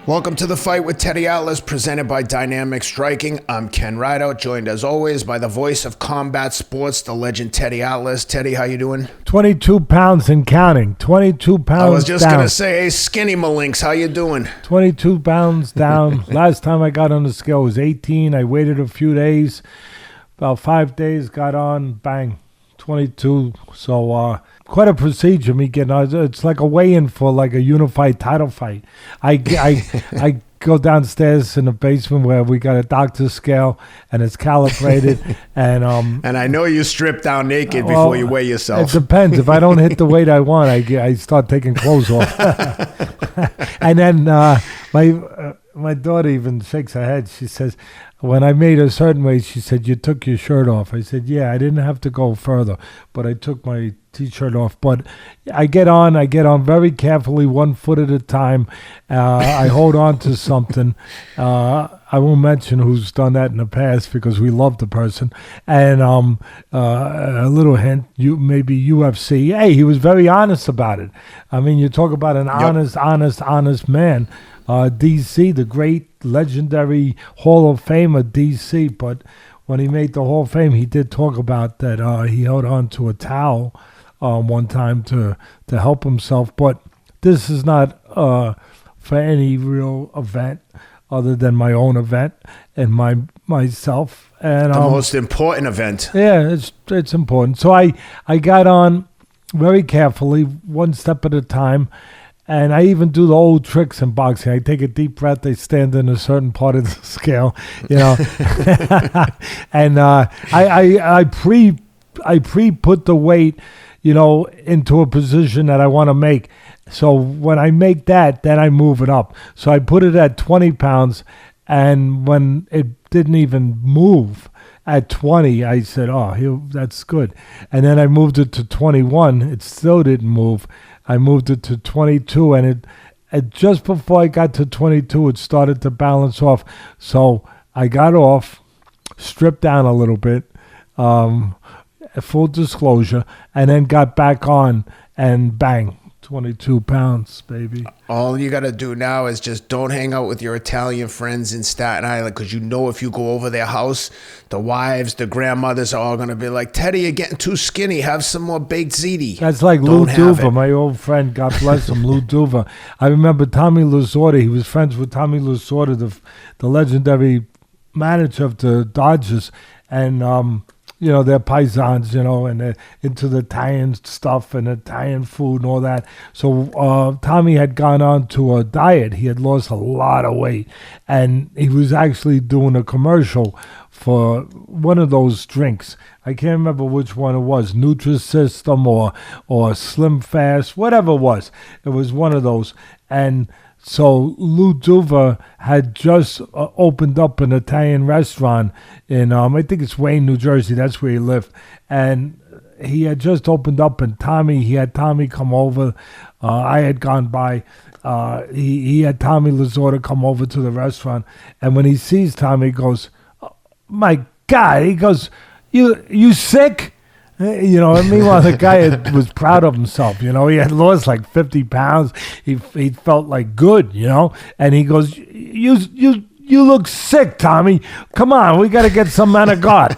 Welcome to the Fight with Teddy Atlas, presented by Dynamic Striking. I'm Ken Rideout, joined as always by the voice of combat sports, the legend Teddy Atlas. Teddy, how you doing? 22 pounds and counting. 22 pounds down. I was just going to say, hey, Skinny Malinks, how you doing? 22 pounds down. Last time I got on the scale was 18. I waited a few days. About 5 days, got on, bang, 22. So, quite a procedure, me getting on. It's like a weigh-in for like a unified title fight. I go downstairs in the basement where we got a doctor's scale and it's calibrated. And I know you strip down naked before you weigh yourself. It depends. If I don't hit the weight I want, I start taking clothes off. And then my daughter even shakes her head. She says, when I made a certain weight, she said, you took your shirt off. I said, yeah, I didn't have to go further, but I took my T-shirt off. But I get on very carefully, 1 foot at a time. I hold on to something. I won't mention who's done that in the past because we love the person. And a little hint, maybe UFC. Hey, he was very honest about it. I mean, you talk about an honest man. DC, the great legendary Hall of Famer DC, but when he made the Hall of Fame, he did talk about that he held on to a towel one time to help himself. But this is not for any real event other than my own event and myself. And the most important event. Yeah, it's important. So I got on very carefully, one step at a time. And I even do the old tricks in boxing. I take a deep breath. I stand in a certain part of the scale, you know. And I pre-put the weight, you know, into a position that I want to make. So when I make that, then I move it up. So I put it at 20 pounds. And when it didn't even move at 20, I said, that's good. And then I moved it to 21. It still didn't move. I moved it to 22, and it just before I got to 22, it started to balance off. So I got off, stripped down a little bit, full disclosure, and then got back on, and bang, 22 pounds, baby. All you got to do now is just don't hang out with your Italian friends in Staten Island, because you know if you go over their house, the wives, the grandmothers are all going to be like, Teddy, you're getting too skinny. Have some more baked ziti. That's like Lou Duva, my old friend. God bless him, Lou Duva. I remember Tommy Lasorda. He was friends with Tommy Lasorda, the legendary manager of the Dodgers. And, you know, they're paisans, you know, and they're into the Italian stuff and Italian food and all that. So Tommy had gone on to a diet. He had lost a lot of weight. And he was actually doing a commercial for one of those drinks. I can't remember which one it was, Nutrisystem or Slim Fast, whatever it was. It was one of those. And so Lou Duva had just opened up an Italian restaurant in, I think it's Wayne, New Jersey. That's where he lived. And he had just opened up, and he had Tommy come over. I had gone by. He had Tommy Lasorda come over to the restaurant. And when he sees Tommy, he goes, oh, my God. He goes, you sick? You know, and meanwhile, the guy was proud of himself. You know, he had lost like 50 pounds. He felt like good, you know. And he goes, you look sick, Tommy. Come on, we got to get some man of God.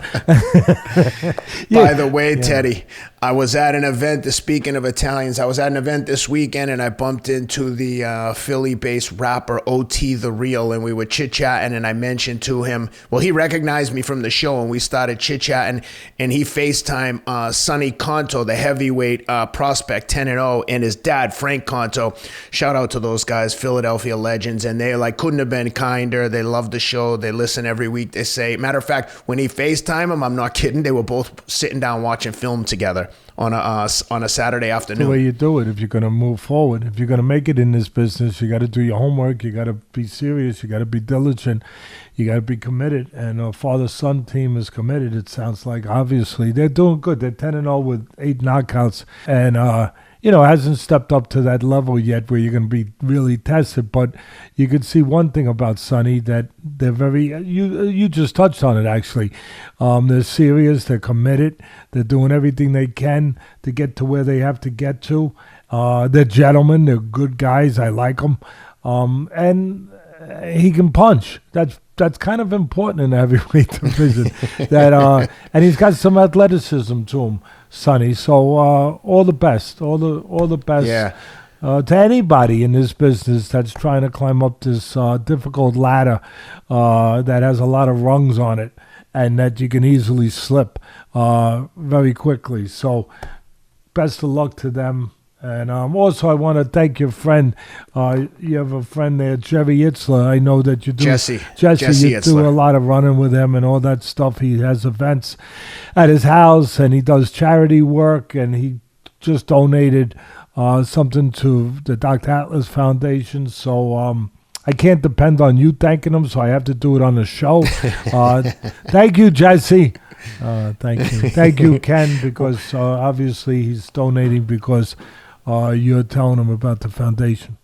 Yeah. By the way, Teddy, I was at an event, speaking of Italians, I was at an event this weekend, and I bumped into the Philly-based rapper OT The Real, and we were chit-chatting, and I mentioned to him, well, he recognized me from the show, and we started chit-chatting, and he FaceTimed Sonny Conto, the heavyweight prospect, 10-0, and his dad, Frank Conto. Shout out to those guys, Philadelphia legends, and they couldn't have been kinder. They love the show. They listen every week. They say, matter of fact, when he FaceTimed him, I'm not kidding, they were both sitting down watching film together on a Saturday afternoon. That's the way you do it if you're going to move forward. If you're going to make it in this business, you got to do your homework. You got to be serious. You got to be diligent. You got to be committed. And father-son team is committed, it sounds like. Obviously, they're doing good. They're 10-0 with 8 knockouts. And, hasn't stepped up to that level yet where you're going to be really tested. But you could see one thing about Sonny, that they're very, you just touched on it actually. They're serious, they're committed, they're doing everything they can to get to where they have to get to. They're gentlemen, they're good guys, I like them. And he can punch. That's kind of important in the heavyweight division. And he's got some athleticism to him, Sonny. So all the best, all the best. Yeah. To anybody in this business that's trying to climb up this difficult ladder that has a lot of rungs on it and that you can easily slip very quickly. So best of luck to them. And also, I want to thank your friend. You have a friend there, Jerry Itzler. I know that you do. Jesse you Itzler. do a lot of running with him and all that stuff. He has events at his house, and he does charity work, and he just donated something to the Dr. Atlas Foundation. So I can't depend on you thanking him, so I have to do it on the show. Thank you, Jesse. Thank you. Thank you, Ken, because obviously he's donating because you're telling him about the foundation.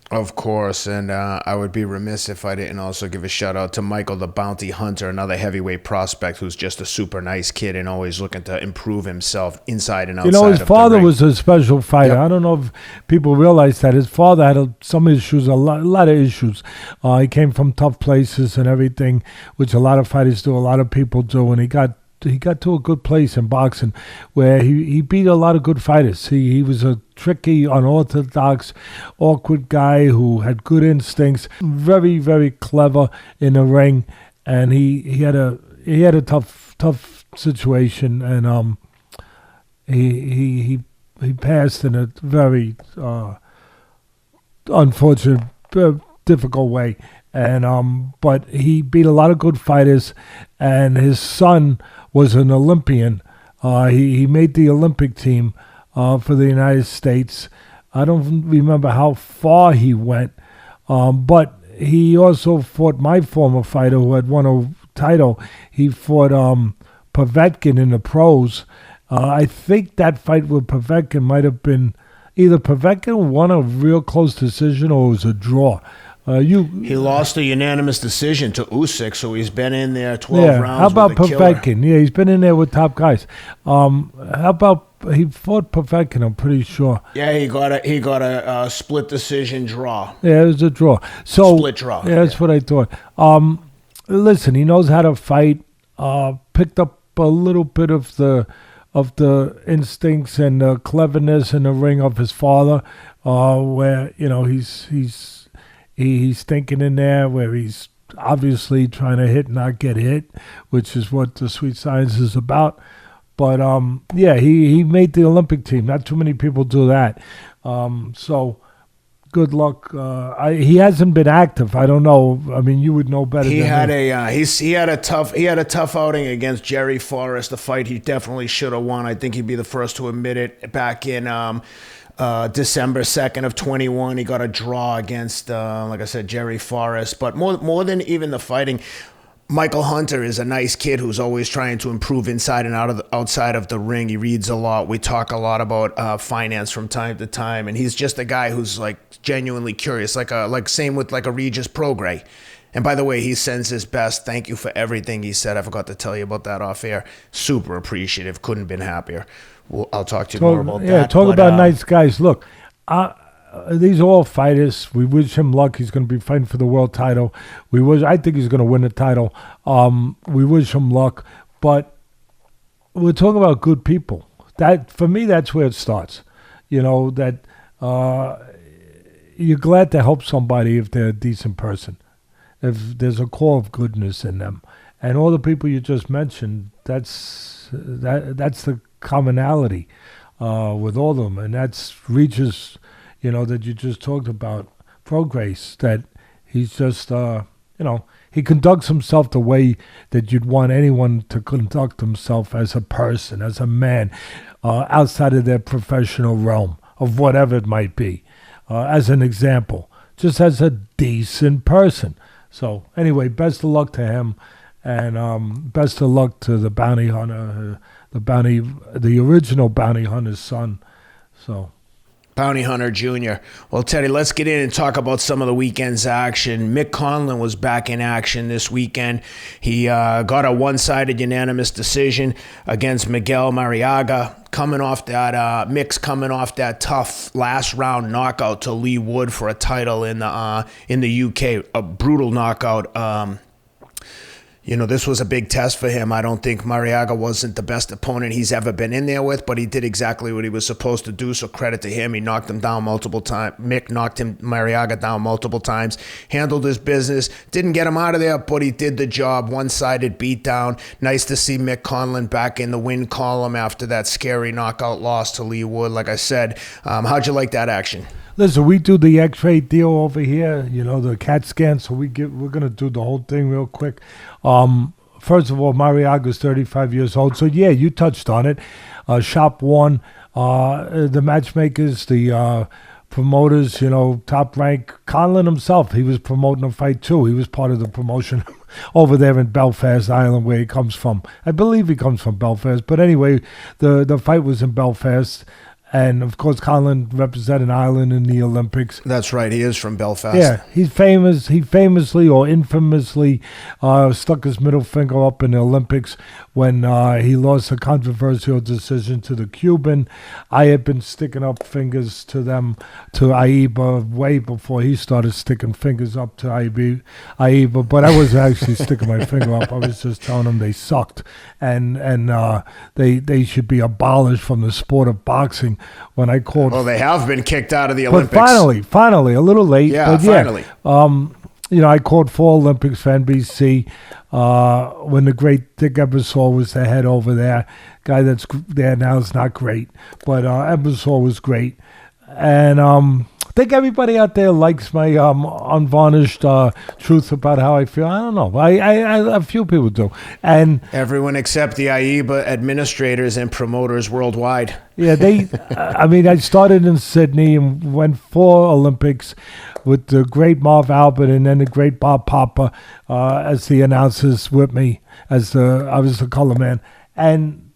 Of course, and I would be remiss if I didn't also give a shout-out to Michael the Bounty Hunter, another heavyweight prospect who's just a super nice kid and always looking to improve himself inside and outside of the ring. His father was a special fighter. Yep. I don't know if people realize that. His father had some issues, a lot of issues. He came from tough places and everything, which a lot of fighters do, a lot of people do, and he got to a good place in boxing where he beat a lot of good fighters. He was a tricky, unorthodox, awkward guy who had good instincts, very, very clever in the ring, and he had a tough situation, and he passed in a very unfortunate, difficult way. And but he beat a lot of good fighters, and his son was an Olympian. He made the Olympic team for the United States. I don't remember how far he went, but he also fought my former fighter who had won a title. He fought Povetkin in the pros. I think that fight with Povetkin might have been either Povetkin won a real close decision or it was a draw. He lost a unanimous decision to Usyk, so he's been in there 12 rounds. How about with a killer. Povetkin? Yeah, he's been in there with top guys. How about he fought Povetkin? I'm pretty sure. Yeah, he got a split decision draw. Yeah, it was a draw. So split draw. Yeah, that's what I thought. Listen, he knows how to fight. Picked up a little bit of the instincts and the cleverness in the ring of his father, where he's thinking in there where he's obviously trying to hit, not get hit, which is what the Sweet Science is about. But, he made the Olympic team. Not too many people do that. So good luck. He hasn't been active. I don't know. I mean, you would know better he than had me. He had a tough outing against Jerry Forrest, the fight he definitely should have won. I think he'd be the first to admit it. Back in December 2nd of 21, he got a draw against, like I said, Jerry Forrest. But more than even the fighting, Michael Hunter is a nice kid who's always trying to improve inside and outside of the ring. He reads a lot. We talk a lot about finance from time to time, and he's just a guy who's like genuinely curious, like same with like a Regis Prograis. And by the way, he sends his best. Thank you for everything he said. I forgot to tell you about that off air. Super appreciative. Couldn't have been happier. I'll talk to you more about that. Yeah, talk about nice guys. Look, these are all fighters. We wish him luck. He's going to be fighting for the world title. I think he's going to win the title. We wish him luck. But we're talking about good people. That, for me, that's where it starts. You know, that you're glad to help somebody if they're a decent person, if there's a core of goodness in them. And all the people you just mentioned, that's the commonality with all of them. And that's Regis, that you just talked about, Prograis, that he's just, he conducts himself the way that you'd want anyone to conduct himself as a person, as a man, outside of their professional realm of whatever it might be, as an example, just as a decent person. So anyway, best of luck to him, and best of luck to the bounty hunter, the original bounty hunter's son. So Bounty Hunter Jr. Well, Teddy, let's get in and talk about some of the weekend's action. Mick Conlan was back in action this weekend. He got a one-sided unanimous decision against Miguel Marriaga. Coming off that, Mick's coming off that tough last round knockout to Leigh Wood for a title in the UK, a brutal knockout. This was a big test for him. I don't think Marriaga wasn't the best opponent he's ever been in there with, but he did exactly what he was supposed to do, so credit to him. He knocked him down multiple times. Mick knocked Marriaga down multiple times, handled his business, didn't get him out of there, but he did the job. One-sided beatdown. Nice to see Mick Conlan back in the win column after that scary knockout loss to Leigh Wood. Like I said, how'd you like that action? Listen, we do the X-ray deal over here, the CAT scan, so we're going to do the whole thing real quick. First of all, Marriaga's 35 years old, so yeah, you touched on it. Shop One, the matchmakers, the promoters, Top Rank. Conlan himself, he was promoting a fight too. He was part of the promotion over there in Belfast, Ireland, where he comes from. I believe he comes from Belfast, but anyway, the fight was in Belfast. And, of course, Conlan represented Ireland in the Olympics. That's right. He is from Belfast. Yeah. He's famous. He famously or infamously stuck his middle finger up in the Olympics when he lost a controversial decision to the Cuban. I had been sticking up fingers to Aiba, way before he started sticking fingers up to Aiba. But I wasn't actually sticking my finger up. I was just telling them they sucked. And they should be abolished from the sport of boxing. When I called, well, they have been kicked out of the Olympics. But finally, a little late. Yeah, but finally. I called for Olympics for NBC when the great Dick Ebersol was the head over there. Guy that's there now is not great, but Ebersol was great, and I think everybody out there likes my unvarnished truth about how I feel. I don't know. A few people do. And everyone except the AIBA administrators and promoters worldwide. Yeah, I started in Sydney and went 4 Olympics with the great Marv Albert and then the great Bob Papa as the announcers with me. I was the color man. And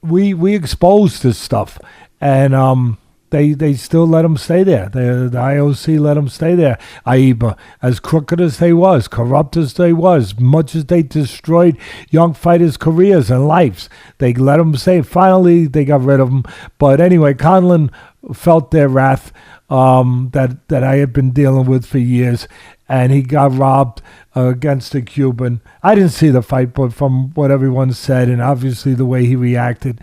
we exposed this stuff. And They still let him stay there. The IOC let him stay there. AIBA, as crooked as they was, corrupt as they was, much as they destroyed young fighters' careers and lives, they let him stay. Finally, they got rid of him. But anyway, Conlan felt their wrath that I had been dealing with for years, and he got robbed against the Cuban. I didn't see the fight, but from what everyone said, and obviously the way he reacted,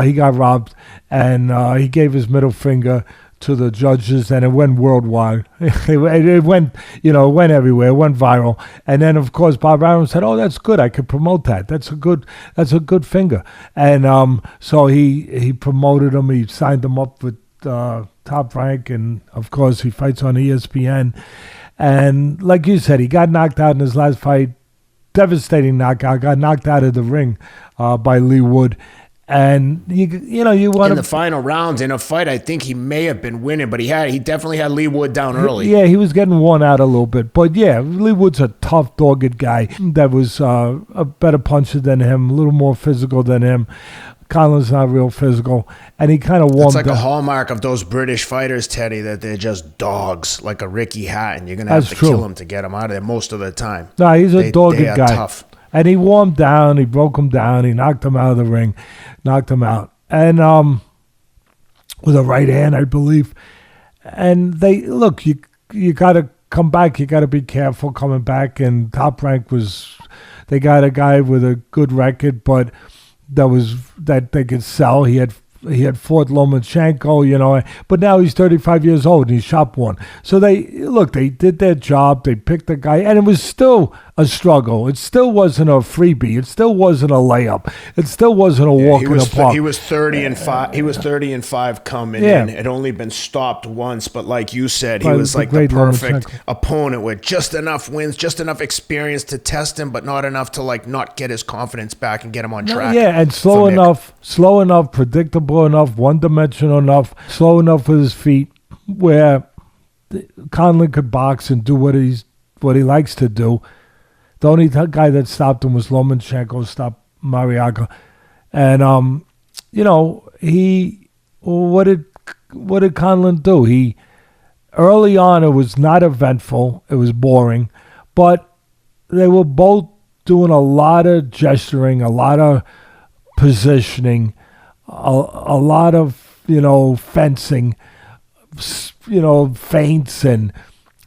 he got robbed, and he gave his middle finger to the judges, and it went worldwide. It went, went everywhere. It went viral. And then, of course, Bob Arum said, "Oh, that's good. I could promote that. That's a good finger." And so he promoted him. He signed him up with Top Rank, and of course, he fights on ESPN. And like you said, he got knocked out in his last fight. Devastating knockout. Got knocked out of the ring by Leigh Wood. And you want in the final rounds in a fight, I think he may have been winning, but he definitely had Leigh Wood down early. Yeah, he was getting worn out a little bit, but yeah, Leigh Wood's a tough, dogged guy that was a better puncher than him, a little more physical than him. Conlan's not real physical, and he kind of warmed up. It's like a hallmark of those British fighters, Teddy, that they're just dogs, like a Ricky Hatton. You're gonna have to kill him to get him out of there most of the time. No, he's a dogged guy. They are tough. And he warmed down, he broke him down, he knocked him out of the ring, knocked him out. And with a right hand, I believe. And you got to come back, you got to be careful coming back. And Top Rank they got a guy with a good record, but that they could sell. He had fought Lomachenko, but now he's 35 years old and he's Shop One. So they did their job. They picked the guy, and it was still a struggle. It still wasn't a freebie. It still wasn't a layup. It still wasn't a walk in the park. He was 30-5. He was 30-5 coming in. Had only been stopped once, but like you said, he was like the perfect opponent with just enough wins, just enough experience to test him, but not enough to not get his confidence back and get him on track. Yeah, and slow enough, predictable enough, one-dimensional enough, slow enough with his feet, where Conlan could box and do what he likes to do. The only guy that stopped him was Lomachenko, stopped Marriaga. And, what did Conlan do? Early on, it was not eventful. It was boring. But they were both doing a lot of gesturing, a lot of positioning, a lot of, fencing, feints, and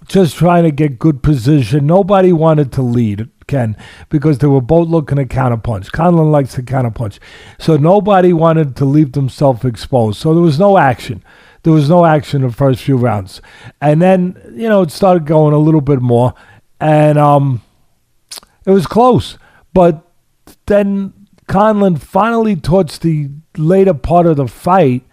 just trying to get good position. Nobody wanted to lead, Ken, because they were both looking to counterpunch. Conlan likes to counterpunch. So nobody wanted to leave themselves exposed. So there was no action. There was no action in the first few rounds. And then, it started going a little bit more. And it was close. But then Conlan finally, towards the later part of the fight,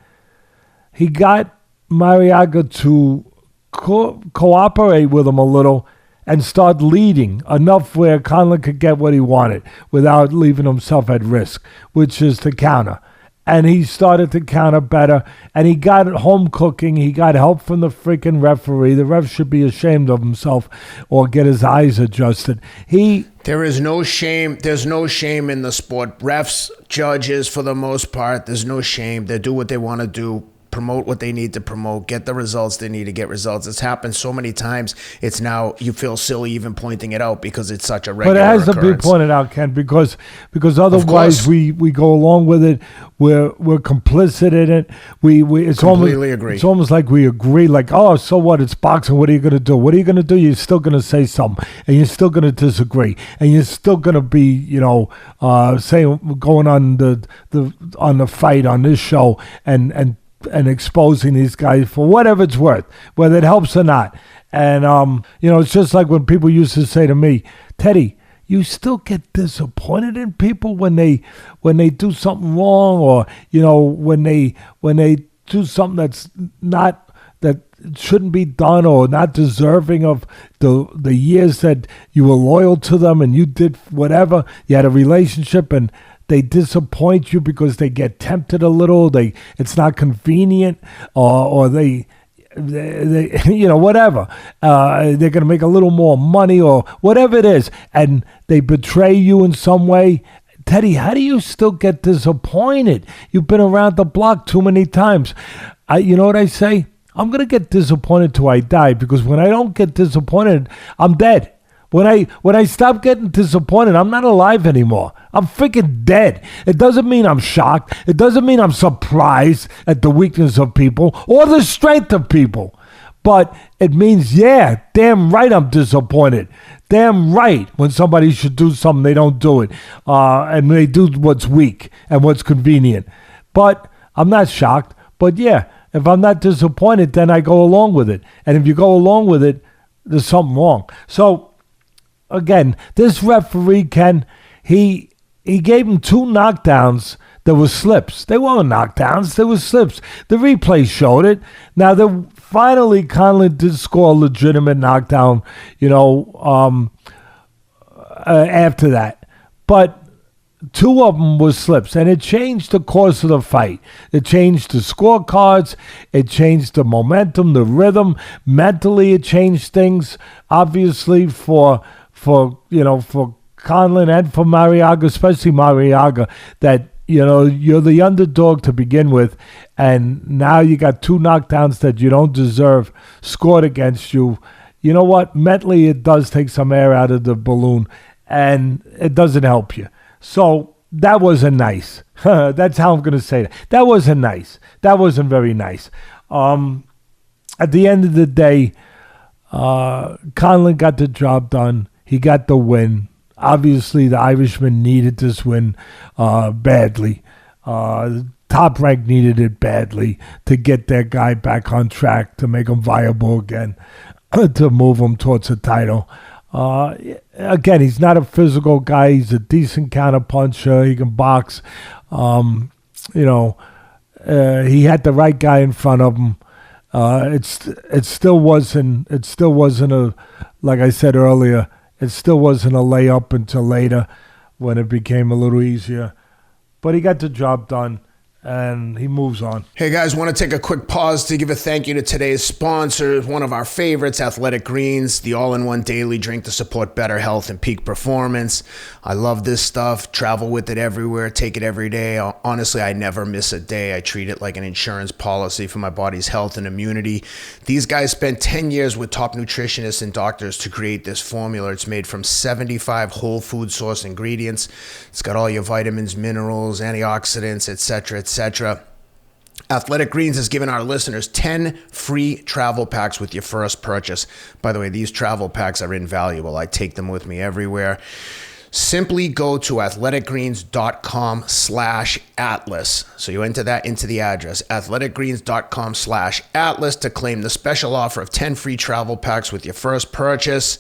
he got Marriaga to cooperate with him a little and start leading enough where Conlan could get what he wanted without leaving himself at risk, which is to counter. And he started to counter better, and he got home cooking. He got help from the freaking referee. The ref should be ashamed of himself or get his eyes adjusted. There is no shame. There's no shame in the sport. Refs, judges, for the most part, there's no shame. They do what they want to do. Promote what they need to promote, get the results they need to get results. It's happened so many times. It's now you feel silly even pointing it out because it's such a regular occurrence. But it has to be pointed out, Ken, because otherwise we go along with it. We're complicit in it. It's completely agree. It's almost like we agree. Like, oh, so what? It's boxing. What are you going to do? What are you going to do? You're still going to say something, and you're still going to disagree, and you're still going to be, saying going on the fight on this show and exposing these guys for whatever it's worth, whether it helps or not. And, it's just like when people used to say to me, Teddy, you still get disappointed in people when they do something wrong, or, when they do something that shouldn't be done or not deserving of the years that you were loyal to them and you did whatever, you had a relationship, and they disappoint you because they get tempted a little. It's not convenient, or they whatever. They're going to make a little more money or whatever it is, and they betray you in some way. Teddy, how do you still get disappointed? You've been around the block too many times. You know what I say? I'm going to get disappointed till I die, because when I don't get disappointed, I'm dead. When I stop getting disappointed, I'm not alive anymore. I'm freaking dead. It doesn't mean I'm shocked. It doesn't mean I'm surprised at the weakness of people or the strength of people. But it means, yeah, damn right I'm disappointed. Damn right when somebody should do something, they don't do it. And they do what's weak and what's convenient. But I'm not shocked. But yeah, if I'm not disappointed, then I go along with it. And if you go along with it, there's something wrong. So, again, this referee, Ken, he gave him 2 knockdowns that were slips. They weren't knockdowns, they were slips. The replay showed it. Now, finally, Conlan did score a legitimate knockdown, after that. But 2 of them were slips, and it changed the course of the fight. It changed the scorecards. It changed the momentum, the rhythm. Mentally, it changed things, obviously, for Conlan and for Marriaga, especially Marriaga, that, you're the underdog to begin with, and now you got 2 knockdowns that you don't deserve scored against you. You know what? Mentally, it does take some air out of the balloon, and it doesn't help you. So that wasn't nice. That's how I'm going to say that. That wasn't nice. That wasn't very nice. At the end of the day, Conlan got the job done. He got the win. Obviously, the Irishman needed this win badly. Top Rank needed it badly to get their guy back on track, to make him viable again, to move him towards the title. Again, he's not a physical guy. He's a decent counterpuncher. He can box. He had the right guy in front of him. It still wasn't a, like I said earlier, it still wasn't a layup until later when it became a little easier. But he got the job done. and he moves on. Hey guys, want to take a quick pause to give a thank you to today's sponsor, one of our favorites, Athletic Greens, the all-in-one daily drink to support better health and peak performance. I love this stuff, travel with it everywhere, take it every day. Honestly, I never miss a day. I treat it like an insurance policy for my body's health and immunity. These guys spent 10 years with top nutritionists and doctors to create this formula. It's made from 75 whole food source ingredients. It's got all your vitamins, minerals, antioxidants, etc., etc. Athletic Greens has given our listeners 10 free travel packs with your first purchase. By the way, these travel packs are invaluable. I take them with me everywhere. Simply go to athleticgreens.com/atlas. So you enter that into the address, athleticgreens.com/atlas, to claim the special offer of 10 free travel packs with your first purchase.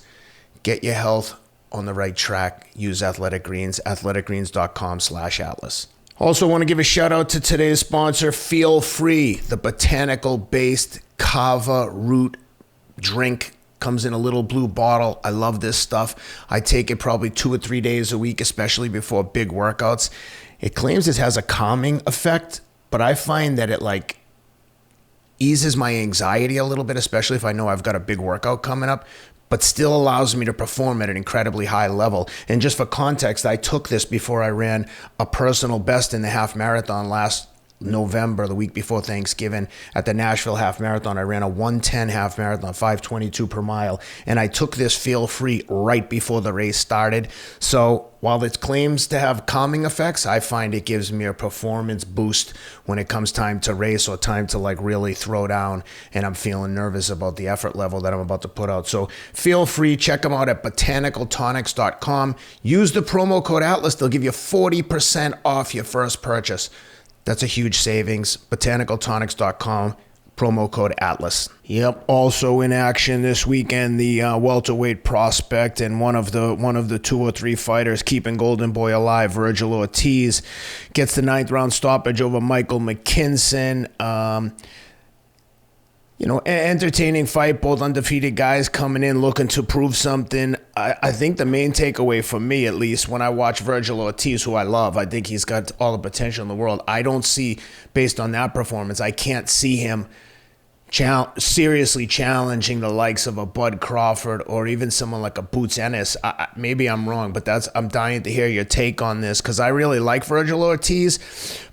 Get your health on the right track. Use Athletic Greens, athleticgreens.com/atlas. Also want to give a shout out to today's sponsor, Feel Free, the botanical-based kava root drink. Comes in a little blue bottle. I love this stuff. I take it probably 2 or 3 days a week, especially before big workouts. It claims it has a calming effect, but I find that it eases my anxiety a little bit, especially if I know I've got a big workout coming up, but still allows me to perform at an incredibly high level. And just for context, I took this before I ran a personal best in the half marathon last November, the week before Thanksgiving, at the Nashville Half Marathon. I ran a 1:10 half marathon, 5:22 per mile, and I took this Feel Free right before the race started. So while it claims to have calming effects, I find it gives me a performance boost when it comes time to race or time to really throw down, and I'm feeling nervous about the effort level that I'm about to put out. So Feel Free, check them out at botanicaltonics.com. Use the promo code ATLAS. They'll give you 40% off your first purchase. That's a huge savings. Botanicaltonics.com, promo code ATLAS. Yep. Also in action this weekend, the welterweight prospect and one of the 2 or 3 fighters keeping Golden Boy alive, Vergil Ortiz, gets the 9th round stoppage over Michael McKinson. Entertaining fight, both undefeated guys coming in looking to prove something. I think the main takeaway for me, at least, when I watch Vergil Ortiz, who I love, I think he's got all the potential in the world. I don't see, based on that performance, I can't see him seriously challenging the likes of a Bud Crawford or even someone like a Boots Ennis. Maybe I'm wrong, but I'm dying to hear your take on this, because I really like Vergil Ortiz.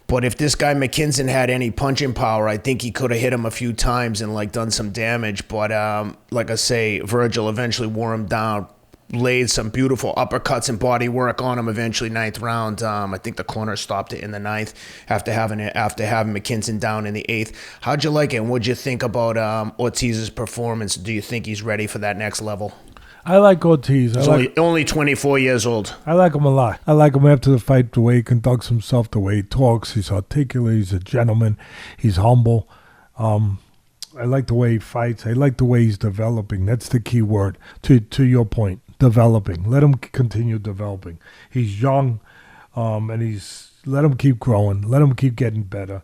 But if this guy McKinson had any punching power, I think he could have hit him a few times and done some damage. But like I say, Vergil eventually wore him down, laid some beautiful uppercuts and body work on him. Eventually, 9th round. I think the corner stopped it in the 9th after having McKinson down in the 8th. How'd you like it? And what'd you think about Ortiz's performance? Do you think he's ready for that next level? I like Ortiz. He's only 24 years old. I like him a lot. I like him after the fight, the way he conducts himself, the way he talks. He's articulate. He's a gentleman. He's humble. I like the way he fights. I like the way he's developing. That's the key word. To your point, developing. Let him continue developing. He's young, and let him keep growing. Let him keep getting better.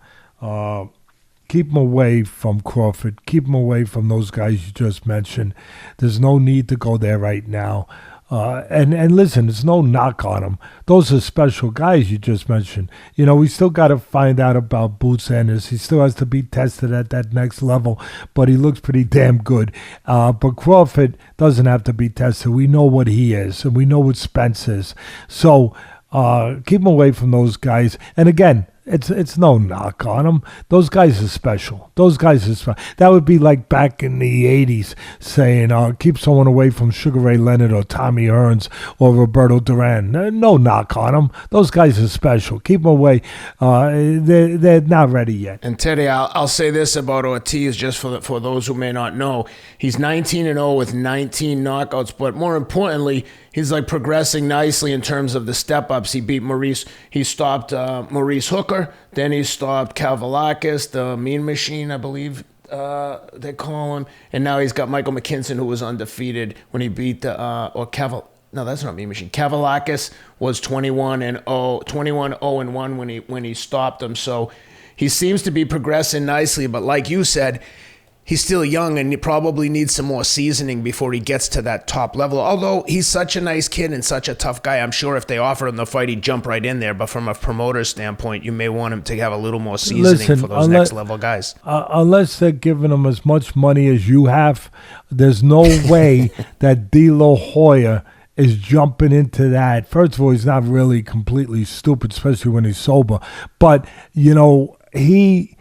Keep him away from Crawford. Keep him away from those guys you just mentioned. There's no need to go there right now. And listen, there's no knock on him. Those are special guys you just mentioned. We still got to find out about Boots Ennis. He still has to be tested at that next level, but he looks pretty damn good. But Crawford doesn't have to be tested. We know what he is, and we know what Spence is. So keep him away from those guys. And again, It's no knock on them. Those guys are special. That would be like back in the 80s saying, keep someone away from Sugar Ray Leonard or Tommy Hearns or Roberto Duran. No knock on them. Those guys are special. Keep them away. They're not ready yet. And Teddy, I'll say this about Ortiz, just for those who may not know. He's 19-0 with 19 knockouts, but more importantly, he's progressing nicely in terms of the step-ups. He stopped Maurice Hooker. Then he stopped Kavaliakis, the Mean Machine, I believe they call him. And now he's got Michael McKinson, who was undefeated when he beat no, that's not Mean Machine. Kavaliakis was 21-0-1 when he stopped him. So he seems to be progressing nicely. But like you said, he's still young and he probably needs some more seasoning before he gets to that top level. Although he's such a nice kid and such a tough guy, I'm sure if they offer him the fight, he'd jump right in there. But from a promoter standpoint, you may want him to have a little more seasoning for those next level guys. Unless they're giving him as much money as you have, there's no way that De La Hoya is jumping into that. First of all, he's not really completely stupid, especially when he's sober. But, you know, De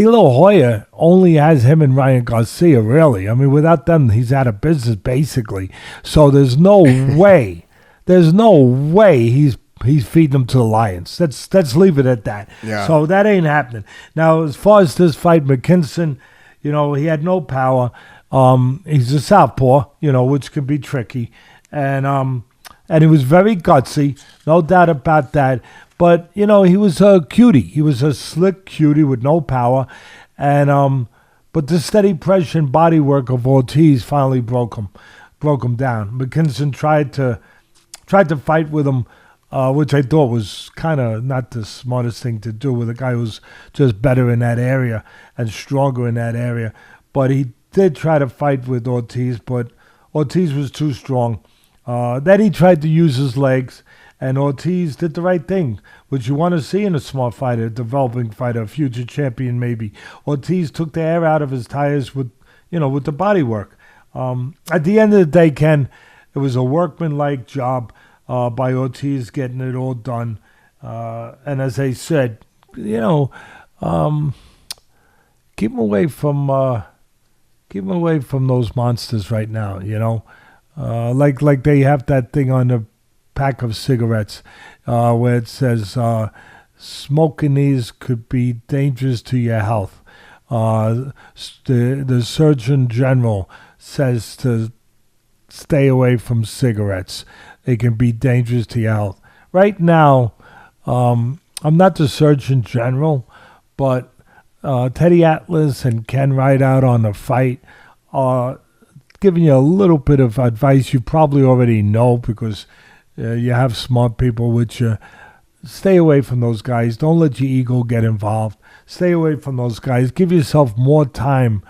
La Hoya only has him and Ryan Garcia, really. I mean, without them, he's out of business, basically. So there's no way. There's no way he's feeding them to the Lions. Let's leave it at that. Yeah. So that ain't happening. Now, as far as this fight, McKinson, you know, he had no power. He's a southpaw, you know, which can be tricky. And he was very gutsy, no doubt about that. But, you know, he was a cutie. He was a slick cutie with no power. And but the steady pressure and body work of Ortiz finally broke him down. McKinson tried to fight with him, which I thought was kind of not the smartest thing to do with a guy who's just better in that area and stronger in that area. But he did try to fight with Ortiz, but Ortiz was too strong. Then he tried to use his legs. And Ortiz did the right thing, which you want to see in a smart fighter, a developing fighter, a future champion maybe. Ortiz took the air out of his tires with the body work. At the end of the day, Ken, it was a workmanlike job by Ortiz getting it all done. And as I said, you know, keep him away from those monsters right now. You know, like they have that thing on the pack of cigarettes where it says smoking these could be dangerous to your health. The Surgeon General says to stay away from cigarettes. It can be dangerous to your health. Right now, I'm not the Surgeon General, but Teddy Atlas and Ken Rideout on the fight are giving you a little bit of advice you probably already know because you have smart people with you. Stay away from those guys. Don't let your ego get involved. Stay away from those guys. Give yourself more time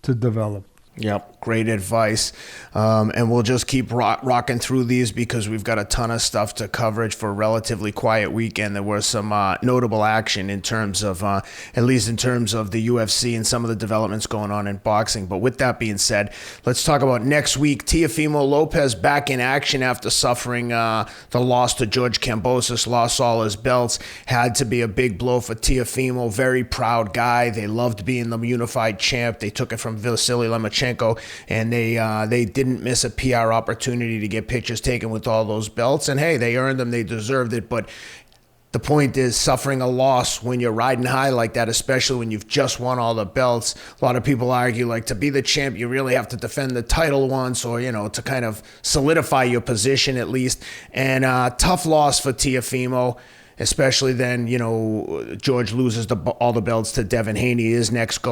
to develop. Yep, great advice. And we'll just keep rocking through these because we've got a ton of stuff to coverage for a relatively quiet weekend. There was some notable action in terms of, at least in terms of the UFC and some of the developments going on in boxing. But with that being said, let's talk about next week. Teofimo Lopez back in action after suffering the loss to George Kambosos, lost all his belts. Had to be a big blow for Teofimo. Very proud guy. They loved being the unified champ. They took it from Vasily Lomachenko. And they didn't miss a PR opportunity to get pictures taken with all those belts. And hey, they earned them. They deserved it. But the point is, suffering a loss when you're riding high like that, especially when you've just won all the belts. A lot of people argue, like, to be the champ, you really have to defend the title once or, you know, to kind of solidify your position at least. And tough loss for Teofimo. Especially then, you know, George loses all the belts to Devin Haney, his next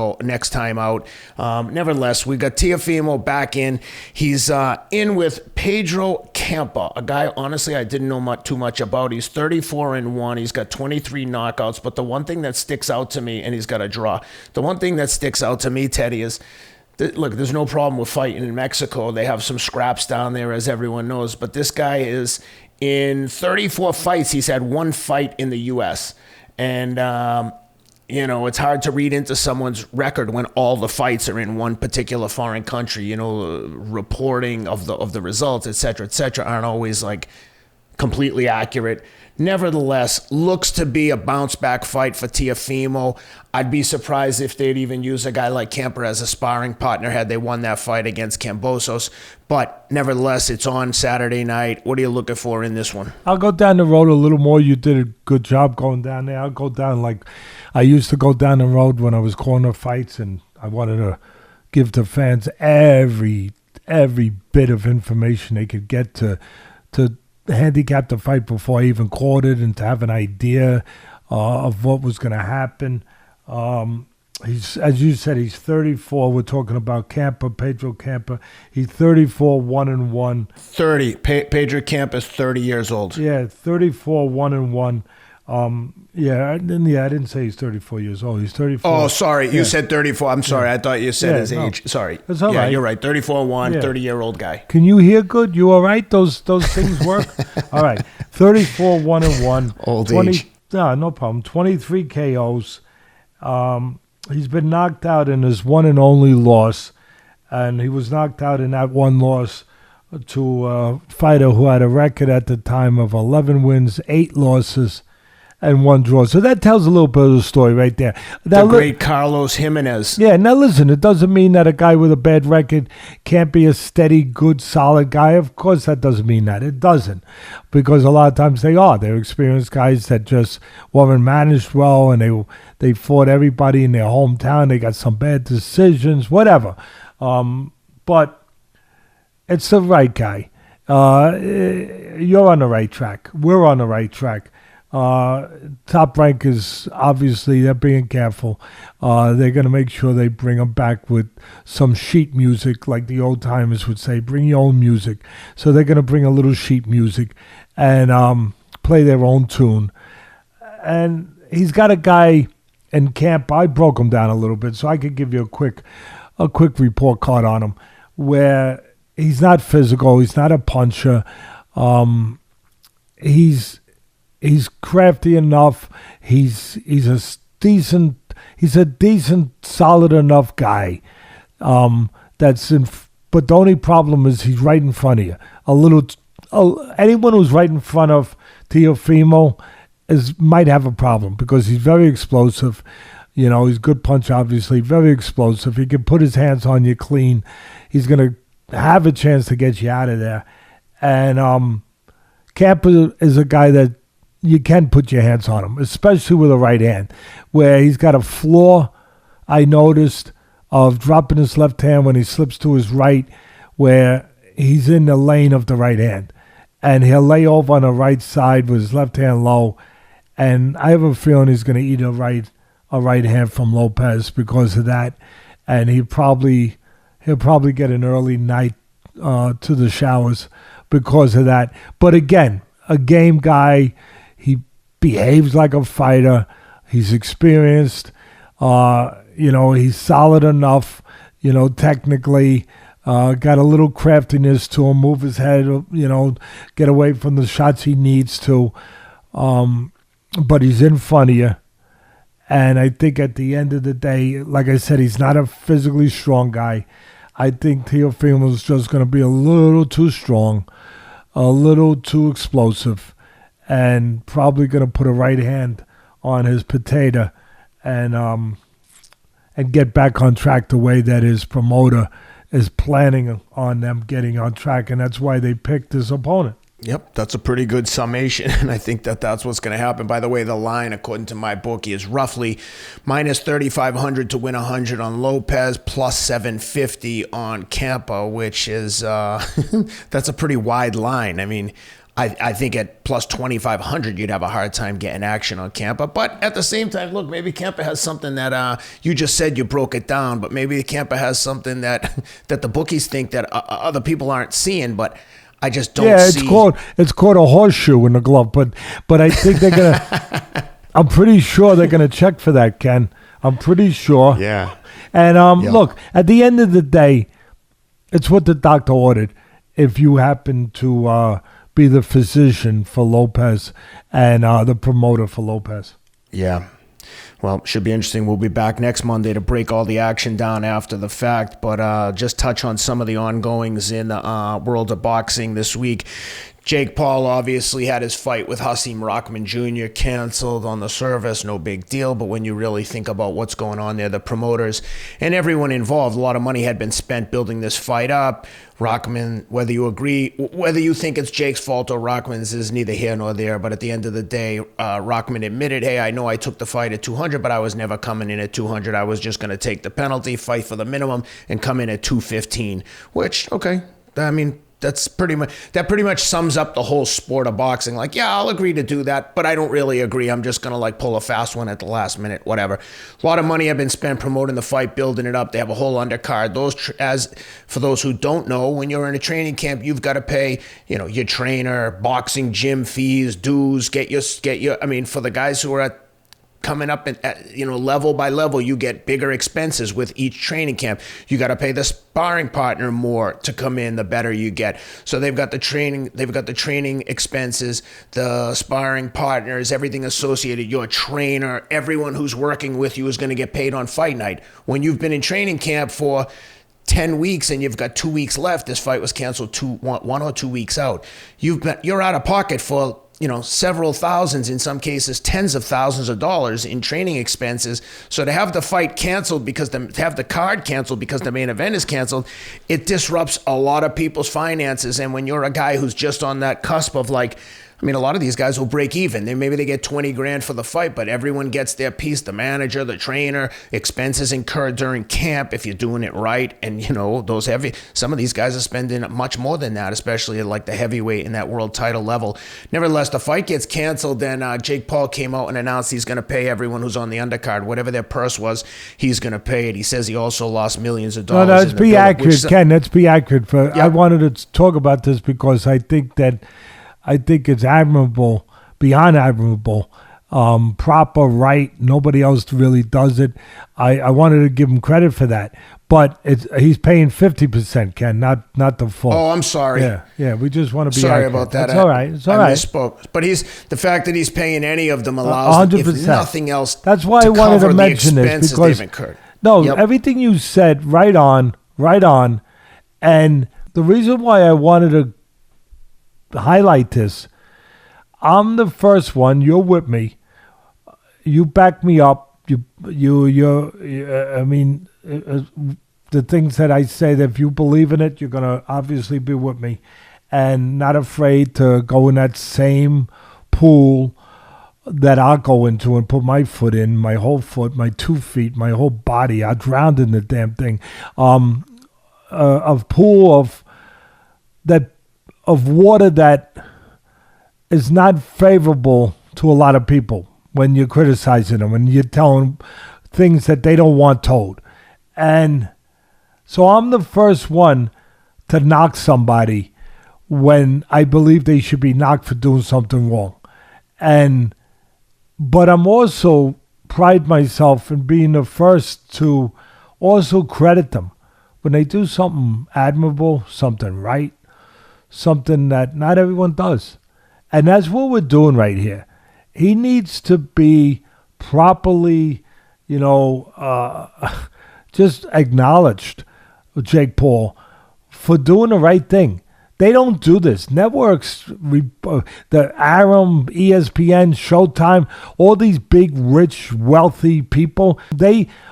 time out. Nevertheless, we got Teofimo back in. He's in with Pedro Campa, a guy, honestly, I didn't know too much about. He's 34-1. He's got 23 knockouts. But the one thing that sticks out to me, and he's got a draw. The one thing that sticks out to me, Teddy, is look, there's no problem with fighting in Mexico. They have some scraps down there, as everyone knows. But this guy is, in 34 fights, he's had one fight in the U.S. And, you know, it's hard to read into someone's record when all the fights are in one particular foreign country. You know, reporting of the results, et cetera, aren't always, like, completely accurate. Nevertheless, looks to be a bounce-back fight for Teofimo. I'd be surprised if they'd even use a guy like Campa as a sparring partner had they won that fight against Kambosos. But nevertheless, it's on Saturday night. What are you looking for in this one? I'll go down the road a little more. You did a good job going down there. I'll go down like I used to go down the road when I was calling the fights, and I wanted to give the fans every bit of information they could get to handicap the fight before I even called it and to have an idea of what was going to happen. He's, as you said, he's 34. We're talking about Campa, Pedro Campa. He's 34, 1-1. 30. Pedro Campa is 30 years old. Yeah, 34, 1-1. I didn't say he's 34 years old. He's 34. Oh, sorry. You said 34. I'm sorry. I thought you said his age. Sorry. That's all right. You're right. 34-1, 30-year-old guy. Can you hear good? You all right? Those things work? All right. 34-1-1. Old age. No problem. 23 KOs. He's been knocked out in his one and only loss. And he was knocked out in that one loss to a fighter who had a record at the time of 11 wins, 8 losses, and 1 draw. So that tells a little bit of the story right there. The great Carlos Jimenez. Yeah, now listen, it doesn't mean that a guy with a bad record can't be a steady, good, solid guy. Of course that doesn't mean that. It doesn't. Because a lot of times they are. They're experienced guys that just weren't managed well, and they fought everybody in their hometown. They got some bad decisions, whatever. But it's the right guy. You're on the right track. We're on the right track. Top Rankers, obviously, they're being careful. They're going to make sure they bring them back with some sheet music, like the old timers would say, bring your own music. So they're going to bring a little sheet music and play their own tune. And he's got a guy in camp. I broke him down a little bit, so I could give you a quick report card on him, where he's not physical, he's not a puncher. He's crafty enough. He's a decent, solid enough guy. But the only problem is he's right in front of you. Anyone who's right in front of Teofimo might have a problem because he's very explosive. You know, he's a good puncher, obviously, very explosive. He can put his hands on you clean. He's going to have a chance to get you out of there. And Campa is a guy that you can put your hands on him, especially with a right hand, where he's got a flaw, I noticed, of dropping his left hand when he slips to his right, where he's in the lane of the right hand. And he'll lay over on the right side with his left hand low. And I have a feeling he's going to eat a right hand from Lopez because of that. And he'll probably get an early night to the showers because of that. But again, a game guy. He behaves like a fighter. He's experienced. He's solid enough, technically. Got a little craftiness to him, move his head, get away from the shots he needs to. But he's in front of you. And I think at the end of the day, like I said, he's not a physically strong guy. I think Teofimo's just going to be a little too strong, a little too explosive, and probably going to put a right hand on his potato and get back on track the way that his promoter is planning on them getting on track, and that's why they picked his opponent. Yep, that's a pretty good summation, and I think that's what's going to happen. By the way, the line, according to my bookie, is roughly minus 3,500 to win 100 on Lopez, plus 750 on Campa, which is that's a pretty wide line. I mean, I think at plus 2,500, you'd have a hard time getting action on Campa. But at the same time, look, maybe Campa has something that you just said you broke it down, but maybe Campa has something that the bookies think that other people aren't seeing, but I just don't see. It's called a horseshoe in the glove, but I think they're gonna. I'm pretty sure they're gonna check for that, Ken. I'm pretty sure. Yeah. And look, at the end of the day, it's what the doctor ordered. If you happen to be the physician for Lopez and the promoter for Lopez. Yeah. Well, should be interesting. We'll be back next Monday to break all the action down after the fact, but just touch on some of the ongoings in the world of boxing this week. Jake Paul obviously had his fight with Hasim Rahman Jr. canceled on the surface, no big deal, but when you really think about what's going on there, the promoters and everyone involved, a lot of money had been spent building this fight up. Rahman, whether you think it's Jake's fault or Rahman's, is neither here nor there, but at the end of the day, Rahman admitted, hey, I know I took the fight at 200, but I was never coming in at 200. I was just going to take the penalty, fight for the minimum, and come in at 215, which, okay, I mean, that pretty much sums up the whole sport of boxing. Like, yeah, I'll agree to do that, but I don't really agree. I'm just going to like pull a fast one at the last minute, whatever. A lot of money have been spent promoting the fight, building it up. They have a whole undercard. For those who don't know, when you're in a training camp, you've got to pay, your trainer, boxing gym fees, dues, get your, I mean, for the guys who are coming up level by level, you get bigger expenses with each training camp. You got to pay the sparring partner more to come in, the better you get. So they've got the training expenses, the sparring partners, everything associated, your trainer, everyone who's working with you is going to get paid on fight night. When you've been in training camp for 10 weeks and you've got 2 weeks left, this fight was canceled 1 or 2 weeks out. You're out of pocket for several thousands, in some cases, tens of thousands of dollars in training expenses. So to have the fight canceled to have the card canceled because the main event is canceled, it disrupts a lot of people's finances. And when you're a guy who's just on that cusp of a lot of these guys will break even. Maybe they get 20 grand for the fight, but everyone gets their piece. The manager, the trainer, expenses incurred during camp if you're doing it right. And, some of these guys are spending much more than that, especially at like the heavyweight in that world title level. Nevertheless, the fight gets canceled. Then Jake Paul came out and announced he's going to pay everyone who's on the undercard. Whatever their purse was, he's going to pay it. He says he also lost millions of dollars. No, let's be accurate, Ken. Let's be accurate. I wanted to talk about this because I think it's admirable, beyond admirable, proper, right. Nobody else really does it. I wanted to give him credit for that, but he's paying 50%, Ken, not the full. Oh, I'm sorry. Yeah. We just want to be sorry accurate. about that. It's all right. It's all right. I misspoke. But the fact that he's paying any of them allows, 100%. if nothing else, that's why I wanted to mention this because everything you said, right on. And the reason why I wanted to highlight this, I'm the first one. You're with me. You back me up. The things that I say, that if you believe in it, you're gonna obviously be with me, and not afraid to go in that same pool that I'll go into and put my foot in, my whole foot, my 2 feet, my whole body. I drowned in the damn thing. A pool of water that is not favorable to a lot of people when you're criticizing them and you're telling things that they don't want told. And so I'm the first one to knock somebody when I believe they should be knocked for doing something wrong. But I'm also pride myself in being the first to also credit them when they do something admirable, something right, something that not everyone does. And that's what we're doing right here. He needs to be properly, just acknowledged, Jake Paul, for doing the right thing. They don't do this. Networks, the Aram, ESPN, Showtime, all these big, rich, wealthy people,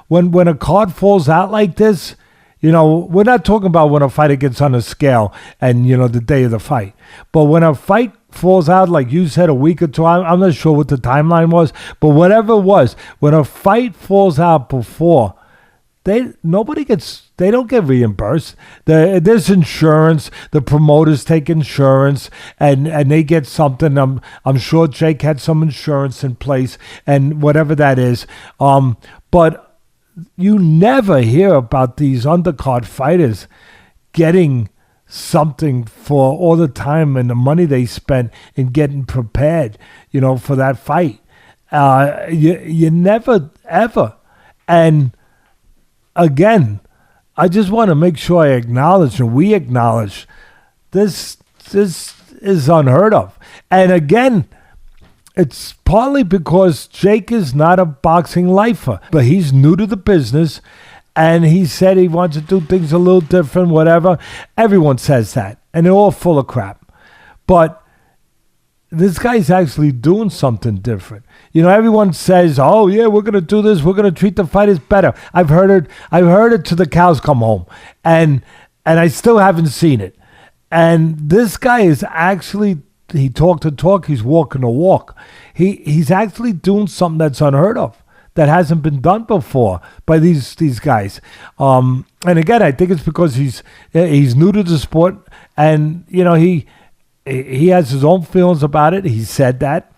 when a card falls out like this, we're not talking about when a fighter gets on a scale and, the day of the fight. But when a fight falls out, like you said, a week or two, I'm not sure what the timeline was, but whatever it was, when a fight falls out before, they don't get reimbursed. There's insurance. The promoters take insurance, and they get something. I'm sure Jake had some insurance in place, and whatever that is. But you never hear about these undercard fighters getting something for all the time and the money they spent in getting prepared, for that fight. You never, ever. And again, I just want to make sure I acknowledge, and we acknowledge, this is unheard of. And again, it's partly because Jake is not a boxing lifer, but he's new to the business, and he said he wants to do things a little different, whatever. Everyone says that, and they're all full of crap. But this guy's actually doing something different. Everyone says, "Oh yeah, we're gonna do this. We're gonna treat the fighters better." I've heard it till the cows come home, and I still haven't seen it. And this guy is actually, he talked the talk, he's walking the walk. He's actually doing something that's unheard of. that hasn't been done before by these guys. And again, I think it's because he's new to the sport, and he has his own feelings about it. He said that,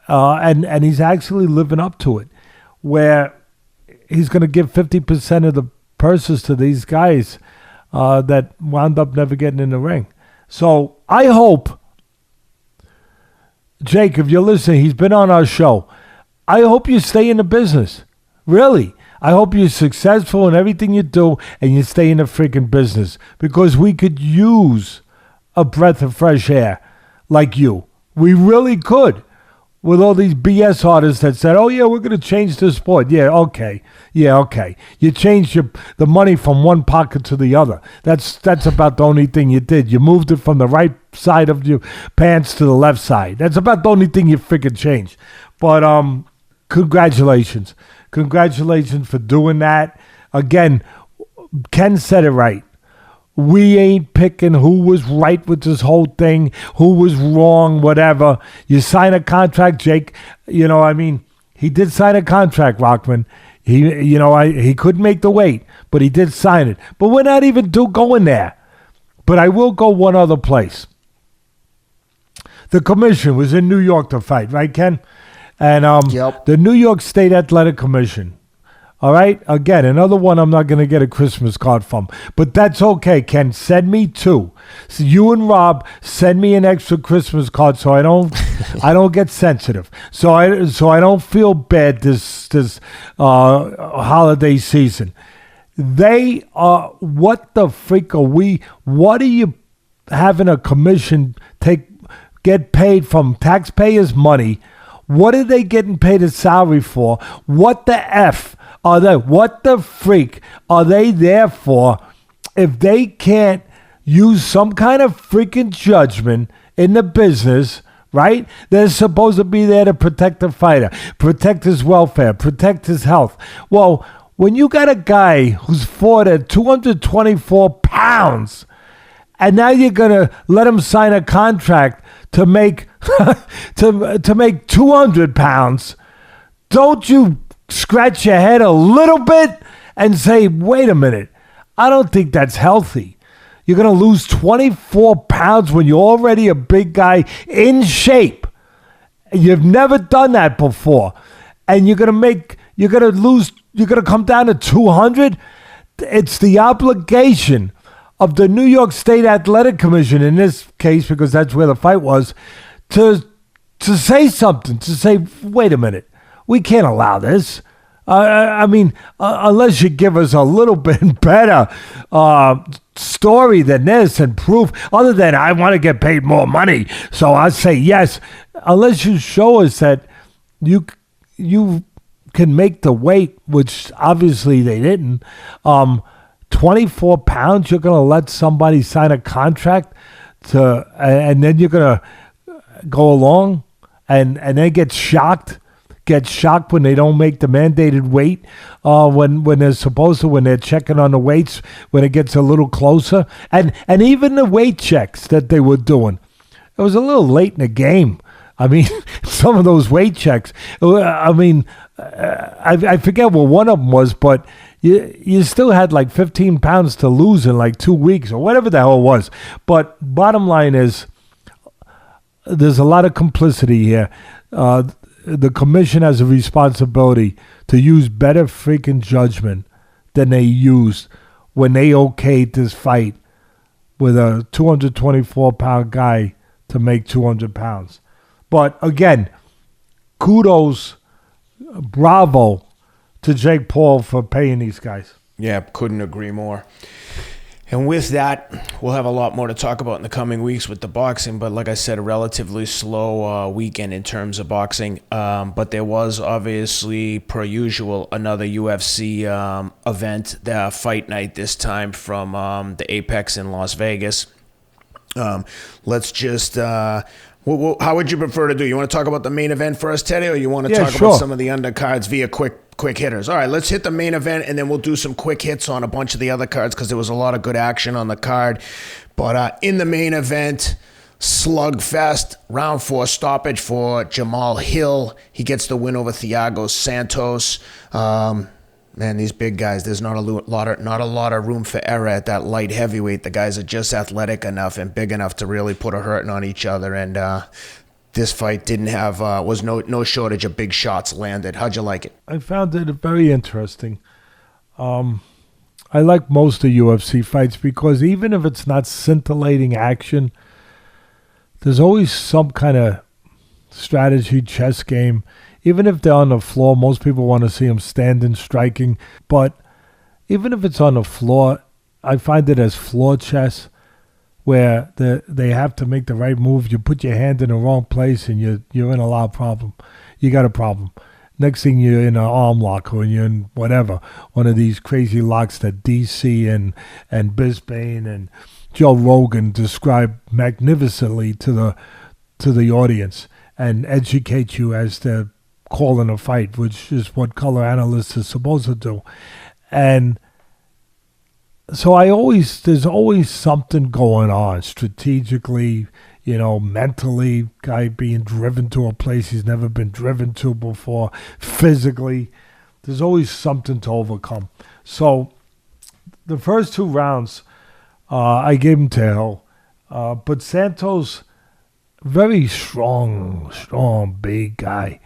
and he's actually living up to it, where he's going to give 50% of the purses to these guys that wound up never getting in the ring. So I hope, Jake, if you're listening, he's been on our show. I hope you stay in the business. Really. I hope you're successful in everything you do and you stay in the freaking business, because we could use a breath of fresh air like you. We really could. With all these BS artists that said, oh, yeah, we're going to change the sport. Yeah, okay. You changed the money from one pocket to the other. That's about the only thing you did. You moved it from the right side of your pants to the left side. That's about the only thing you freaking changed. But congratulations. Congratulations for doing that. Again, Ken said it right. We ain't picking who was right with this whole thing, who was wrong, whatever. You sign a contract, Jake. He did sign a contract, Rockman. He couldn't make the weight, but he did sign it. But we're not even going there. But I will go one other place. The commission was in New York to fight, right, Ken? And Yep. The New York State Athletic Commission. All right? Again, another one I'm not going to get a Christmas card from. But that's okay, Ken. Send me two. So you and Rob send me an extra Christmas card so I don't get sensitive. So I don't feel bad this holiday season. They are, what the freak are we? What are you having a commission get paid from taxpayers' money? What are they getting paid a salary for? What the F are they? What the freak are they there for if they can't use some kind of freaking judgment in the business, right? They're supposed to be there to protect the fighter, protect his welfare, protect his health. Well, when you got a guy who's fought at 224 pounds, and now you're going to let him sign a contract to make to make 200 pounds, don't you scratch your head a little bit and say, wait a minute, I don't think that's healthy. You're going to lose 24 pounds when you're already a big guy in shape. You've never done that before. And you're going to come down to 200. It's the obligation of the New York State Athletic Commission, in this case, because that's where the fight was, to say something, to say, wait a minute, we can't allow this. Unless you give us a little bit better story than this and proof, other than I want to get paid more money, so I say yes. Unless you show us that you can make the weight, which obviously they didn't. 24 pounds, you're going to let somebody sign a contract and then you're going to go along and then get shocked when they don't make the mandated weight when they're supposed to, when they're checking on the weights, when it gets a little closer. And even the weight checks that they were doing, it was a little late in the game. Some of those weight checks, I forget what one of them was, but you still had like 15 pounds to lose in like 2 weeks or whatever the hell it was. But bottom line is, there's a lot of complicity here. The commission has a responsibility to use better freaking judgment than they used when they okayed this fight with a 224-pound guy to make 200 pounds. But again, kudos, bravo to Jake Paul for paying these guys. Yeah, couldn't agree more. And with that, we'll have a lot more to talk about in the coming weeks with the boxing. But like I said, a relatively slow weekend in terms of boxing. But there was obviously, per usual, another UFC event, the Fight Night this time from the Apex in Las Vegas. Let's just... how would you prefer to do? You want to talk about the main event first, Teddy, or you want to talk about some of the undercards via quick hitters? All right, let's hit the main event, and then we'll do some quick hits on a bunch of the other cards because there was a lot of good action on the card. But in the main event, slugfest. Round 4 stoppage for Jamahal Hill. He gets the win over Thiago Santos. Man, these big guys, there's not a lot of room for error at that light heavyweight. The guys are just athletic enough and big enough to really put a hurting on each other. And this fight didn't have was no shortage of big shots landed. How'd you like it? I found it very interesting. I like most of UFC fights because even if it's not scintillating action, there's always some kind of strategy, chess game. Even if they're on the floor, most people want to see them standing, striking. But even if it's on the floor, I find it as floor chess, where they have to make the right move. You put your hand in the wrong place, and you're in a lot of problem. You got a problem. Next thing, you're in an arm lock, or you're in whatever, one of these crazy locks that DC and Bisbane and Joe Rogan describe magnificently to the audience and educate you as to calling a fight, which is what color analysts are supposed to do. And so there's always something going on strategically, mentally, guy being driven to a place he's never been driven to before, physically. There's always something to overcome. So the first 2 rounds, I gave him to Hill. But Santos, very strong, big guy.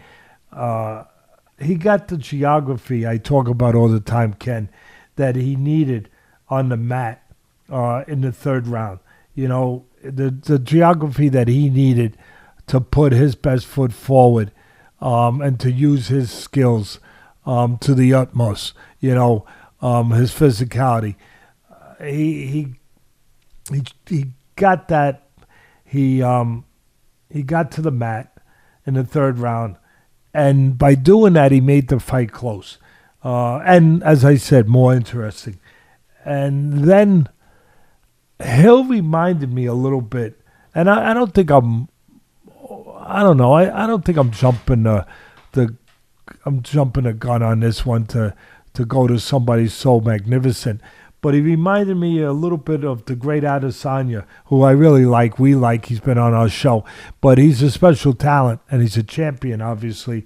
He got the geography I talk about all the time, Ken, that he needed on the mat in the 3rd round. The geography that he needed to put his best foot forward and to use his skills to the utmost, his physicality. He got that. He got to the mat in the 3rd round. And by doing that, he made the fight close. And as I said, more interesting. And then Hill reminded me a little bit, and I don't think I'm jumping I'm jumping a gun on this one to go to somebody so magnificent. But he reminded me a little bit of the great Adesanya, who I really like. We like. He's been on our show. But he's a special talent, and he's a champion, obviously,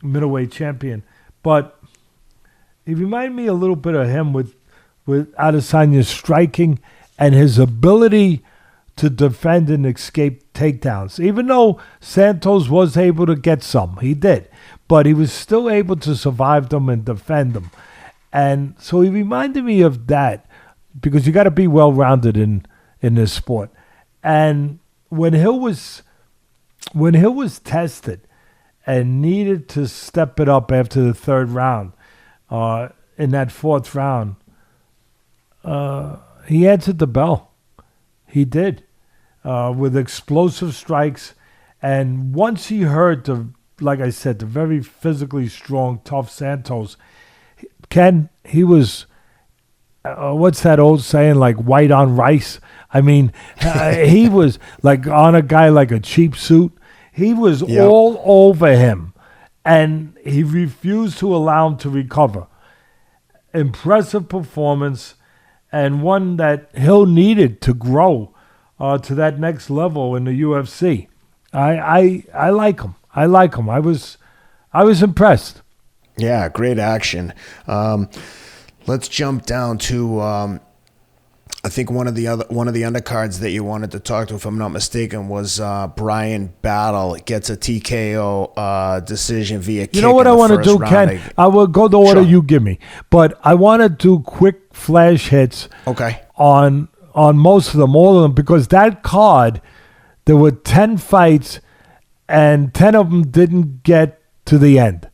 middleweight champion. But he reminded me a little bit of him with Adesanya's striking and his ability to defend and escape takedowns. Even though Santos was able to get some, he did. But he was still able to survive them and defend them. And so he reminded me of that, because you got to be well-rounded in this sport. And when Hill was tested and needed to step it up after the 3rd round, in that 4th round, he answered the bell. He did, with explosive strikes. And once he heard like I said, the very physically strong, tough Santos, Ken, he was, what's that old saying, like white on rice? I mean, he was like on a guy like a cheap suit. He was all over him, and he refused to allow him to recover. Impressive performance, and one that Hill needed to grow to that next level in the UFC. I like him. I was impressed. Yeah, great action. Let's jump down to I think one of the undercards that you wanted to talk to, if I'm not mistaken, was Brian Battle gets a TKO decision via kick. You know what I want to do, Ken? I will go the order you give me, but I want to do quick flash hits. Okay. On most of them, all of them, because that card, there were 10 fights, and 10 of them didn't get to the end.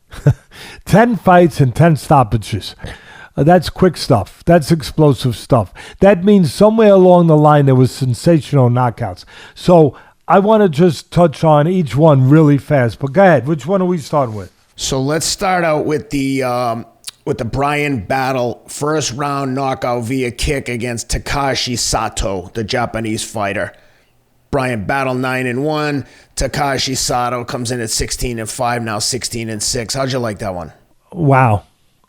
10 fights and 10 stoppages. That's quick stuff. That's explosive stuff. That means somewhere along the line there was sensational knockouts. So I want to just touch on each one really fast. But go ahead. Which one are we starting with? So let's start out with the Brian Battle first round knockout via kick against Takashi Sato, the Japanese fighter. Brian Battle 9-1. Takashi Sato comes in at 16-5, now 16-6. How'd you like that one? Wow.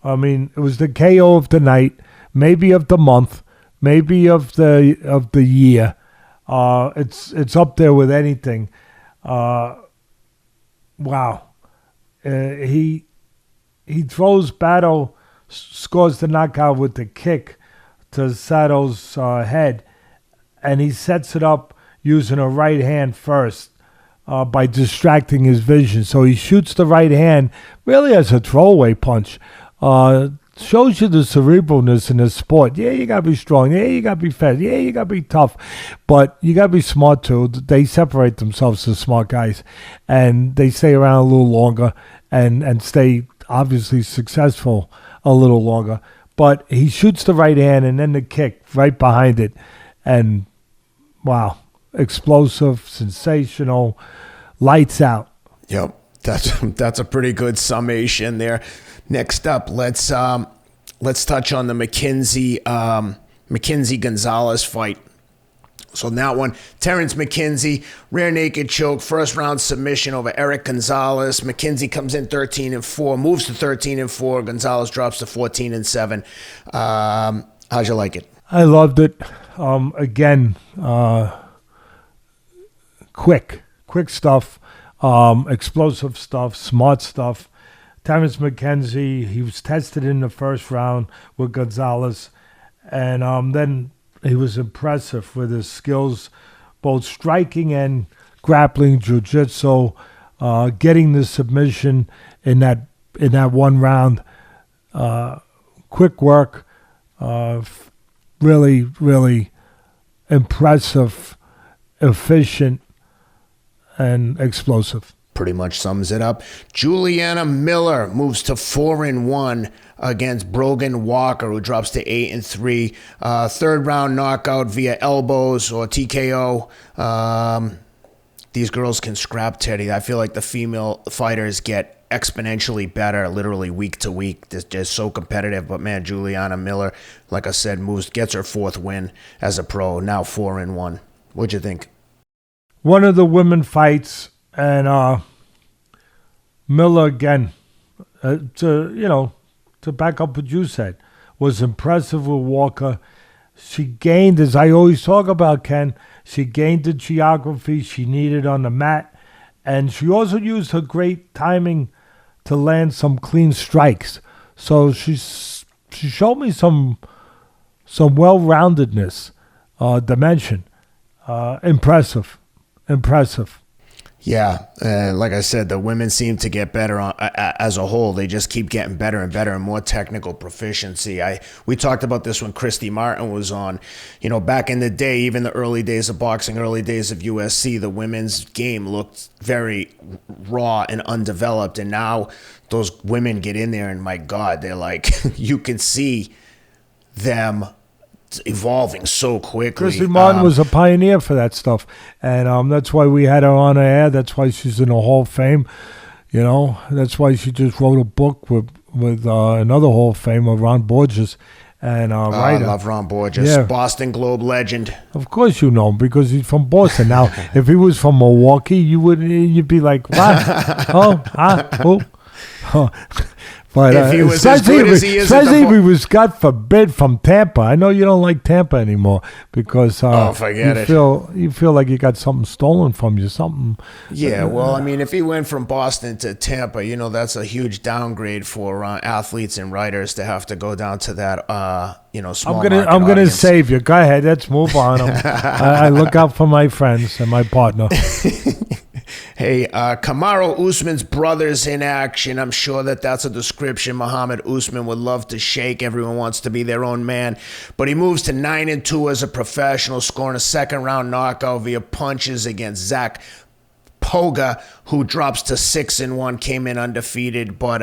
I mean, it was the KO of the night, maybe of the month, maybe of the year. It's up there with anything. Wow. He throws Battle, scores the knockout with the kick to Sato's head, and he sets it up using a right hand first by distracting his vision. So he shoots the right hand really as a throwaway punch. Shows you the cerebralness in this sport. Yeah, you got to be strong. Yeah, you got to be fast. Yeah, you got to be tough. But you got to be smart, too. They separate themselves as smart guys. And they stay around a little longer and stay, obviously, successful a little longer. But he shoots the right hand and then the kick right behind it. And, wow, explosive, sensational, lights out. Yep, that's a pretty good summation there. Next up, let's touch on the McKenzie Gonzalez fight. So in that one, Terrence McKenzie, rear naked choke, first round submission over Eric Gonzalez. McKenzie comes in 13-4, moves to 13-4. Gonzalez drops to 14-7. How'd you like it? I loved it. Again, quick stuff, explosive stuff, smart stuff. Terrence McKenzie, he was tested in the first round with Gonzalez, and then he was impressive with his skills, both striking and grappling, jiu-jitsu, getting the submission in that one round. Quick work, really, really impressive, efficient, and explosive. Pretty much sums it up. Juliana Miller moves to 4-1 against Brogan Walker, who drops to 8-3. Third round knockout via elbows or TKO. These girls can scrap, Teddy. I feel like the female fighters get exponentially better, literally week to week. They're just so competitive. But man, Juliana Miller, like I said, gets her fourth win as a pro. Now 4-1. What'd you think? One of the women fights. And Miller, again, to back up what you said, was impressive with Walker. She gained, as I always talk about, Ken, she gained the geography she needed on the mat. And she also used her great timing to land some clean strikes. So she showed me some well-roundedness, dimension. Impressive. Yeah, like I said, the women seem to get better as a whole. They just keep getting better and better and more technical proficiency. We talked about this when Christy Martin was on. Back in the day, even the early days of boxing, early days of USC, the women's game looked very raw and undeveloped. And now those women get in there and, my God, they're like, you can see them evolving so quickly. Christy Martin was a pioneer for that stuff, and that's why we had her on air. That's why she's in the Hall of Fame. That's why she just wrote a book with another Hall of Famer, Ron Borges, and I love Ron Borges, yeah. Boston Globe legend. Of course you know him because he's from Boston. Now, if he was from Milwaukee, you'd be like, what? Oh. But if he was as good as he is, especially if he was, God forbid, from Tampa. I know you don't like Tampa anymore because you feel like you got something stolen from you, something. Yeah, well, I mean, if he went from Boston to Tampa, that's a huge downgrade for athletes and writers to have to go down to that, small market I'm gonna audience. Save you. Go ahead, let's move on. I look out for my friends and my partner. Hey, Kamaru Usman's brothers in action. I'm sure that's a description Muhammad Usman would love to shake. Everyone wants to be their own man. But he moves to 9-2 as a professional, scoring a second-round knockout via punches against Zach Poga, who drops to 6-1, came in undefeated. But,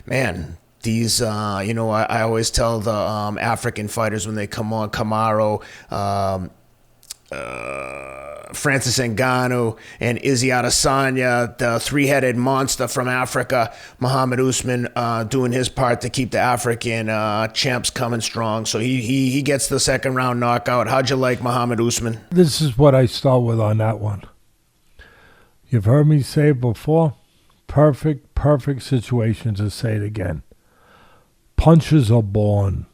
man, these, I always tell the African fighters when they come on, Kamaru, Francis Ngannou and Izzy Adesanya, the three-headed monster from Africa. Muhammad Usman doing his part to keep the African champs coming strong. So he gets the second round knockout. How'd you like Muhammad Usman? This is what I start with on that one. You've heard me say it before. Perfect situation to say it again. Punches are born.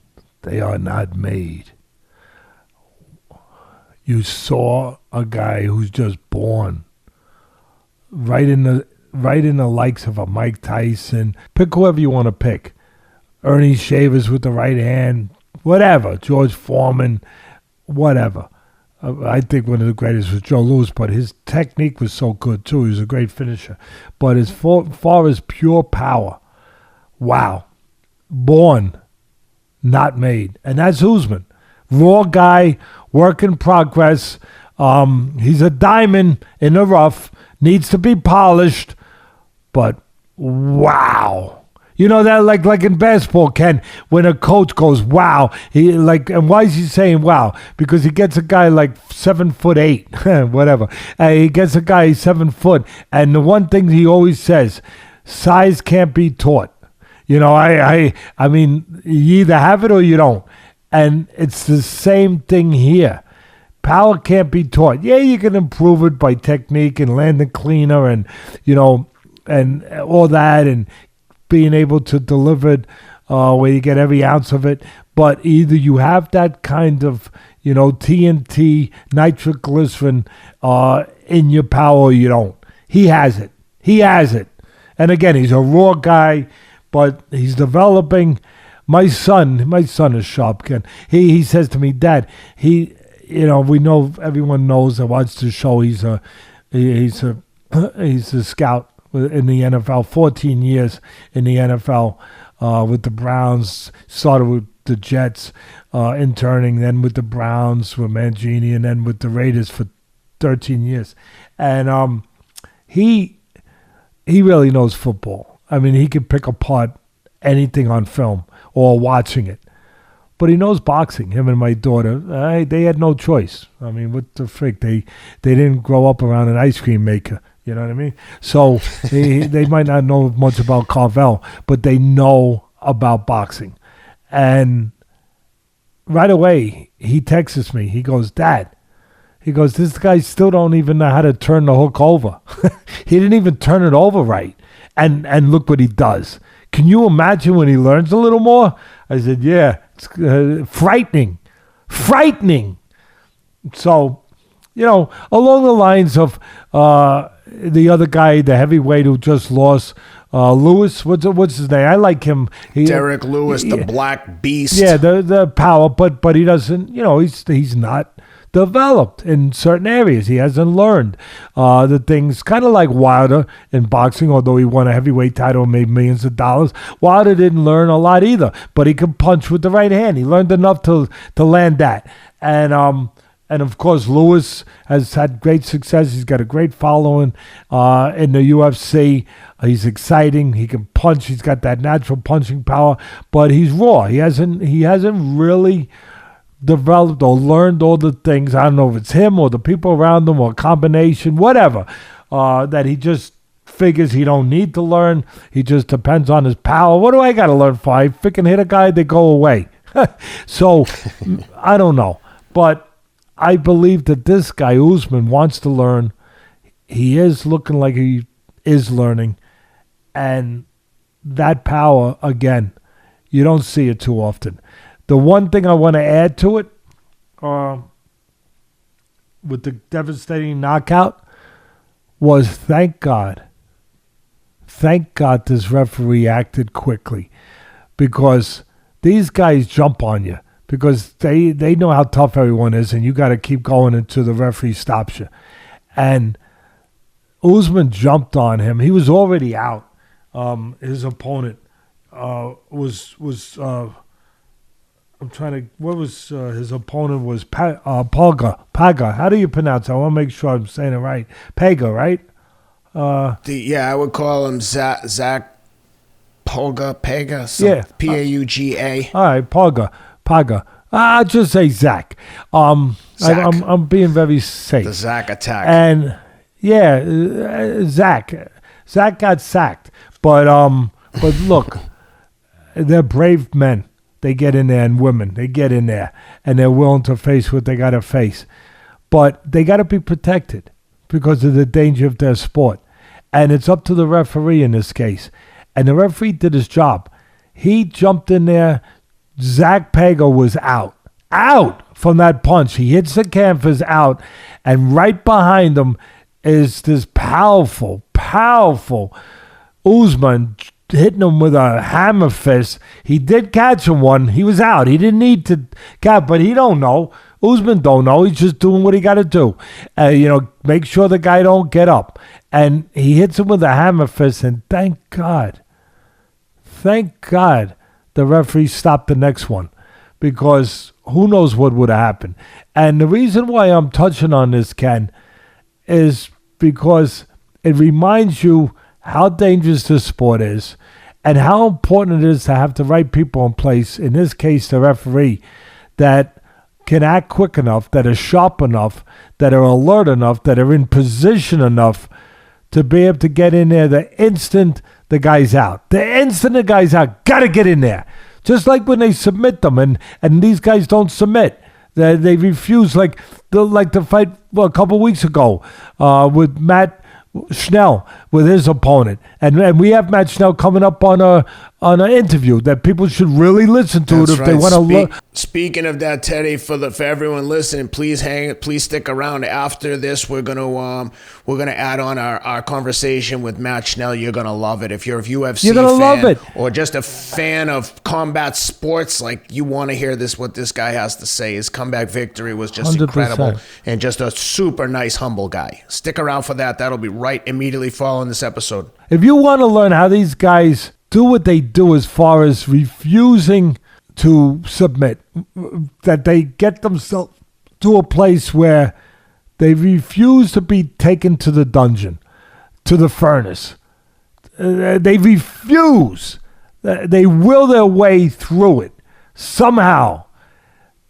They are not made. you saw a guy who's just born right in the likes of a Mike Tyson. Pick whoever you want to pick. Ernie Shavers with the right hand, whatever. George Foreman, whatever. I think one of the greatest was Joe Louis, but his technique was so good too. He was a great finisher. But as far as pure power, wow. Born, not made. And that's Usman. Raw guy, work in progress. He's a diamond in the rough, needs to be polished, but wow. You know that like in basketball, Ken, when a coach goes, wow, and why is he saying wow? Because he gets a guy like 7'8", whatever. He gets a guy 7 foot, and the one thing he always says, size can't be taught. You know, I mean, you either have it or you don't. And it's the same thing here. Power can't be taught. Yeah, you can improve it by technique and landing cleaner and, you know, and all that and being able to deliver it where you get every ounce of it. But either you have that kind of, you know, TNT, nitroglycerin in your power or you don't. He has it. He has it. And again, he's a raw guy, but he's developing. My son is sharp, Ken. He says to me, Dad, we know, everyone knows that watch the show. He's a scout in the NFL, 14 years in the NFL with the Browns, started with the Jets, interning, then with the Browns with Mangini, and then with the Raiders for 13 years. And he really knows football. I mean, he can pick apart anything on film or watching it. But he knows boxing. Him and my daughter, they had no choice. I mean, what the frick? They didn't grow up around an ice cream maker. You know what I mean? So they might not know much about Carvel, but they know about boxing. And right away, he texts me. He goes, Dad, this guy still don't even know how to turn the hook over. He didn't even turn it over right. And look what he does. Can you imagine when he learns a little more? I said, yeah, it's frightening. So, you know, along the lines of the other guy, the heavyweight who just lost, Lewis, what's his name? I like him. Derek Lewis, the Black Beast. Yeah, the power, but he doesn't, you know, he's not developed in certain areas. He hasn't learned the things, kind of like Wilder in boxing, although he won a heavyweight title and made millions of dollars. Wilder didn't learn a lot either, but he could punch with the right hand. He learned enough to land that. And of course, Lewis has had great success. He's got a great following in the UFC. He's exciting. He can punch. He's got that natural punching power, but he's raw. He hasn't really developed or learned all the things. I don't know if it's him or the people around him or a combination, whatever, that he just figures he don't need to learn. He just depends on his power. What do I got to learn for? I freaking hit a guy, they go away. So, I don't know. But I believe that this guy, Usman, wants to learn. He is looking like he is learning. And that power, again, you don't see it too often. The one thing I want to add to it, with the devastating knockout, was thank God this referee acted quickly, because these guys jump on you because they know how tough everyone is, and you got to keep going until the referee stops you. And Usman jumped on him. He was already out. His opponent was. I'm trying to. What was his opponent was Paga. How do you pronounce it? I want to make sure I'm saying it right. Paga, right? I would call him Zach Paga. Yeah, Pauga. All right, Paga. I'll just say Zach. I'm being very safe. The Zach attack. And yeah, Zach got sacked. But look, they're brave men. They get in there, and women, they get in there, and they're willing to face what they got to face. But they got to be protected because of the danger of their sport. And it's up to the referee in this case. And the referee did his job. He jumped in there. Zach Paga was out. out from that punch. He hits the canvas out, and right behind him is this powerful Usman hitting him with a hammer fist. He did catch him one. He was out. He didn't need to catch, but he don't know. Usman don't know. He's just doing what he got to do. Make sure the guy don't get up. And he hits him with a hammer fist, and thank God the referee stopped the next one, because who knows what would have happened. And the reason why I'm touching on this, Ken, is because it reminds you how dangerous this sport is and how important it is to have the right people in place, in this case the referee, that can act quick enough, that are sharp enough, that are alert enough, that are in position enough to be able to get in there the instant the guy's out. The instant the guy's out, got to get in there. Just like when they submit them, and these guys don't submit. They refuse, like the fight a couple weeks ago with Matt Schnell, with his opponent, and we have Matt Schnell coming up on an interview that people should really listen to. That's it if they want to look. Speaking of that, Teddy, for everyone listening, please stick around. After this, we're gonna add on our conversation with Matt Schnell. You're gonna love it. If you're a UFC fan, love it. Or just a fan of combat sports, like, you want to hear what this guy has to say. His comeback victory was just 100%. Incredible, and just a super nice, humble guy. Stick around for that. That'll be right immediately following this episode. If you want to learn how these guys do what they do as far as refusing to submit, that they get themselves to a place where they refuse to be taken to the dungeon, to the furnace. They refuse. They will their way through it somehow.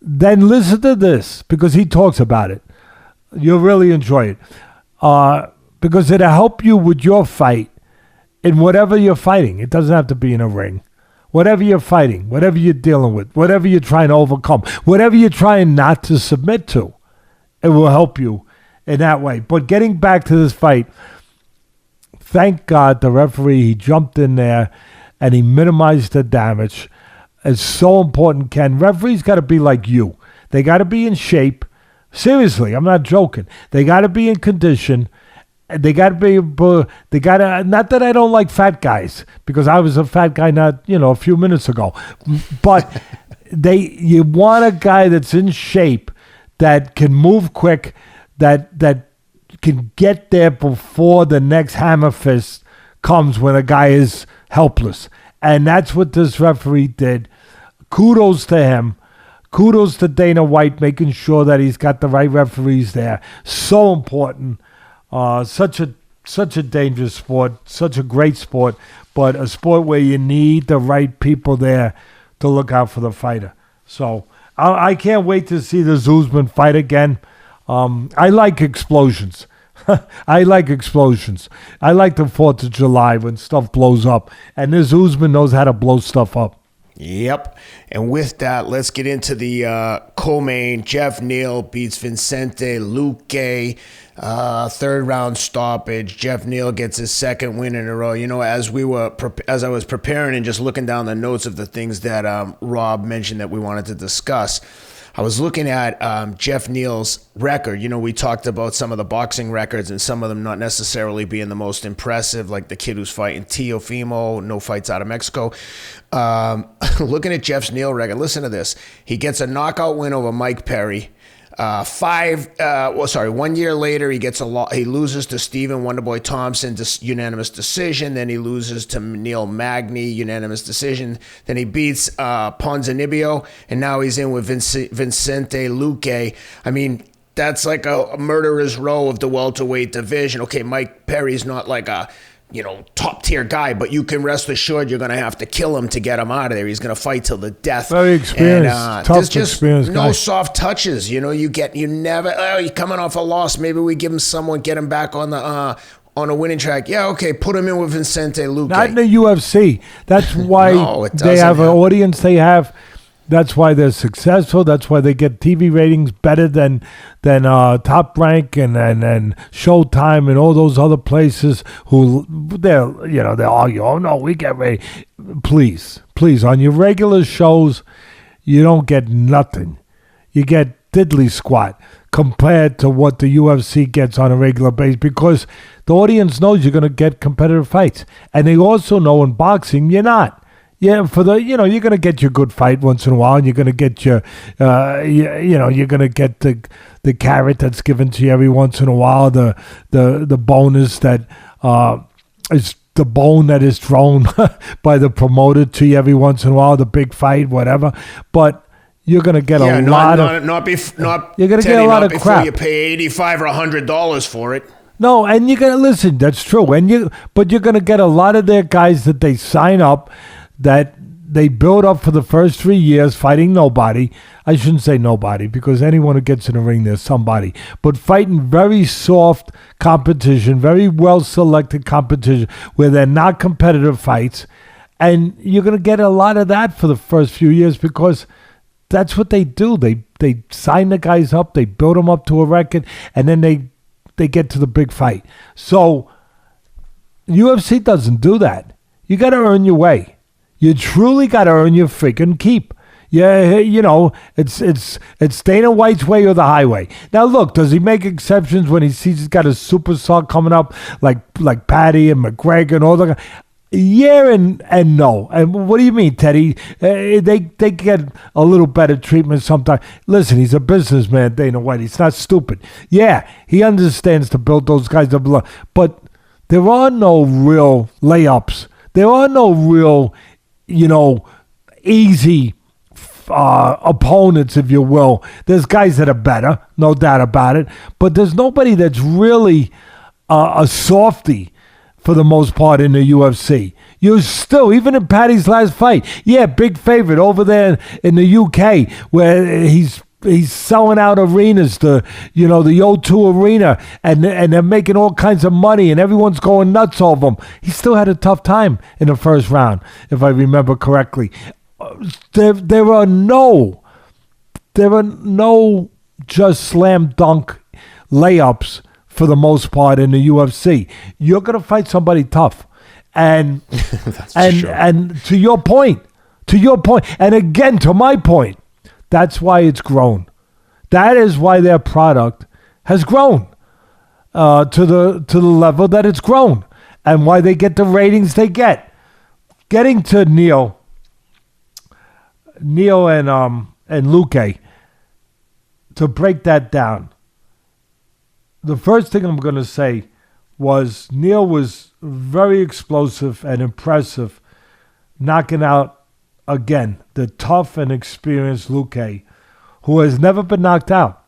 Then listen to this, because he talks about it. You'll really enjoy it. Because it'll help you with your fight in whatever you're fighting. It doesn't have to be in a ring. Whatever you're fighting, whatever you're dealing with, whatever you're trying to overcome, whatever you're trying not to submit to, it will help you in that way. But getting back to this fight, thank God the referee, he jumped in there and he minimized the damage. It's so important, Ken. Referees got to be like you. They got to be in shape. Seriously, I'm not joking. They got to be in condition. They got to be, not that I don't like fat guys, because I was a fat guy a few minutes ago, but you want a guy that's in shape, that can move quick, that can get there before the next hammer fist comes when a guy is helpless. And that's what this referee did. Kudos to him. Kudos to Dana White, making sure that he's got the right referees there. So important. Such a dangerous sport, such a great sport, but a sport where you need the right people there to look out for the fighter. So I can't wait to see the Usman fight again. I like explosions. I like explosions. I like the 4th of July when stuff blows up, and this Usman knows how to blow stuff up. Yep. And with that, let's get into the co-main. Neal beats Vicente Luque. 3rd round stoppage. Neal gets his 2nd win in a row. As I was preparing and just looking down the notes of the things that Rob mentioned that we wanted to discuss, I was looking at Neal's record. We talked about some of the boxing records and some of them not necessarily being the most impressive, like the kid who's fighting Teofimo, no fights out of Mexico. Looking at Neal's record, listen to this. He gets a knockout win over Mike Perry. 1 year later, he loses to Stephen Wonderboy Thompson, unanimous decision. Then he loses to Neil Magny, unanimous decision. Then he beats Ponzinibbio, and now he's in with Vicente Luque. I mean, that's like a murderer's row of the welterweight division. Okay, Mike Perry's not like a top tier guy, but you can rest assured you're going to have to kill him to get him out of there. He's going to fight till the death. Very experienced, there's just experienced no guy. soft touches. You're coming off a loss. Maybe we give him someone, get him back on a winning track. Yeah, okay, put him in with Vicente Luque. Not in the UFC. That's why they have an audience they have. That's why they're successful. That's why they get TV ratings better than Top Rank and Showtime and all those other places. They'll argue. Oh no, we get rated. Please, on your regular shows, you don't get nothing. you get diddly squat compared to what the UFC gets on a regular basis, because the audience knows you're going to get competitive fights. And they also know in boxing, you're not. Yeah, you're going to get your good fight once in a while, and you're going to get your, you're going to get the carrot that's given to you every once in a while, the bonus that is the bone that is thrown by the promoter to you every once in a while, the big fight, whatever. But you're going to get a lot of crap. You pay $85 or $100 for it. No, and you're going to listen. That's true. But you're going to get a lot of their guys that they sign up, that they build up for the first 3 years fighting nobody. I shouldn't say nobody, because anyone who gets in the ring, there's somebody. But fighting very soft competition, very well-selected competition, where they're not competitive fights. And you're going to get a lot of that for the first few years, because that's what they do. They sign the guys up, they build them up to a record, and then they get to the big fight. So UFC doesn't do that. You got to earn your way. You truly got to earn your freaking keep. Yeah, it's Dana White's way or the highway. Now, look, does he make exceptions when he sees he's got a superstar coming up like Patty and McGregor and all that? Yeah and no. And what do you mean, Teddy? They get a little better treatment sometimes. Listen, he's a businessman, Dana White. He's not stupid. Yeah, he understands to build those guys up. But there are no real layups. There are no real, easy opponents, if you will. There's guys that are better, no doubt about it. But there's nobody that's really a softie for the most part in the UFC. You're still, even in Patty's last fight, big favorite over there in the UK, where he's selling out arenas, the O2 Arena, and they're making all kinds of money, and everyone's going nuts over him. He still had a tough time in the first round, if I remember correctly. There are no just slam dunk layups for the most part in the UFC. You're going to fight somebody tough. And and to your point, and again, to my point, that's why it's grown. That is why their product has grown to the level that it's grown, and why they get the ratings they get. Getting to Neal and Luque, to break that down. The first thing I'm going to say was Neal was very explosive and impressive, knocking out, again, the tough and experienced Luque, who has never been knocked out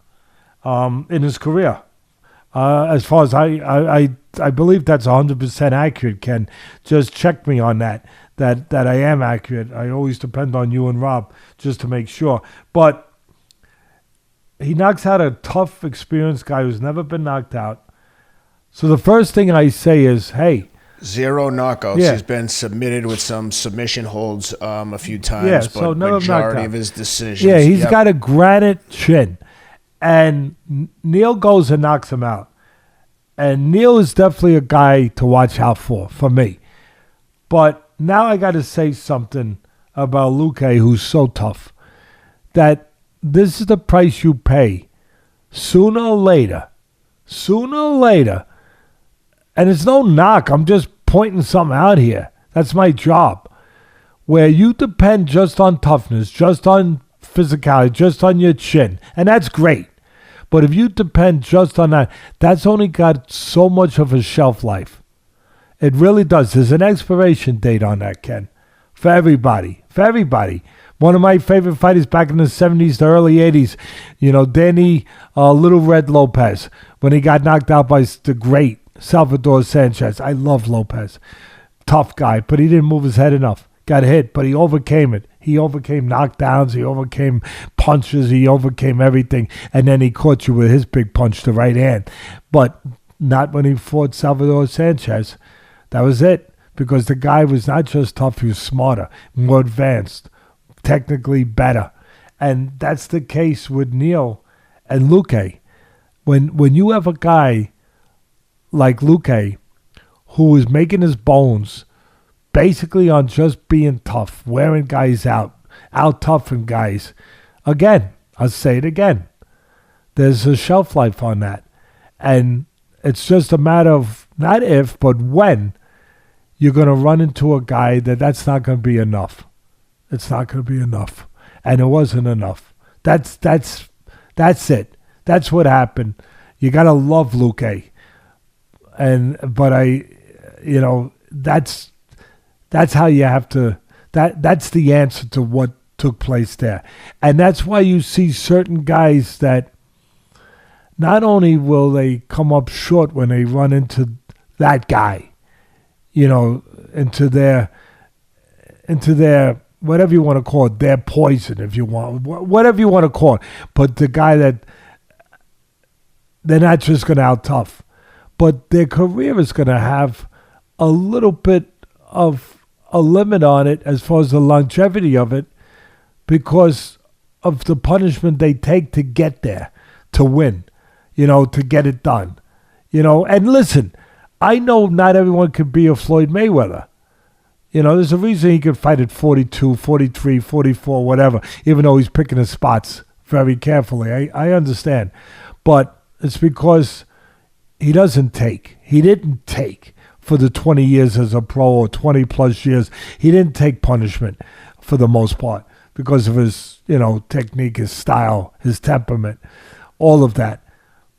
in his career. As far as I believe that's 100% accurate, Ken. Just check me on that I am accurate. I always depend on you and Rob just to make sure. But he knocks out a tough, experienced guy who's never been knocked out. So the first thing I say is, hey. 0 knockouts. Yeah. He's been submitted with some submission holds a few times, yeah, but so never majority of his decisions. Yeah, he's got a granite chin. And Neal goes and knocks him out. And Neal is definitely a guy to watch out for me. But now I got to say something about Luque, who's so tough, that this is the price you pay sooner or later, and it's no knock, I'm just pointing something out here. That's my job. Where you depend just on toughness, just on physicality, just on your chin, and that's great. But if you depend just on that, that's only got so much of a shelf life. It really does. There's an expiration date on that, Ken, for everybody. One of my favorite fighters back in the 70s, the early 80s, Danny Little Red Lopez, when he got knocked out by the great Salvador Sanchez. I love Lopez. Tough guy, but he didn't move his head enough. Got hit, but he overcame it. He overcame knockdowns. He overcame punches. He overcame everything. And then he caught you with his big punch, the right hand. But not when he fought Salvador Sanchez. That was it. Because the guy was not just tough, he was smarter, more advanced, technically better. And that's the case with Neal and Luque. When you have a guy like Luque who is making his bones basically on just being tough, wearing guys out toughing guys. Again, I'll say it again. There's a shelf life on that. And it's just a matter of not if, but when you're going to run into a guy that's not going to be enough. It's not going to be enough. And it wasn't enough. That's it. That's what happened. You got to love Luque. But that's how you have to, that's the answer to what took place there. And that's why you see certain guys that not only will they come up short when they run into that guy, into their whatever you want to call it, their poison, if you want, whatever you want to call it. But the guy that they're not just going to out-tough, but their career is going to have a little bit of a limit on it as far as the longevity of it because of the punishment they take to get there, to win, to get it done. And listen, I know not everyone could be a Floyd Mayweather. There's a reason he could fight at 42, 43, 44, whatever, even though he's picking his spots very carefully. I understand. But it's because he didn't take for the 20 years as a pro or 20 plus years. He didn't take punishment for the most part because of his, technique, his style, his temperament, all of that.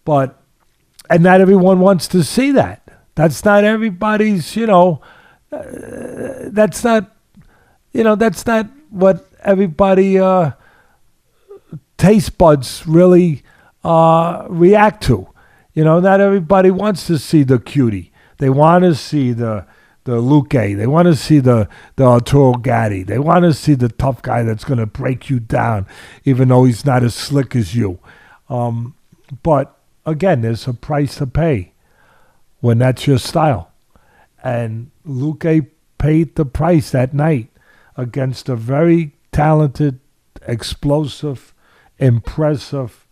And not everyone wants to see that. That's not everybody's, that's not what everybody taste buds really react to. Not everybody wants to see the cutie. They want to see the Luque. They want to see the Arturo Gatti. They want to see the tough guy that's going to break you down, even though he's not as slick as you. But again, there's a price to pay when that's your style. And Luque paid the price that night against a very talented, explosive, impressive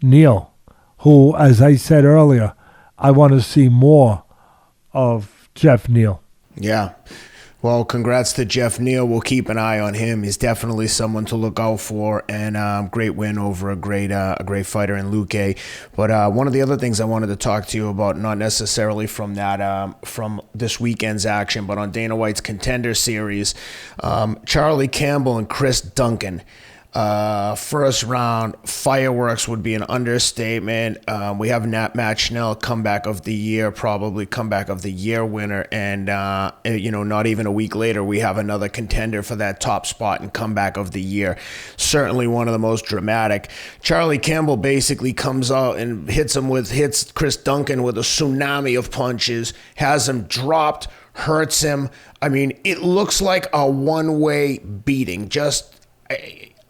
Neal, who, as I said earlier, I want to see more of Geoff Neal. Yeah. Well, congrats to Geoff Neal. We'll keep an eye on him. He's definitely someone to look out for, and great win over a great fighter in Luque. But one of the other things I wanted to talk to you about, not necessarily from this weekend's action, but on Dana White's Contender Series, Charlie Campbell and Chris Duncan. First round fireworks would be an understatement. We have Matt Schnell, comeback of the year, probably comeback of the year winner, and not even a week later we have another contender for that top spot and comeback of the year. Certainly one of the most dramatic. Charlie Campbell basically comes out and hits Chris Duncan with a tsunami of punches, has him dropped, hurts him. I mean, it looks like a one-way beating.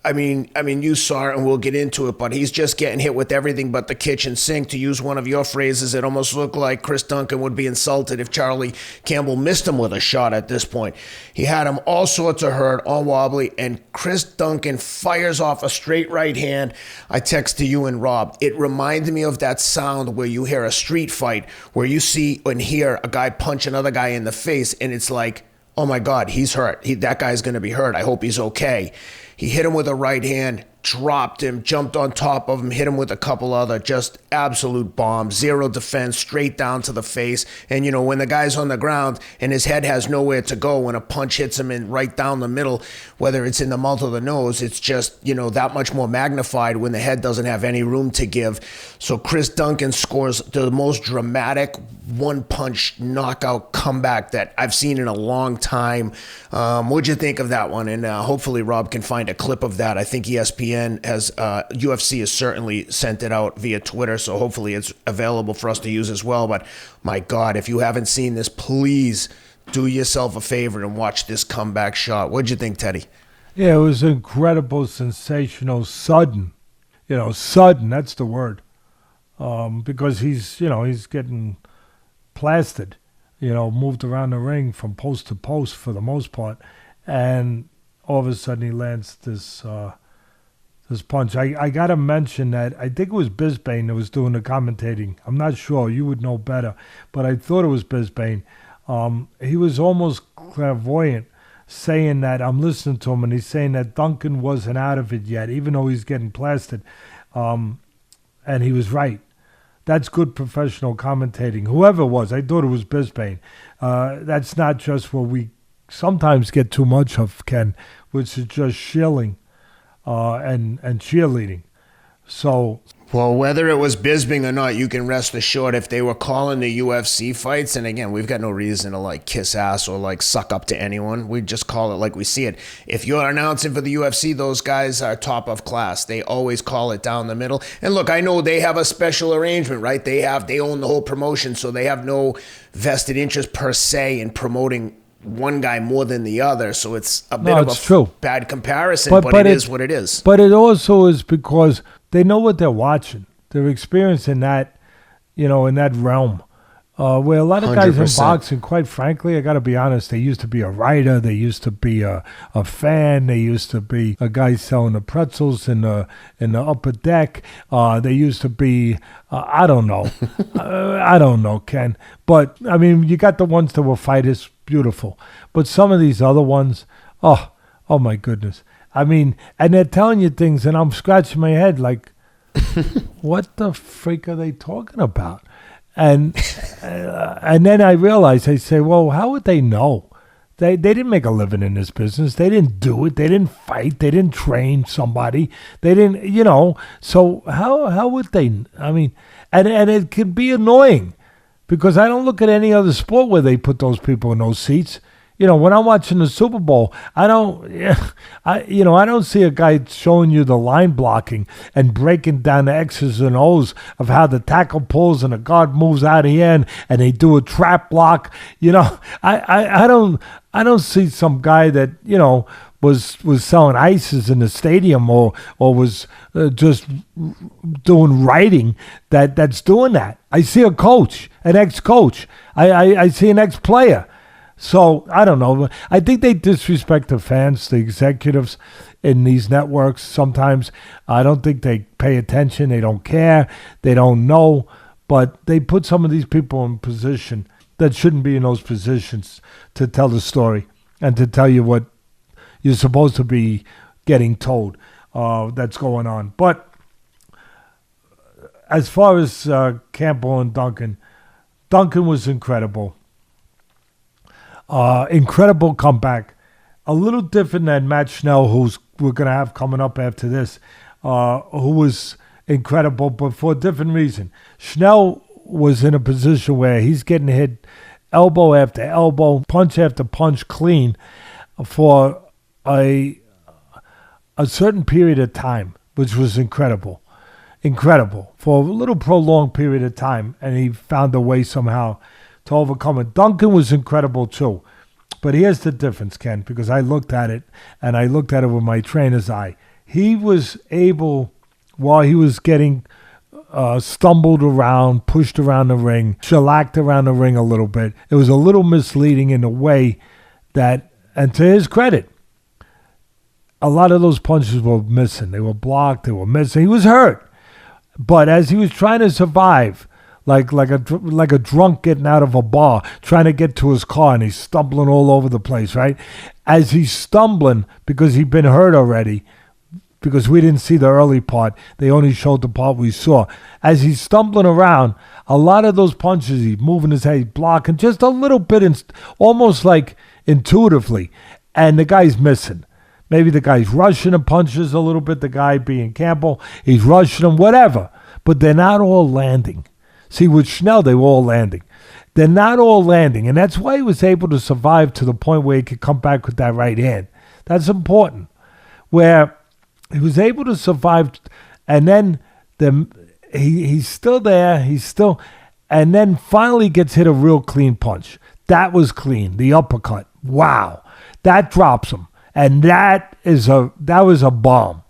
I mean, you saw it, and we'll get into it, but he's just getting hit with everything but the kitchen sink. To use one of your phrases, it almost looked like Chris Duncan would be insulted if Charlie Campbell missed him with a shot at this point. He had him all sorts of hurt, all wobbly, and Chris Duncan fires off a straight right hand. I text to you and Rob. It reminded me of that sound where you hear a street fight, where you see and hear a guy punch another guy in the face, and it's like, oh my God, he's hurt. That guy's going to be hurt. I hope he's okay. He hit him with a right hand, dropped him, jumped on top of him, hit him with a couple other just absolute bombs, zero defense, straight down to the face. And, when the guy's on the ground and his head has nowhere to go, when a punch hits him in right down the middle, whether it's in the mouth or the nose, it's just, that much more magnified when the head doesn't have any room to give. So Chris Duncan scores the most dramatic one-punch knockout comeback that I've seen in a long time. What'd you think of that one? And hopefully Rob can find a clip of that. I think ESPN has, UFC has certainly sent it out via Twitter, so hopefully it's available for us to use as well. But my God, if you haven't seen this, please do yourself a favor and watch this comeback shot. What'd you think, Teddy? Yeah, it was incredible, sensational, sudden. Sudden, that's the word. Because he's getting plastered, moved around the ring from post to post for the most part. And all of a sudden he lands this punch. I got to mention that I think it was Bisbane that was doing the commentating. I'm not sure. You would know better. But I thought it was Bisbane. He was almost clairvoyant saying that, I'm listening to him, and he's saying that Duncan wasn't out of it yet, even though he's getting plastered. And he was right. That's good professional commentating. Whoever it was, I thought it was Bisbane. That's not just what we sometimes get too much of, Ken, which is just shilling and cheerleading. So, well, whether it was Bisbing or not, you can rest assured if they were calling the UFC fights, and again, we've got no reason to like kiss ass or like suck up to anyone. We just call it like we see it. If you're announcing for the UFC, those guys are top of class. They always call it down the middle. And look, I know they have a special arrangement, right? They own the whole promotion, so they have no vested interest per se in promoting one guy more than the other. So it's a bit of a bad comparison, but it is what it is. But it also is because they know what they're watching. They're experiencing that, in that realm. Where a lot of guys 100%. In boxing, quite frankly, I got to be honest, they used to be a writer. They used to be a fan. They used to be a guy selling the pretzels in the upper deck. They used to be, I don't know. I don't know, Ken. But, I mean, you got the ones that were fighters, beautiful. But some of these other ones, oh my goodness. I mean, and they're telling you things, and I'm scratching my head like, what the freak are they talking about? And then I realized, I say, well, how would they know? They didn't make a living in this business. They didn't do it. They didn't fight. They didn't train somebody. They didn't, so how would they? I mean, and it can be annoying because I don't look at any other sport where they put those people in those seats. When I'm watching the Super Bowl, I don't see a guy showing you the line blocking and breaking down the X's and O's of how the tackle pulls and the guard moves out of the end and they do a trap block. I don't see some guy that was selling ices in the stadium or was just doing writing that's doing that. I see a coach, an ex-coach. I see an ex-player. So, I don't know. I think they disrespect the fans, the executives in these networks. Sometimes I don't think they pay attention. They don't care. They don't know. But they put some of these people in position that shouldn't be in those positions to tell the story and to tell you what you're supposed to be getting told that's going on. But as far as Campbell and Duncan was incredible. Incredible comeback. A little different than Matt Schnell, who's we're going to have coming up after this, who was incredible, but for a different reason. Schnell was in a position where he's getting hit elbow after elbow, punch after punch clean for a certain period of time, which was incredible. Incredible. For a little prolonged period of time, and he found a way somehow to overcome it. Duncan was incredible too. But here's the difference, Ken, because I looked at it, and I looked at it with my trainer's eye. He was able, while he was getting stumbled around, pushed around the ring, shellacked around the ring a little bit, it was a little misleading in a way that, and to his credit, a lot of those punches were missing. They were blocked, they were missing. He was hurt. But as he was trying to survive, like a drunk getting out of a bar, trying to get to his car, and he's stumbling all over the place, right? As he's stumbling, because he'd been hurt already, because we didn't see the early part, they only showed the part we saw. As he's stumbling around, a lot of those punches, he's moving his head, he's blocking just a little bit, almost like intuitively, and the guy's missing. Maybe the guy's rushing the punches a little bit, the guy being Campbell, he's rushing them, whatever, but they're not all landing. See, with Schnell, they were all landing. They're not all landing, and that's why he was able to survive to the point where he could come back with that right hand. That's important. Where he was able to survive, and then he's still there, and then finally gets hit a real clean punch. That was clean, the uppercut. Wow. That drops him, and that was a bomb.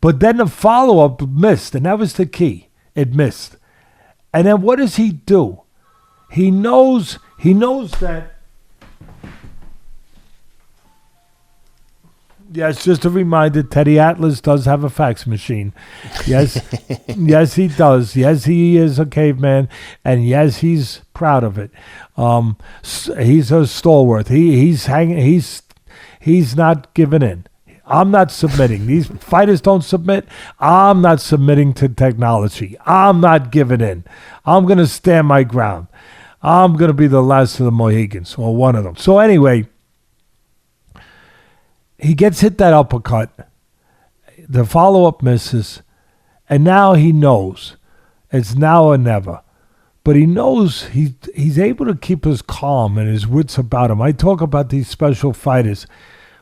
But then the follow-up missed, and that was the key. It missed. And then what does he do? He knows that. Yes, just a reminder, Teddy Atlas does have a fax machine. Yes, yes, he does. Yes, he is a caveman, and yes, he's proud of it. He's a stalwart. He's He's not giving in. I'm not submitting. These fighters don't submit. I'm not submitting to technology. I'm not giving in. I'm going to stand my ground. I'm going to be the last of the Mohegans, or one of them. So anyway, he gets hit that uppercut. The follow-up misses. And now he knows. It's now or never. But he knows he's able to keep his calm and his wits about him. I talk about these special fighters.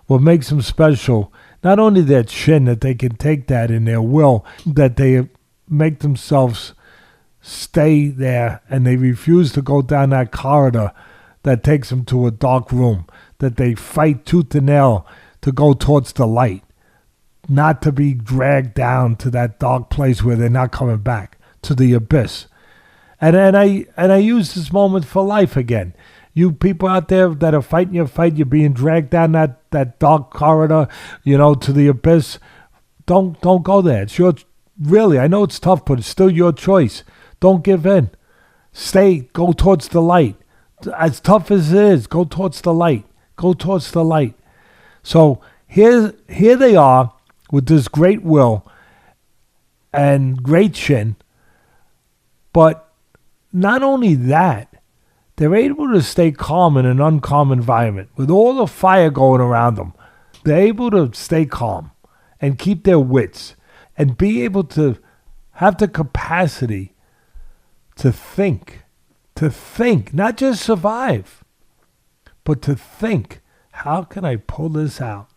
What makes them special, not only their chin, that they can take that in their will, that they make themselves stay there and they refuse to go down that corridor that takes them to a dark room, that they fight tooth and nail to go towards the light, not to be dragged down to that dark place where they're not coming back, to the abyss. And I use this moment for life again. You people out there that are fighting your fight, you're being dragged down that dark corridor, to the abyss. Don't go there. It's really, I know it's tough, but it's still your choice. Don't give in. Go towards the light. As tough as it is, go towards the light. Go towards the light. So here they are with this great will and great chin. But not only that, they're able to stay calm in an uncalm environment. With all the fire going around them, they're able to stay calm and keep their wits and be able to have the capacity to think, not just survive, but to think, how can I pull this out?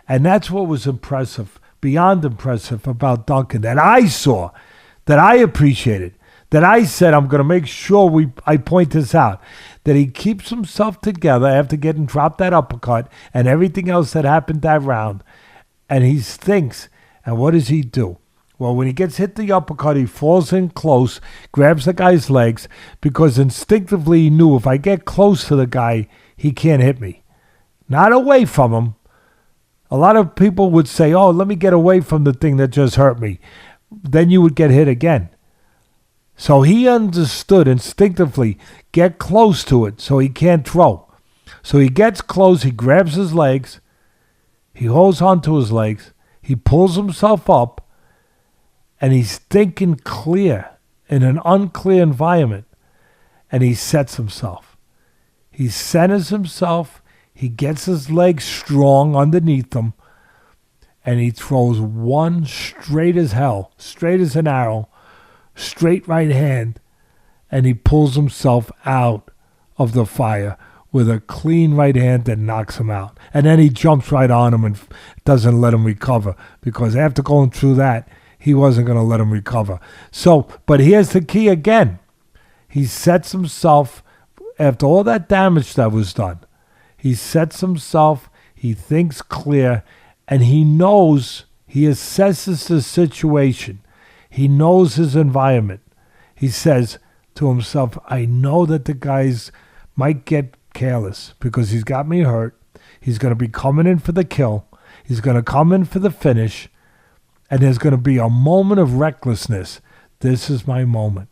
And that's what was impressive, beyond impressive about Duncan, that I saw, that I appreciated, that I said I'm going to make sure I point this out, that he keeps himself together after getting dropped that uppercut and everything else that happened that round. And he thinks, and what does he do? Well, when he gets hit the uppercut, he falls in close, grabs the guy's legs, because instinctively he knew if I get close to the guy, he can't hit me. Not away from him. A lot of people would say, oh, let me get away from the thing that just hurt me. Then you would get hit again. So he understood instinctively, get close to it so he can't throw. So he gets close, he grabs his legs, he holds onto his legs, he pulls himself up, and he's thinking clear in an unclear environment, and he sets himself. He centers himself, he gets his legs strong underneath him, and he throws one straight as hell, straight as an arrow, straight right hand, and he pulls himself out of the fire with a clean right hand that knocks him out. And then he jumps right on him and doesn't let him recover, because after going through that, he wasn't going to let him recover. So, but here's the key again. He sets himself, after all that damage that was done, he sets himself, he thinks clear, and he knows, he assesses the situation. He knows his environment. He says to himself, I know that the guys might get careless because he's got me hurt. He's going to be coming in for the kill. He's going to come in for the finish. And there's going to be a moment of recklessness. This is my moment.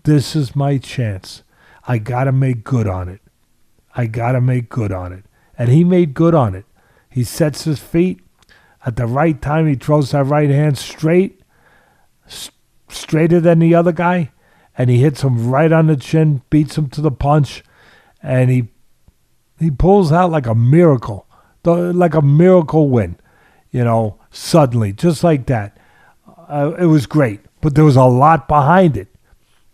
This is my chance. I got to make good on it. I got to make good on it. And he made good on it. He sets his feet. At the right time, he throws that right hand straighter than the other guy, and he hits him right on the chin, beats him to the punch, and he pulls out like a miracle win, suddenly, just like that. It was great, but there was a lot behind it,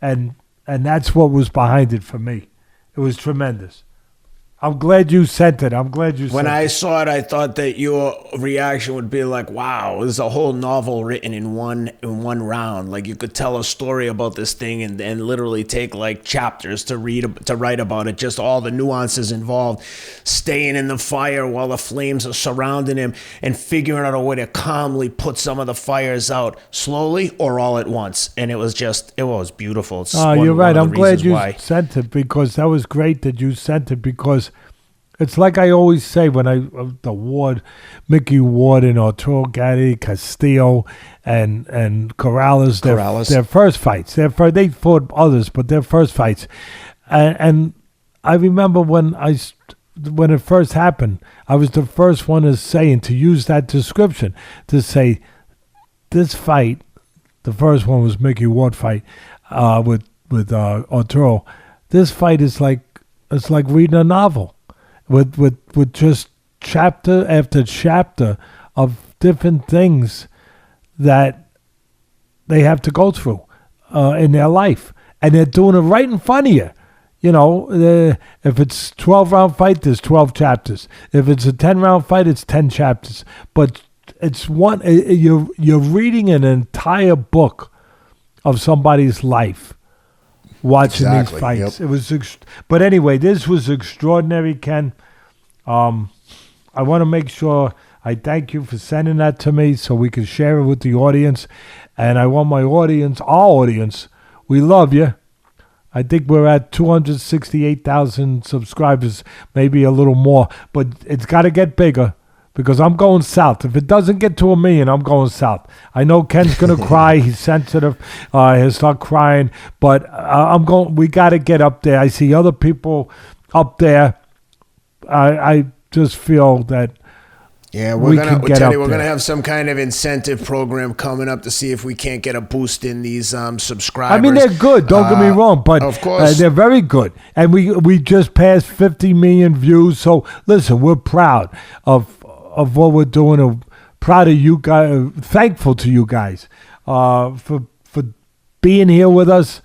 and that's what was behind it for me. It was tremendous. I'm glad you sent it. When I saw it, I thought that your reaction would be like, wow, there's a whole novel written in one round. Like, you could tell a story about this thing and literally take like chapters to write about it. Just all the nuances involved, staying in the fire while the flames are surrounding him and figuring out a way to calmly put some of the fires out slowly or all at once. And it was beautiful. You're right. I'm glad you sent it, because that was great that you sent it, because it's like I always say when Mickey Ward and Arturo Gatti, Castillo, and Corrales, their first fights. They fought others, but their first fights. And I remember when I when it first happened, I was the first one to use that description, to say this fight, the first one was Mickey Ward fight with Arturo. This fight is like reading a novel with just chapter after chapter of different things that they have to go through in their life, and they're doing it right in front of you. You know, if it's 12-round fight, there's 12 chapters. If it's a 10-round fight, it's 10 chapters. But it's one. You're reading an entire book of somebody's life, watching these fights. Yep. It was, but anyway, this was extraordinary, Ken. I want to make sure I thank you for sending that to me so we can share it with the audience. And I want my audience, our audience, we love you. I think we're at 268,000 subscribers, maybe a little more. But it's got to get bigger because I'm going south. If it doesn't get to 1 million, I'm going south. I know Ken's going to cry. He's sensitive. He'll start crying. But we got to get up there. I see other people up there. I just feel that we're gonna have some kind of incentive program coming up to see if we can't get a boost in these subscribers. I mean, they're good. Don't get me wrong, but of course they're very good. And we just passed 50 million views. So listen, we're proud of what we're doing. Proud of you guys. Thankful to you guys for being here with us.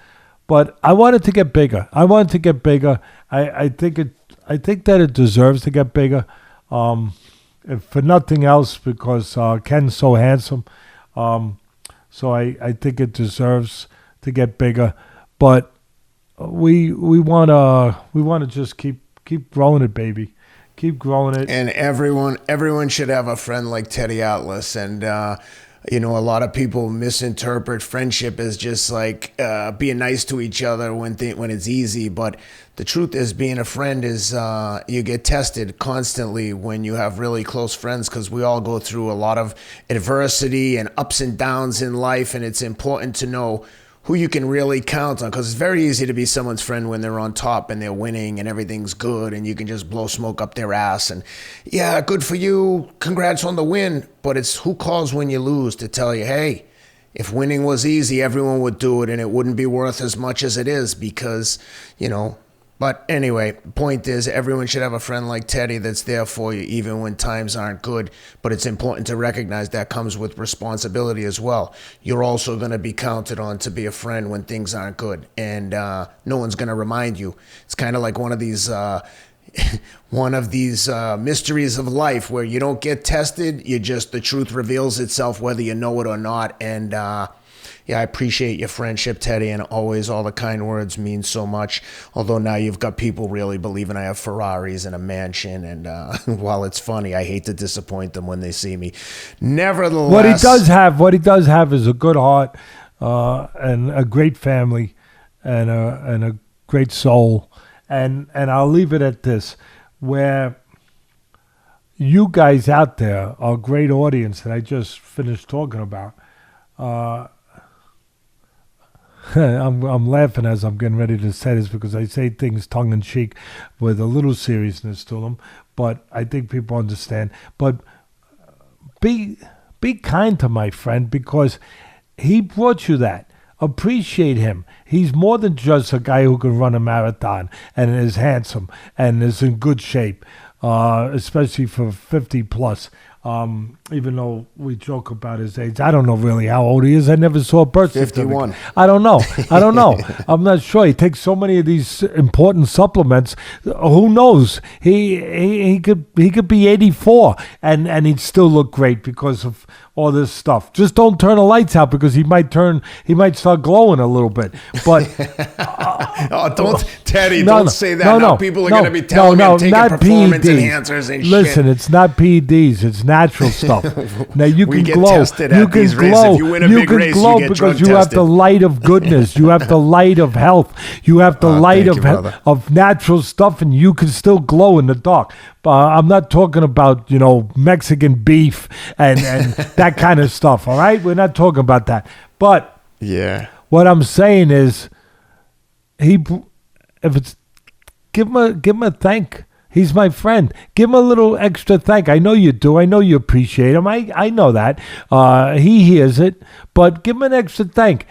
But I want it to get bigger. I think that it deserves to get bigger. If for nothing else, because Ken's so handsome. So I think it deserves to get bigger. But we wanna just keep growing it, baby. Keep growing it. And everyone should have a friend like Teddy Atlas. And a lot of people misinterpret friendship as just like being nice to each other when it's easy. But the truth is, being a friend is you get tested constantly when you have really close friends, because we all go through a lot of adversity and ups and downs in life. And it's important to know who you can really count on, because it's very easy to be someone's friend when they're on top and they're winning and everything's good and you can just blow smoke up their ass and, yeah, good for you, congrats on the win. But it's who calls when you lose to tell you, hey, if winning was easy, everyone would do it and it wouldn't be worth as much as it is, because, But anyway, the point is, everyone should have a friend like Teddy that's there for you even when times aren't good. But it's important to recognize that comes with responsibility as well. You're also going to be counted on to be a friend when things aren't good. And no one's going to remind you. It's kind of like one of these mysteries of life where you don't get tested. The truth reveals itself whether you know it or not. And I appreciate your friendship, Teddy, and always all the kind words mean so much. Although now you've got people really believing I have Ferraris and a mansion, and while it's funny, I hate to disappoint them when they see me. Nevertheless, what he does have is a good heart and a great family and a great soul. And I'll leave it at this, where you guys out there are a great audience that I just finished talking about. I'm laughing as I'm getting ready to say this because I say things tongue-in-cheek with a little seriousness to them, but I think people understand. But be kind to my friend, because he brought you that. Appreciate him. He's more than just a guy who can run a marathon and is handsome and is in good shape, especially for 50 plus. Even though we joke about his age, I don't know really how old he is. I never saw a birth certificate. 51. I don't know. I'm not sure. He takes so many of these important supplements. Who knows? He could be 84 and he'd still look great because of all this stuff. Just don't turn the lights out, because he might start glowing a little bit. But Teddy, don't say that. Now people are going to be telling me I'm taking performance enhancers and shit. Listen, it's not PEDs. It's natural stuff. Now you can glow. You can glow. If you win a big race, you get because you have the light of goodness. You have the light of health. You have the light of natural stuff, and you can still glow in the dark. I'm not talking about Mexican beef and that kind of stuff. All right, we're not talking about that. But what I'm saying is, give him a thank. He's my friend. Give him a little extra thank. I know you do. I know you appreciate him. I know that. He hears it. But give him an extra thank.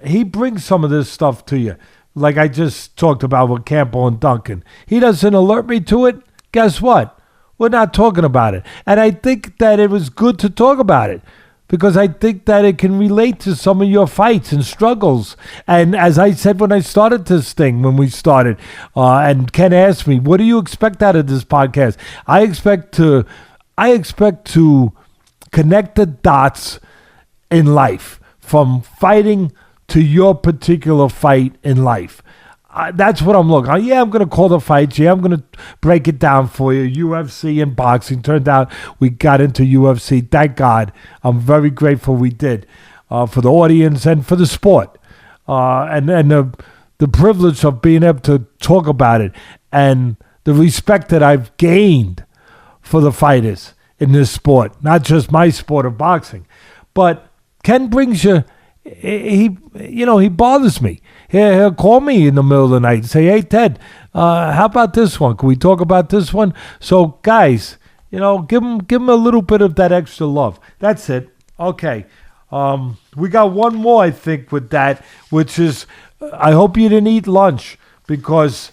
He brings some of this stuff to you. Like I just talked about with Campbell and Duncan. He doesn't alert me to it. Guess what? We're not talking about it. And I think that it was good to talk about it, because I think that it can relate to some of your fights and struggles. And as I said when I started this thing, when we started, and Ken asked me, what do you expect out of this podcast? I expect to connect the dots in life, from fighting to your particular fight in life. That's what I'm looking at. Yeah, I'm going to call the fights. Yeah, I'm going to break it down for you. UFC and boxing. Turned out we got into UFC. Thank God. I'm very grateful we did, for the audience and for the sport. And the privilege of being able to talk about it, and the respect that I've gained for the fighters in this sport. Not just my sport of boxing. But Ken brings you... He bothers me. He'll call me in the middle of the night and say, hey, Ted, how about this one? Can we talk about this one? So, guys, give him a little bit of that extra love. That's it. Okay. We got one more, I think, with that, which is, I hope you didn't eat lunch, because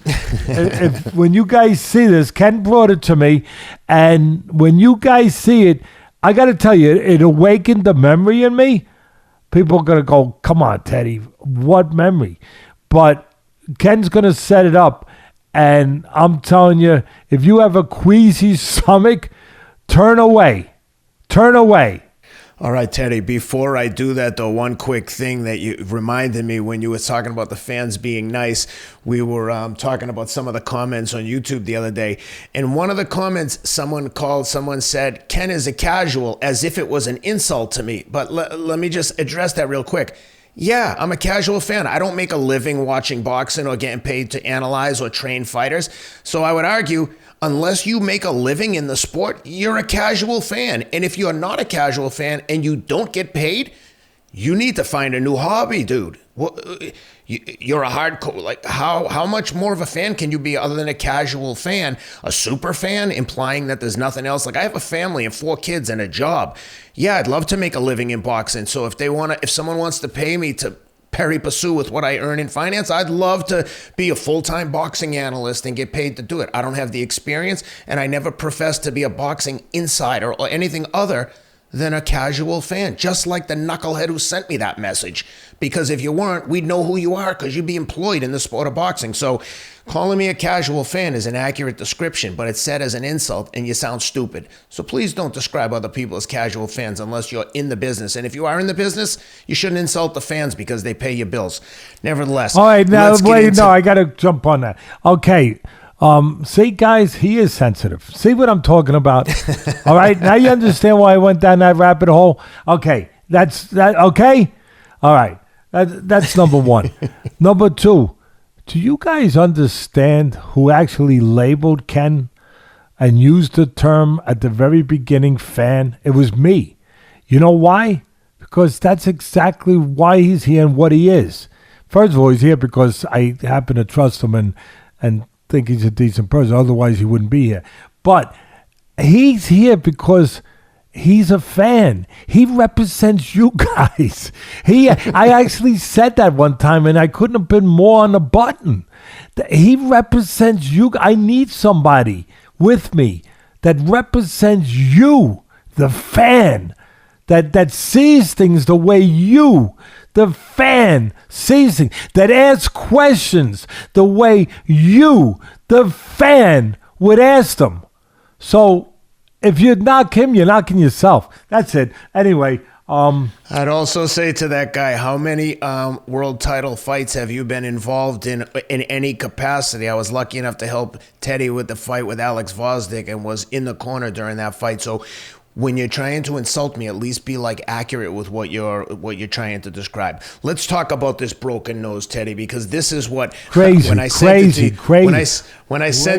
when you guys see this, Ken brought it to me, and when you guys see it, I got to tell you, it awakened the memory in me. People are going to go, come on, Teddy, what memory? But Ken's going to set it up, and I'm telling you, if you have a queasy stomach, turn away. Turn away. All right, Teddy, before I do that, though, one quick thing that you reminded me when you were talking about the fans being nice. We were talking about some of the comments on YouTube the other day. And one of the comments, someone said, Ken is a casual, as if it was an insult to me. But let me just address that real quick. Yeah, I'm a casual fan. I don't make a living watching boxing or getting paid to analyze or train fighters. So I would argue, unless you make a living in the sport, you're a casual fan. And if you're not a casual fan and you don't get paid, you need to find a new hobby, dude. You're a hardcore, like how much more of a fan can you be other than a casual fan? A super fan, implying that there's nothing else. Like, I have a family and 4 kids and a job. Yeah, I'd love to make a living in boxing. So if someone wants to pay me to pari passu with what I earn in finance, I'd love to be a full-time boxing analyst and get paid to do it. I don't have the experience, and I never professed to be a boxing insider or anything other than a casual fan, just like the knucklehead who sent me that message. Because if you weren't, we'd know who you are, because you'd be employed in the sport of boxing. So calling me a casual fan is an accurate description, but it's said as an insult, and you sound stupid. So please don't describe other people as casual fans unless you're in the business. And if you are in the business, you shouldn't insult the fans because they pay your bills. Nevertheless. All right, now, I got to jump on that. Okay. See, guys, he is sensitive. See what I'm talking about? All right, now you understand why I went down that rabbit hole? Okay, that's that. Okay? All right, that's number one. Number two, do you guys understand who actually labeled Ken and used the term at the very beginning, fan? It was me. You know why? Because that's exactly why he's here and what he is. First of all, he's here because I happen to trust him and think he's a decent person. Otherwise, he wouldn't be here. But he's here because he's a fan. He represents you guys. I actually said that one time, and I couldn't have been more on the button. He represents you. I need somebody with me that represents you, the fan, that sees things the way you, the fan, sees things, that asks questions the way you, the fan, would ask them. So if you knock him, you're knocking yourself. That's it. Anyway. I'd also say to that guy, how many world title fights have you been involved in any capacity? I was lucky enough to help Teddy with the fight with Alex Vosdick and was in the corner during that fight. So when you're trying to insult me, at least be like accurate with what you're trying to describe. Let's talk about this broken nose, Teddy, because this is what crazy. When I sent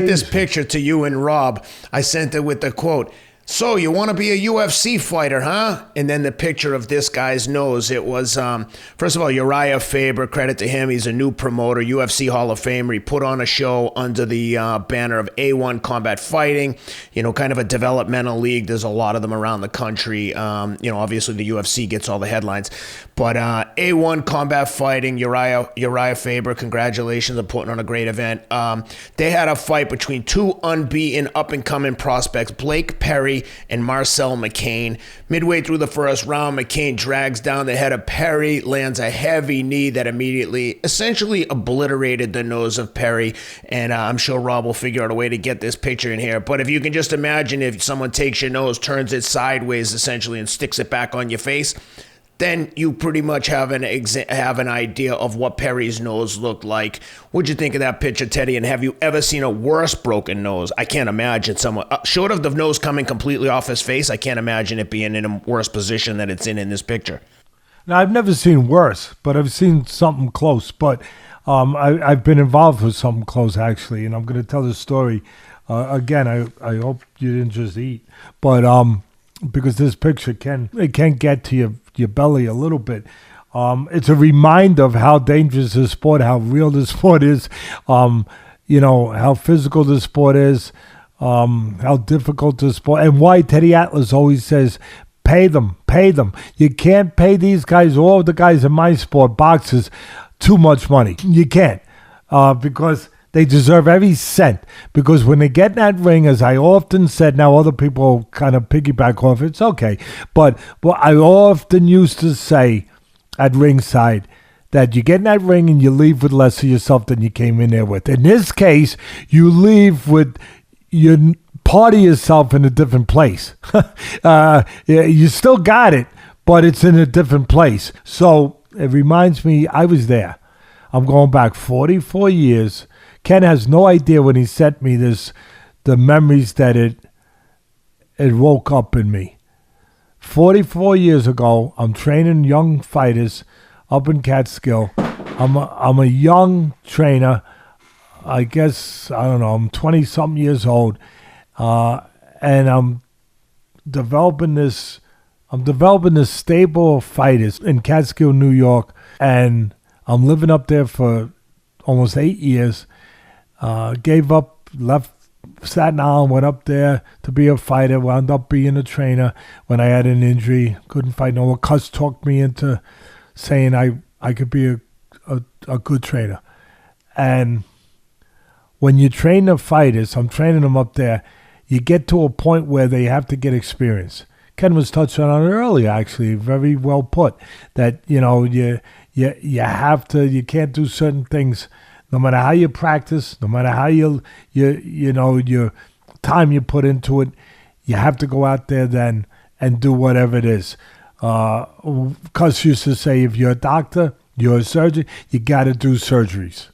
this picture to you and Rob, I sent it with the quote, So you want to be a UFC fighter, huh? And then the picture of this guy's nose, it was, first of all, Uriah Faber, credit to him. He's a new promoter, UFC Hall of Famer. He put on a show under the banner of A1 Combat Fighting, kind of a developmental league. There's a lot of them around the country. Obviously the UFC gets all the headlines. But A1 Combat Fighting, Uriah Faber, congratulations on putting on a great event. They had a fight between two unbeaten up-and-coming prospects, Blake Perry and Marcel McCain. Midway through the first round, McCain drags down the head of Perry, lands a heavy knee that immediately, essentially obliterated the nose of Perry. And I'm sure Rob will figure out a way to get this picture in here. But if you can just imagine if someone takes your nose, turns it sideways essentially, and sticks it back on your face, then you pretty much have an idea of what Perry's nose looked like. What'd you think of that picture, Teddy? And have you ever seen a worse broken nose? I can't imagine someone, short of the nose coming completely off his face, I can't imagine it being in a worse position than it's in this picture. Now, I've never seen worse, but I've seen something close. But I've been involved with something close, actually, and I'm going to tell the story. Again, I hope you didn't just eat. But because this picture can get to your belly a little bit. It's a reminder of how dangerous this sport, how real this sport is, how physical this sport is, how difficult this sport, and why Teddy Atlas always says, pay them. You can't pay these guys, all the guys in my sport, boxers, too much money. You can't, because they deserve every cent, because when they get in that ring, as I often said, now other people kind of piggyback off, it's okay. But I often used to say at ringside that you get in that ring and you leave with less of yourself than you came in there with. In this case, you leave with your part of yourself in a different place. You still got it, but it's in a different place. So it reminds me, I was there. I'm going back 44 years. Ken has no idea when he sent me this, the memories that it woke up in me. 44 years ago, I'm training young fighters up in Catskill. I'm a young trainer. I guess, I don't know, I'm 20-something years old. And I'm developing this stable of fighters in Catskill, New York. And I'm living up there for almost 8 years. Gave up, left Staten Island, went up there to be a fighter, wound up being a trainer when I had an injury. Couldn't fight no more. Cuss talked me into saying I could be a good trainer. And when you train the fighters, I'm training them up there, you get to a point where they have to get experience. Ken was touching on it earlier, actually, very well put, that, you have to, you can't do certain things. No matter how you practice, no matter how your time you put into it, you have to go out there then and do whatever it is. Cus used to say, if you're a doctor, you're a surgeon, you got to do surgeries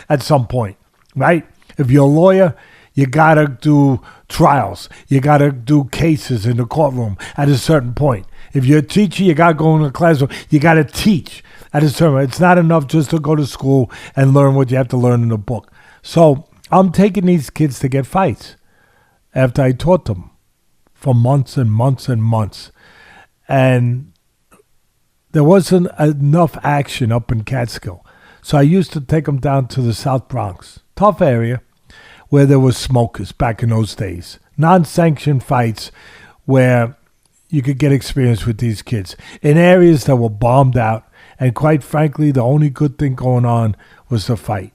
at some point, right? If you're a lawyer, you got to do trials. You got to do cases in the courtroom at a certain point. If you're a teacher, you got to go in the classroom. You got to teach at a certain point. It's not enough just to go to school and learn what you have to learn in a book. So I'm taking these kids to get fights after I taught them for months and months and months. And there wasn't enough action up in Catskill. So I used to take them down to the South Bronx, tough area, where there were smokers back in those days. Non-sanctioned fights where you could get experience with these kids in areas that were bombed out. And quite frankly, the only good thing going on was the fight.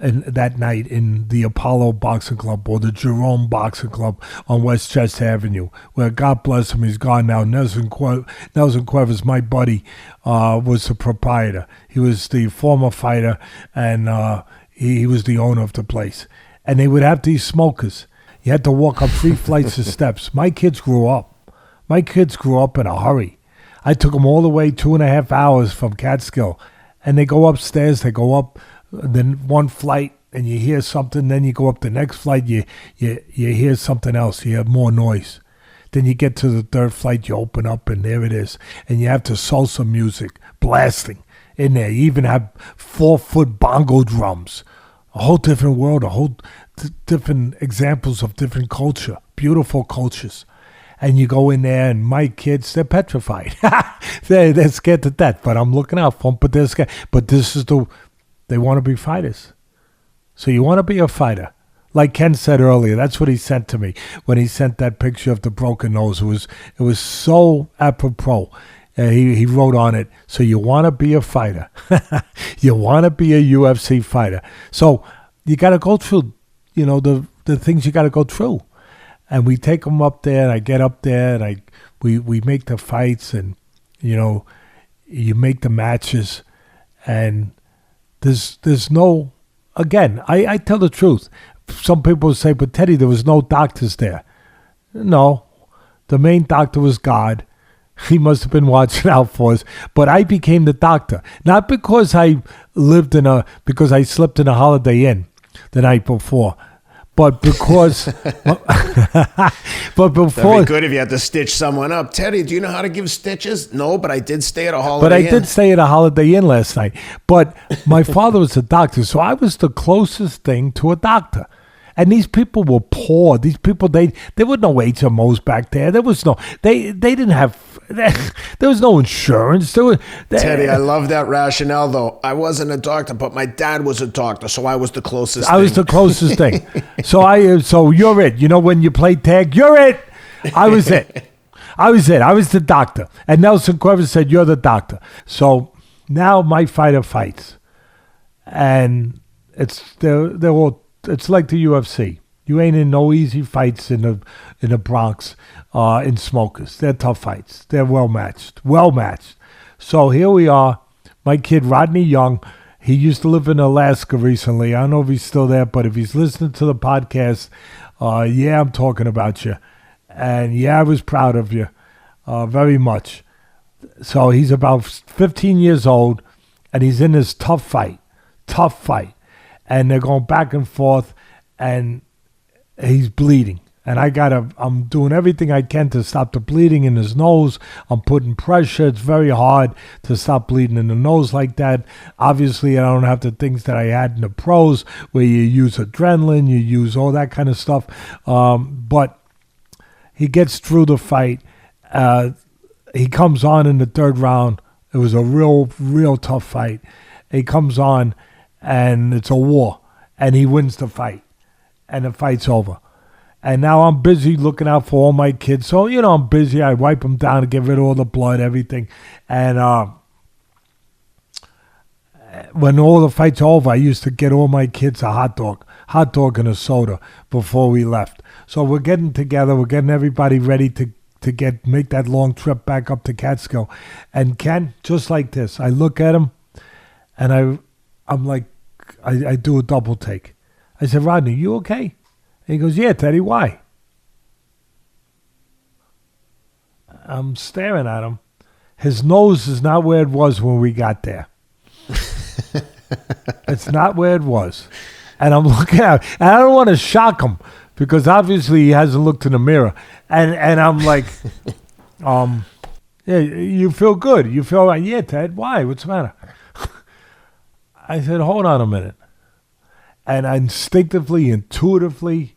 And that night in the Apollo Boxing Club or the Jerome Boxing Club on Westchester Avenue, where, God bless him, he's gone now. Nelson Cuevas, my buddy, was the proprietor. He was the former fighter, and he was the owner of the place. And they would have these smokers. You had to walk up 3 flights of steps. My kids grew up. My kids grew up in a hurry. I took them all the way 2.5 hours from Catskill. And they go upstairs, they go up then one flight, and you hear something. Then you go up the next flight, you hear something else. You have more noise. Then you get to the 3rd flight, you open up, and there it is. And you have the salsa music blasting in there. You even have 4-foot bongo drums. A whole different world, a whole different examples of different culture, beautiful cultures. And you go in there, and my kids, they're petrified. they're scared to death, but I'm looking out for them, but they're scared. But they want to be fighters. So you want to be a fighter. Like Ken said earlier, that's what he sent to me when he sent that picture of the broken nose. It was so apropos. He wrote on it, so you want to be a fighter. You want to be a UFC fighter. So you got to go through, the things you got to go through. And we take them up there, and I get up there, and we make the fights, and, you make the matches. And there's no, again, I tell the truth. Some people say, but Teddy, there was no doctors there. No, the main doctor was God. He must have been watching out for us. But I became the doctor. Not because I because I slept in a Holiday Inn the night before. But because, but before. That'd be good if you had to stitch someone up. Teddy, do you know how to give stitches? No, but I did stay at a Holiday Inn. But I did stay at a Holiday Inn last night. But my father was a doctor, so I was the closest thing to a doctor. And these people were poor. These people, there were no HMOs back there. There was no, they didn't have, there was no insurance. Teddy, I love that rationale, though. I wasn't a doctor, but my dad was a doctor, so I was the closest thing. I was the closest thing. So you're it. When you play tag, you're it. I was it. I was the doctor. And Nelson Cuevas said, you're the doctor. So now my fighter fights. And they're all, it's like the UFC. You ain't in no easy fights in the Bronx, in Smokers. They're tough fights. They're well matched. So here we are. My kid Rodney Young, he used to live in Alaska recently. I don't know if he's still there, but if he's listening to the podcast, I'm talking about you. And I was proud of you very much. So he's about 15 years old, and he's in this tough fight. And they're going back and forth, and he's bleeding. And I'm doing everything I can to stop the bleeding in his nose. I'm putting pressure. It's very hard to stop bleeding in the nose like that. Obviously, I don't have the things that I had in the pros where you use adrenaline, you use all that kind of stuff. But he gets through the fight. He comes on in the third round. It was a real tough fight. He comes on, and it's a war, and he wins the fight, and the fight's over. And now I'm busy looking out for all my kids. So, I'm busy. I wipe them down to get rid of all the blood, everything. And when all the fights are over, I used to get all my kids a hot dog and a soda before we left. So we're getting together. We're getting everybody ready to make that long trip back up to Catskill. And Ken, just like this, I look at him, and I'm like, I do a double take. I said, Rodney, you okay? And he goes, yeah, Teddy, why? I'm staring at him. His nose is not where it was when we got there. It's not where it was. And I'm looking at him. And I don't want to shock him because obviously he hasn't looked in the mirror. And I'm like, yeah, you feel good. You feel like, yeah, Ted, why? What's the matter? I said, hold on a minute. And I intuitively,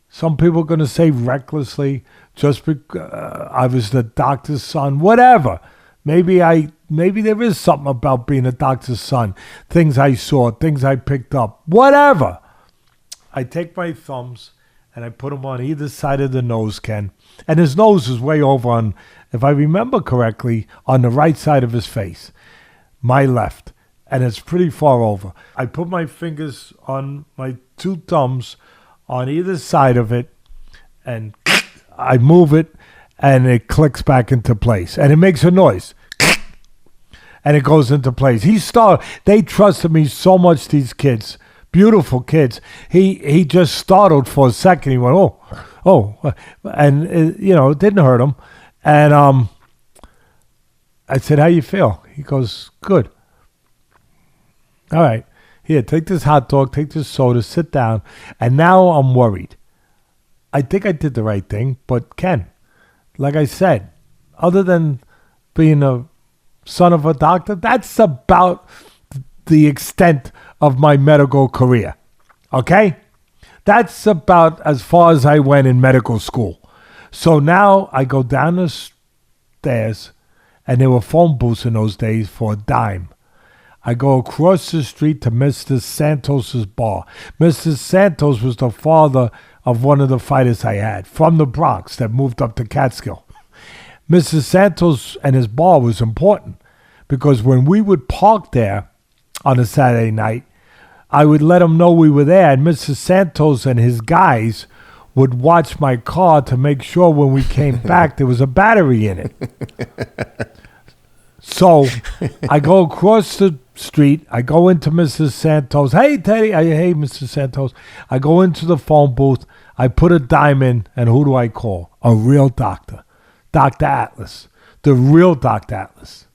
some people are going to say recklessly, just because I was the doctor's son, whatever. Maybe there is something about being a doctor's son. Things I saw, things I picked up, whatever. I take my thumbs and I put them on either side of the nose, Ken. And his nose is way over on, if I remember correctly, on the right side of his face, my left. And it's pretty far over. I put my fingers on my two thumbs on either side of it, and I move it, and it clicks back into place. And it makes a noise. And it goes into place. They trusted me so much, these kids. Beautiful kids. He just startled for a second. He went, oh. And, it didn't hurt him. And I said, how you feel? He goes, good. All right, here, take this hot dog, take this soda, sit down. And now I'm worried. I think I did the right thing, but Ken, like I said, other than being a son of a doctor, that's about the extent of my medical career, okay? That's about as far as I went in medical school. So now I go down the stairs, and there were phone booths in those days for a dime. I go across the street to Mr. Santos's bar. Mr. Santos was the father of one of the fighters I had from the Bronx that moved up to Catskill. Mr. Santos and his bar was important because when we would park there on a Saturday night, I would let him know we were there, and Mr. Santos and his guys would watch my car to make sure when we came back there was a battery in it. So I go across the street. I go into Mr. Santos. Hey, Teddy. Hey, Mr. Santos. I go into the phone booth. I put a dime in, and who do I call? A real doctor. Dr. Atlas. The real Dr. Atlas.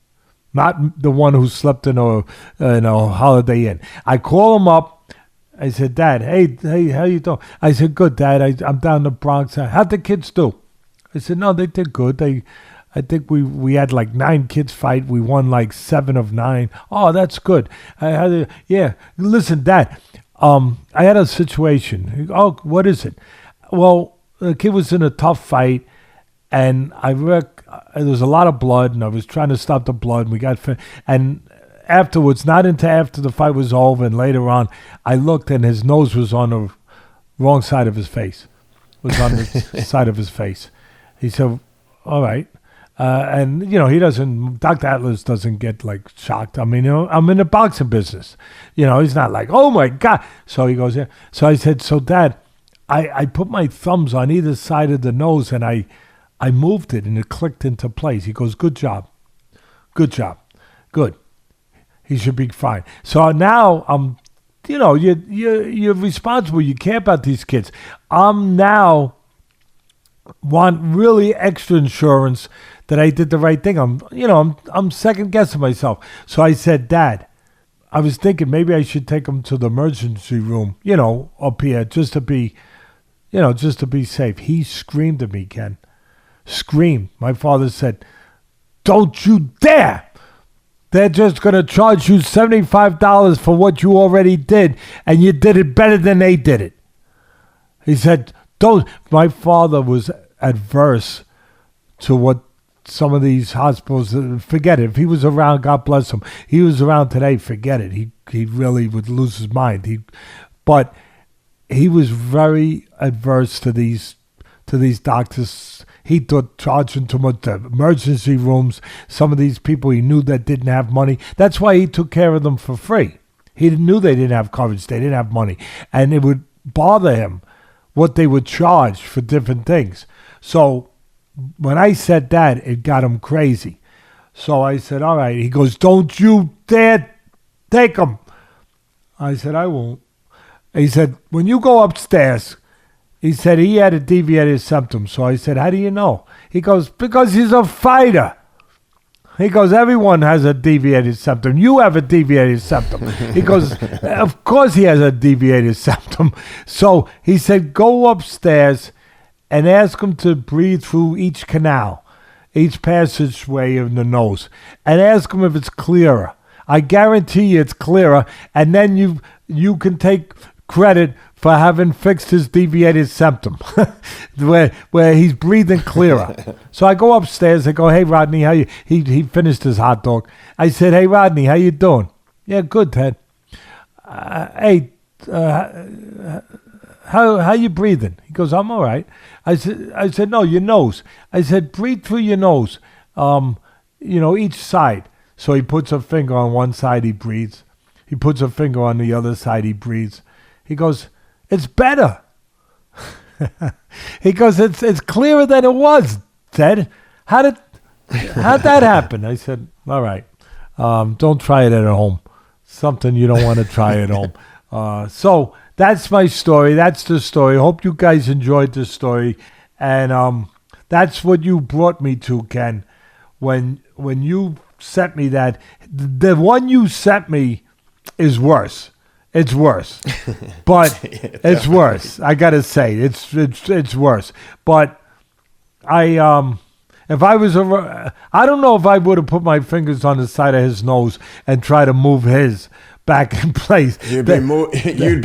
Not the one who slept in a Holiday Inn. I call him up. I said, Dad, hey, how you doing? I said, good, Dad. I'm down in the Bronx. How'd the kids do? I said, no, they did good. I think we had like 9 kids fight. We won like 7 of 9. Oh, that's good. Yeah. Listen, Dad, I had a situation. Oh, what is it? Well, the kid was in a tough fight, and there was a lot of blood, and I was trying to stop the blood. And afterwards, not until after the fight was over and later on, I looked, and his nose was on the wrong side of his face. It was on the side of his face. He said, all right. And, Dr. Atlas doesn't get, like, shocked. I mean, I'm in the boxing business. He's not like, oh, my God. So he goes, yeah. So I said, so, Dad, I put my thumbs on either side of the nose, and I moved it, and it clicked into place. He goes, good job. Good job. Good. He should be fine. So now I'm, you're responsible. You care about these kids. I'm now want really extra insurance that I did the right thing. I'm second guessing myself. So I said, Dad, I was thinking maybe I should take him to the emergency room, up here, just to be safe. He screamed at me, Ken. Screamed. My father said, don't you dare. They're just going to charge you $75 for what you already did, and you did it better than they did it. He said, don't. My father was adverse to what some of these hospitals, forget it. If he was around, God bless him. He was around today, forget it. He really would lose his mind. But he was very adverse to these doctors. He thought charging too much, the emergency rooms, some of these people he knew that didn't have money. That's why he took care of them for free. He knew they didn't have coverage. They didn't have money. And it would bother him what they would charge for different things. So when I said that, it got him crazy. So I said, all right. He goes, don't you dare take him. I said, I won't. He said, when you go upstairs, he said he had a deviated septum. So I said, how do you know? He goes, because he's a fighter. He goes, everyone has a deviated septum. You have a deviated septum. He goes, of course he has a deviated septum. So he said, go upstairs and ask him to breathe through each canal, each passageway in the nose, and ask him if it's clearer. I guarantee you it's clearer, and then you can take credit for having fixed his deviated septum, where he's breathing clearer. So I go upstairs. I go, hey, Rodney, how you? He finished his hot dog. I said, hey, Rodney, how you doing? Yeah, good, Ted. Hey, how you breathing? He goes, I'm all right. I said, no, your nose. I said, breathe through your nose, each side. So he puts a finger on one side, he breathes. He puts a finger on the other side, he breathes. He goes, it's better. He goes, it's clearer than it was, Ted. How'd that happen? I said, all right, don't try it at home. Something you don't want to try at home. So that's my story. That's the story. Hope you guys enjoyed the story. And that's what you brought me to, Ken. When you sent me that, the one you sent me is worse. It's worse, but it's worse. I gotta say, it's worse. But if I was I don't know if I would have put my fingers on the side of his nose and try to move his. back in place. You'd be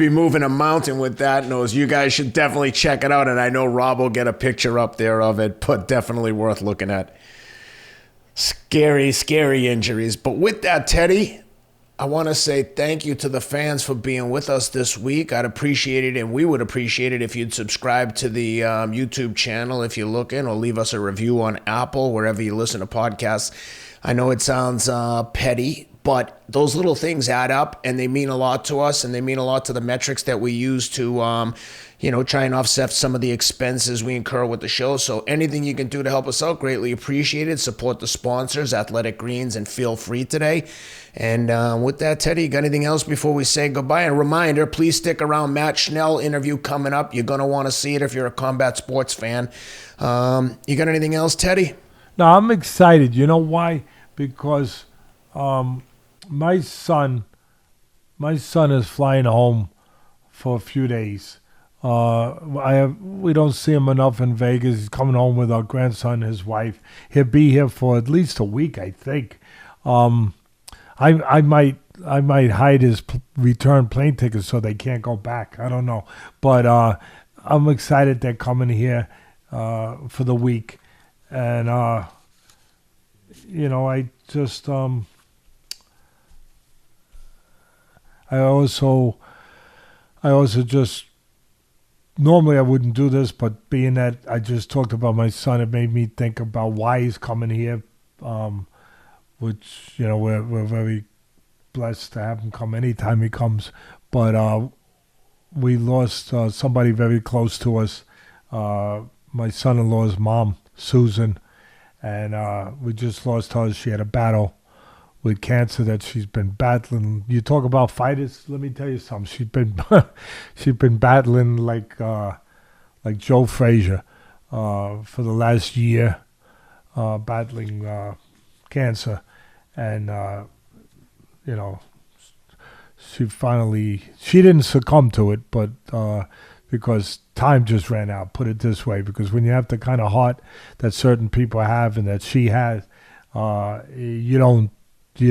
moving a mountain with that nose. You guys should definitely check it out, and I know Rob will get a picture up there of it, but definitely worth looking at. Scary, scary injuries. But with that, Teddy, I want to say thank you to the fans for being with us this week. I'd appreciate it, and we would appreciate it if you'd subscribe to the YouTube channel if you're looking, or leave us a review on Apple, wherever you listen to podcasts. I know it sounds petty, but those little things add up, and they mean a lot to us, and they mean a lot to the metrics that we use to, try and offset some of the expenses we incur with the show. So anything you can do to help us out, greatly appreciated. Support the sponsors, Athletic Greens, and Feel Free today. And with that, Teddy, you got anything else before we say goodbye? And a reminder, please stick around. Matt Schnell interview coming up. You're going to want to see it if you're a combat sports fan. You got anything else, Teddy? No, I'm excited. You know why? Because my son is flying home for a few days. We don't see him enough in Vegas. He's coming home with our grandson, his wife. He'll be here for at least a week, I think. I might hide his return plane tickets so they can't go back. I don't know, but I'm excited they're coming here for the week, and I just I also just. Normally I wouldn't do this, but being that I just talked about my son, it made me think about why he's coming here, which, we're very blessed to have him come anytime he comes. But we lost somebody very close to us, my son-in-law's mom, Susan, and we just lost her. She had a battle with cancer that she's been battling. You talk about fighters, let me tell you something. She's been battling like Joe Frazier for the last year, battling cancer, and she didn't succumb to it, but because time just ran out. Put it this way, because when you have the kind of heart that certain people have and that she has, you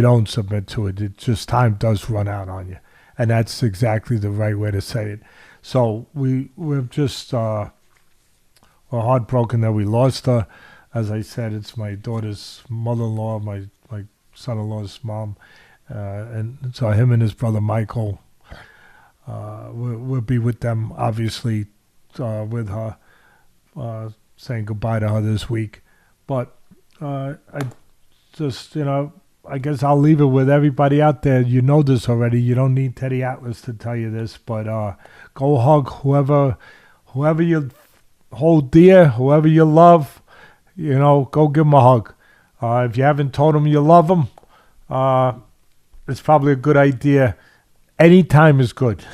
don't submit to it. It just, time does run out on you. And that's exactly the right way to say it. So we're just, we're heartbroken that we lost her. As I said, it's my daughter's mother-in-law, my son-in-law's mom. And so him and his brother Michael, we'll be with them, obviously, with her, saying goodbye to her this week. But I just, I guess I'll leave it with everybody out there. You know this already. You don't need Teddy Atlas to tell you this, but go hug whoever you hold dear, whoever you love. Go give them a hug. If you haven't told them you love them, it's probably a good idea. Any time is good.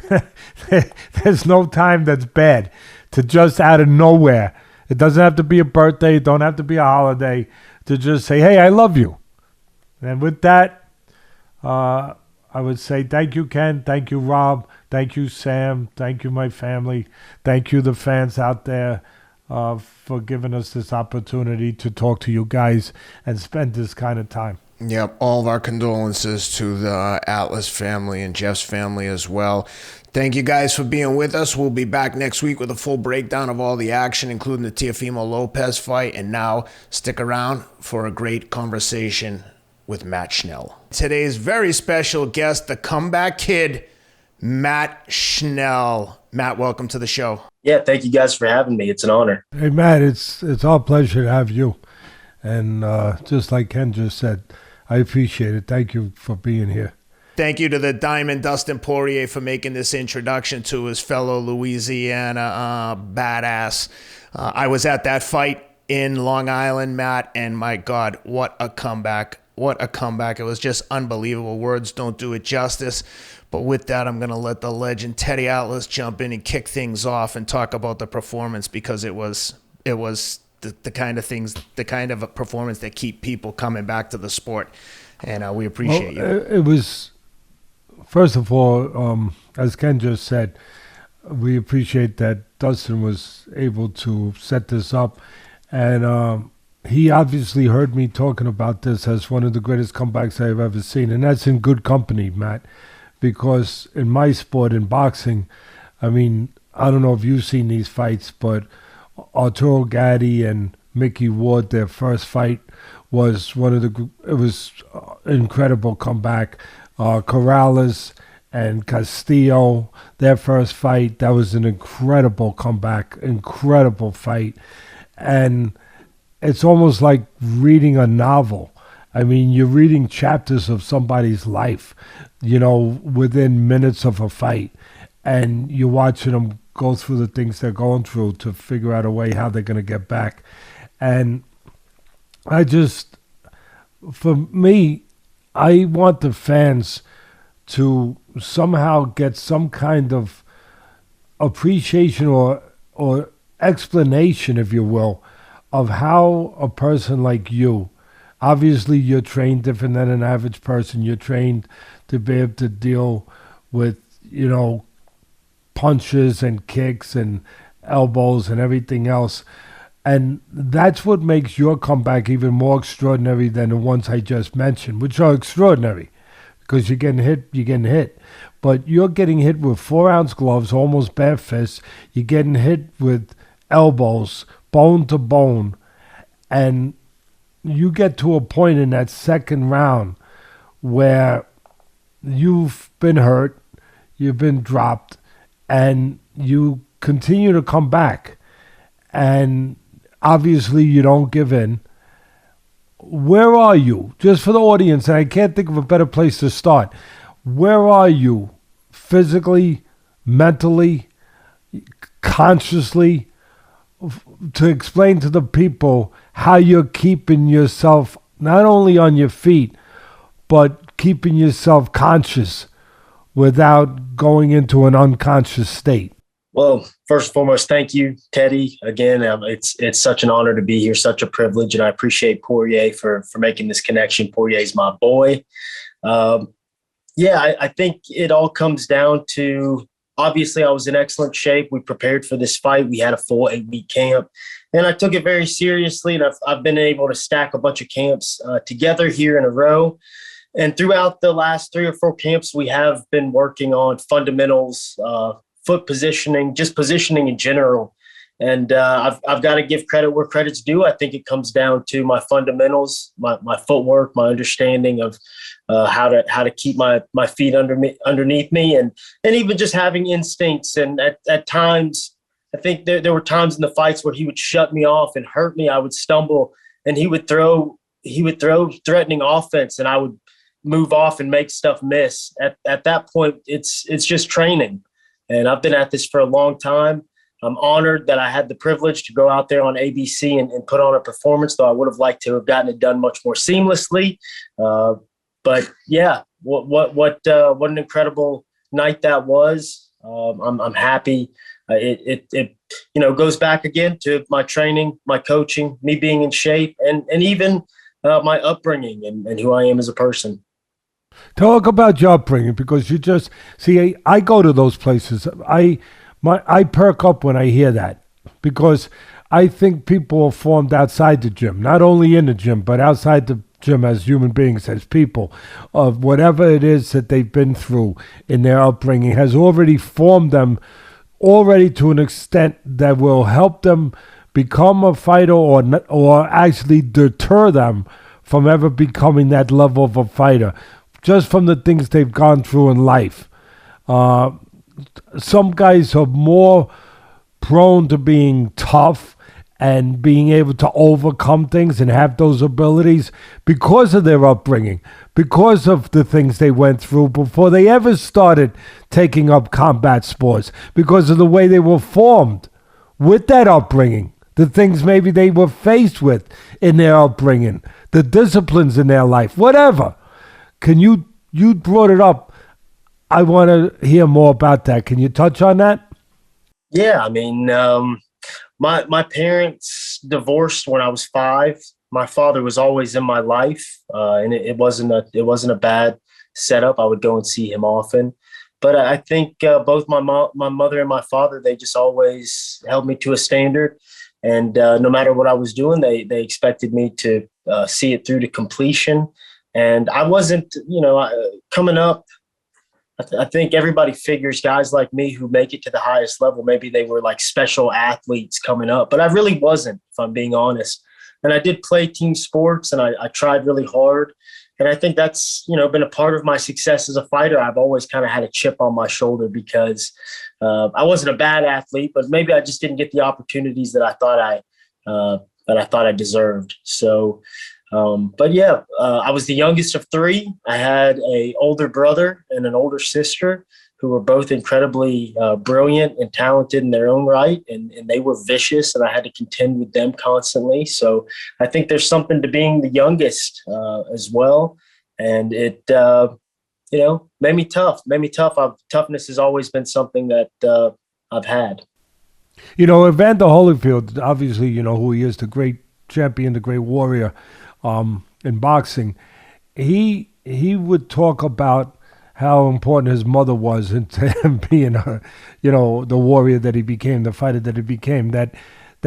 There's no time that's bad to just out of nowhere. It doesn't have to be a birthday. It don't have to be a holiday. To just say, hey, I love you. And with that, I would say thank you, Ken. Thank you, Rob. Thank you, Sam. Thank you, my family. Thank you, the fans out there, for giving us this opportunity to talk to you guys and spend this kind of time. Yep, all of our condolences to the Atlas family and Geoff's family as well. Thank you guys for being with us. We'll be back next week with a full breakdown of all the action, including the Teofimo Lopez fight. And now, stick around for a great conversation with Matt Schnell. Today's very special guest, the comeback kid, Matt Schnell. Matt, welcome to the show. Yeah, thank you guys for having me. It's an honor. Hey, Matt, it's our pleasure to have you. And just like Ken just said, I appreciate it. Thank you for being here. Thank you to the Diamond Dustin Poirier for making this introduction to his fellow Louisiana badass. I was at that fight in Long Island, Matt, and my God, what a comeback. What a comeback. It was just unbelievable. Words don't do it justice. But with that, I'm going to let the legend Teddy Atlas jump in and kick things off and talk about the performance, because it was the kind of things, the kind of a performance that keep people coming back to the sport. And we appreciate you. It was, first of all, as Ken just said, we appreciate that Dustin was able to set this up. And he obviously heard me talking about this as one of the greatest comebacks I've ever seen. And that's in good company, Matt, because in my sport, in boxing, I mean, I don't know if you've seen these fights, but Arturo Gatti and Mickey Ward, their first fight was it was incredible comeback. Corrales and Castillo, their first fight, that was an incredible comeback, incredible fight. And it's almost like reading a novel. I mean, you're reading chapters of somebody's life, within minutes of a fight. And you're watching them go through the things they're going through to figure out a way how they're going to get back. And for me, I want the fans to somehow get some kind of appreciation or explanation, if you will, of how a person like you, obviously you're trained different than an average person. You're trained to be able to deal with, punches and kicks and elbows and everything else. And that's what makes your comeback even more extraordinary than the ones I just mentioned, which are extraordinary because you're getting hit. But you're getting hit with 4-ounce gloves, almost bare fists. You're getting hit with elbows, bone to bone. And you get to a point in that second round where you've been hurt, you've been dropped, and you continue to come back. And obviously you don't give in. Where are you? Just for the audience, and I can't think of a better place to start. Where are you physically, mentally, consciously, to explain to the people how you're keeping yourself not only on your feet, but keeping yourself conscious without going into an unconscious state? Well, first and foremost, thank you, Teddy. Again, it's such an honor to be here, such a privilege, and I appreciate Poirier for making this connection. Poirier's my boy. I think it all comes down to, obviously, I was in excellent shape. We prepared for this fight. We had a full 8-week camp, and I took it very seriously, and I've been able to stack a bunch of camps together here in a row. And throughout the last 3 or 4 camps, we have been working on fundamentals, foot positioning, just positioning in general. And I've got to give credit where credit's due. I think it comes down to my fundamentals, my footwork, my understanding of how to keep my feet underneath me, and even just having instincts. And at times, I think there were times in the fights where he would shut me off and hurt me. I would stumble, and he would throw threatening offense, and I would move off and make stuff miss. At that point, it's just training. And I've been at this for a long time. I'm honored that I had the privilege to go out there on ABC and put on a performance, though I would have liked to have gotten it done much more seamlessly. But yeah, what an incredible night that was. I'm happy. It goes back again to my training, my coaching, me being in shape, and even my upbringing and who I am as a person. Talk about your upbringing, because you just see. I go to those places. I perk up when I hear that, because I think people are formed outside the gym, not only in the gym, but outside the gym as human beings, as people, of whatever it is that they've been through in their upbringing has already formed them already to an extent that will help them become a fighter or actually deter them from ever becoming that level of a fighter, just from the things they've gone through in life. Some guys are more prone to being tough and being able to overcome things and have those abilities because of their upbringing, because of the things they went through before they ever started taking up combat sports, because of the way they were formed with that upbringing, the things maybe they were faced with in their upbringing, the disciplines in their life, whatever. You brought it up. I want to hear more about that. Can you touch on that? Yeah, I mean, my parents divorced when I was 5. My father was always in my life, and it wasn't a bad setup. I would go and see him often. But I think both my mother and my father, they just always held me to a standard. And no matter what I was doing, they expected me to see it through to completion. And I wasn't, coming up, I think everybody figures guys like me who make it to the highest level, maybe they were like special athletes coming up, but I really wasn't, if I'm being honest. And I did play team sports, and I tried really hard. And I think that's, been a part of my success as a fighter. I've always kind of had a chip on my shoulder because I wasn't a bad athlete, but maybe I just didn't get the opportunities that I thought I deserved. So, I was the youngest of three. I had an older brother and an older sister who were both incredibly brilliant and talented in their own right, and they were vicious, and I had to contend with them constantly. So I think there's something to being the youngest as well, and it made me tough. Toughness has always been something that I've had. Evander Holyfield, obviously, who he is, the great champion, the great warrior in boxing. He would talk about how important his mother was into him being the warrior that he became, the fighter that he became, that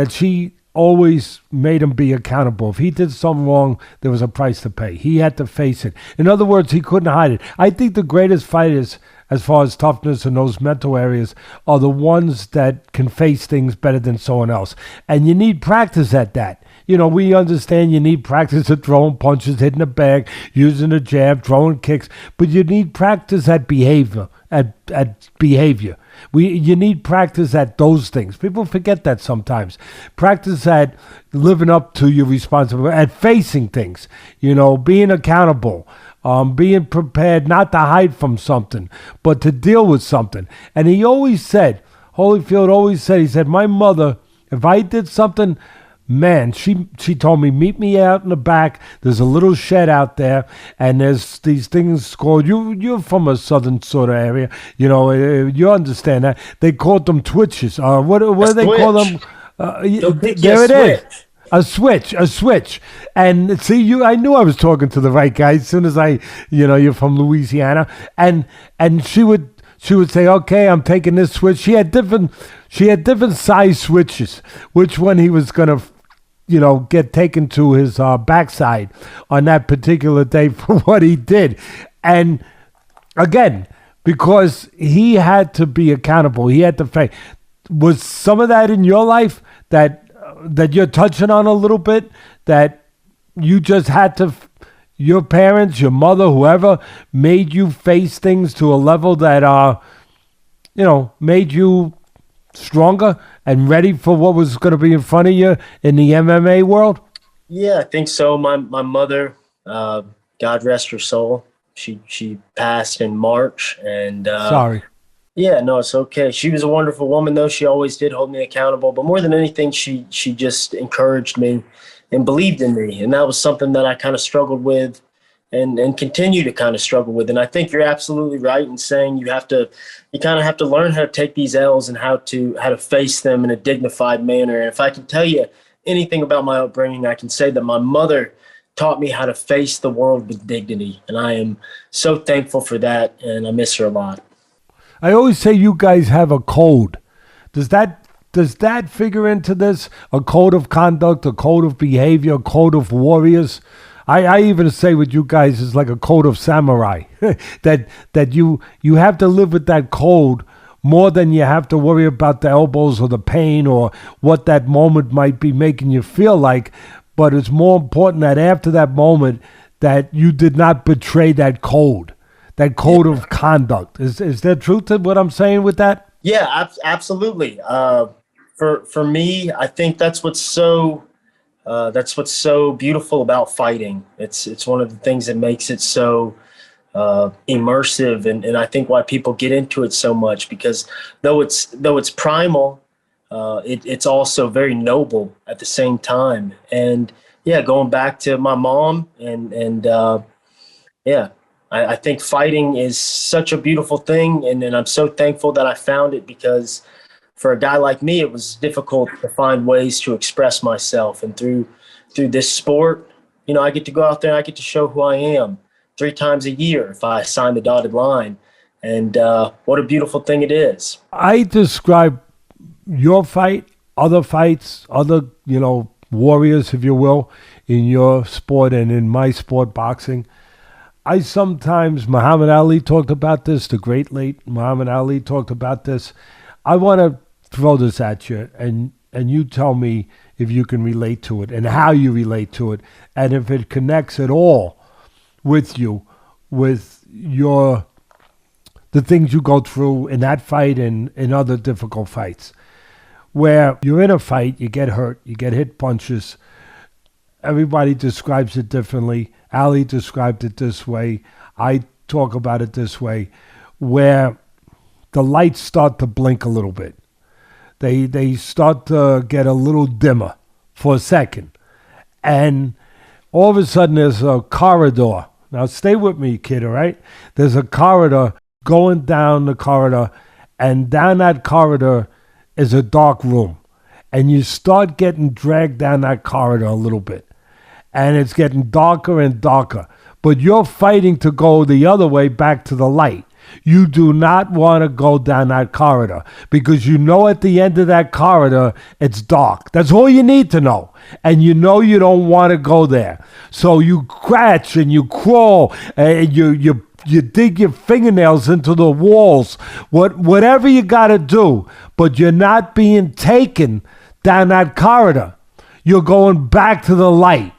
she always made him be accountable. If he did something wrong, there was a price to pay. He had to face it. In other words, he couldn't hide it. I think the greatest fighters, as far as toughness in those mental areas, are the ones that can face things better than someone else. And you need practice at that. We understand you need practice at throwing punches, hitting the bag, using a jab, throwing kicks, but you need practice at behavior, at behavior. You need practice at those things. People forget that sometimes. Practice at living up to your responsibility, at facing things, being accountable, being prepared not to hide from something, but to deal with something. And Holyfield always said, he said, my mother, if I did something, man, she told me, meet me out in the back. There's a little shed out there, and there's these things called, you're from a southern sort of area, you understand that. They called them twitches. What do they call them? There it is. A switch. And see, I knew I was talking to the right guy as soon as you're from Louisiana. And she would say, okay, I'm taking this switch. She had different size switches, which one he was going to get taken to his backside on that particular day for what he did. And again, because he had to be accountable, he had to face. Was some of that in your life that you're touching on a little bit, that you just had to, your parents, your mother, whoever, made you face things to a level that, made you stronger and ready for what was going to be in front of you in the MMA world? Yeah, I think so. My mother, God rest her soul, she passed in March, and sorry. Yeah, no, it's okay. She was a wonderful woman, though. She always did hold me accountable, but more than anything, she just encouraged me and believed in me, and that was something that I kind of struggled with and continue to kind of struggle with. And I think you're absolutely right in saying you kind of have to learn how to take these L's and how to face them in a dignified manner. And if I can tell you anything about my upbringing, I can say that my mother taught me how to face the world with dignity. And I am so thankful for that, and I miss her a lot. I always say you guys have a code. Does that figure into this? A code of conduct, a code of behavior, a code of warriors? I even say with you guys is like a code of samurai. that you have to live with that code more than you have to worry about the elbows or the pain or what that moment might be making you feel like. But it's more important that after that moment that you did not betray that code of conduct. Is there truth to what I'm saying with that? Yeah, absolutely. For me, I think that's what's so beautiful about fighting. It's one of the things that makes it so immersive, and I think why people get into it so much, because though it's primal, it's also very noble at the same time. And yeah, going back to my mom and I think fighting is such a beautiful thing, and I'm so thankful that I found it, because for a guy like me, it was difficult to find ways to express myself. And through this sport, I get to go out there and I get to show who I am 3 times a year if I sign the dotted line. And what a beautiful thing it is. I describe your fight, other fights, other, warriors, if you will, in your sport and in my sport, boxing. I sometimes, Muhammad Ali talked about this, the great late Muhammad Ali talked about this. I want to throw this at you, and you tell me if you can relate to it and how you relate to it, and if it connects at all with you, with the things you go through in that fight and in other difficult fights. Where you're in a fight, you get hurt, you get hit punches. Everybody describes it differently. Ali described it this way. I talk about it this way, where the lights start to blink a little bit. They start to get a little dimmer for a second. And all of a sudden there's a corridor. Now stay with me, kid, all right? There's a corridor going down the corridor, and down that corridor is a dark room. And you start getting dragged down that corridor a little bit. And it's getting darker and darker. But you're fighting to go the other way back to the light. You do not want to go down that corridor because you know at the end of that corridor, it's dark. That's all you need to know. And you know you don't want to go there. So you scratch and you crawl and you dig your fingernails into the walls, whatever you got to do, but you're not being taken down that corridor. You're going back to the light.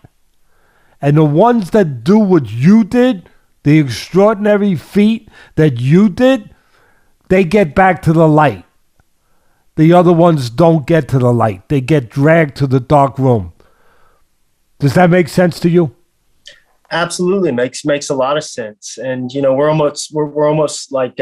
And the ones that do what you did, the extraordinary feat that you did, they get back to the light. The other ones don't get to the light. They get dragged to the dark room. Does that make sense to you? Absolutely, makes a lot of sense. And you know, we're almost like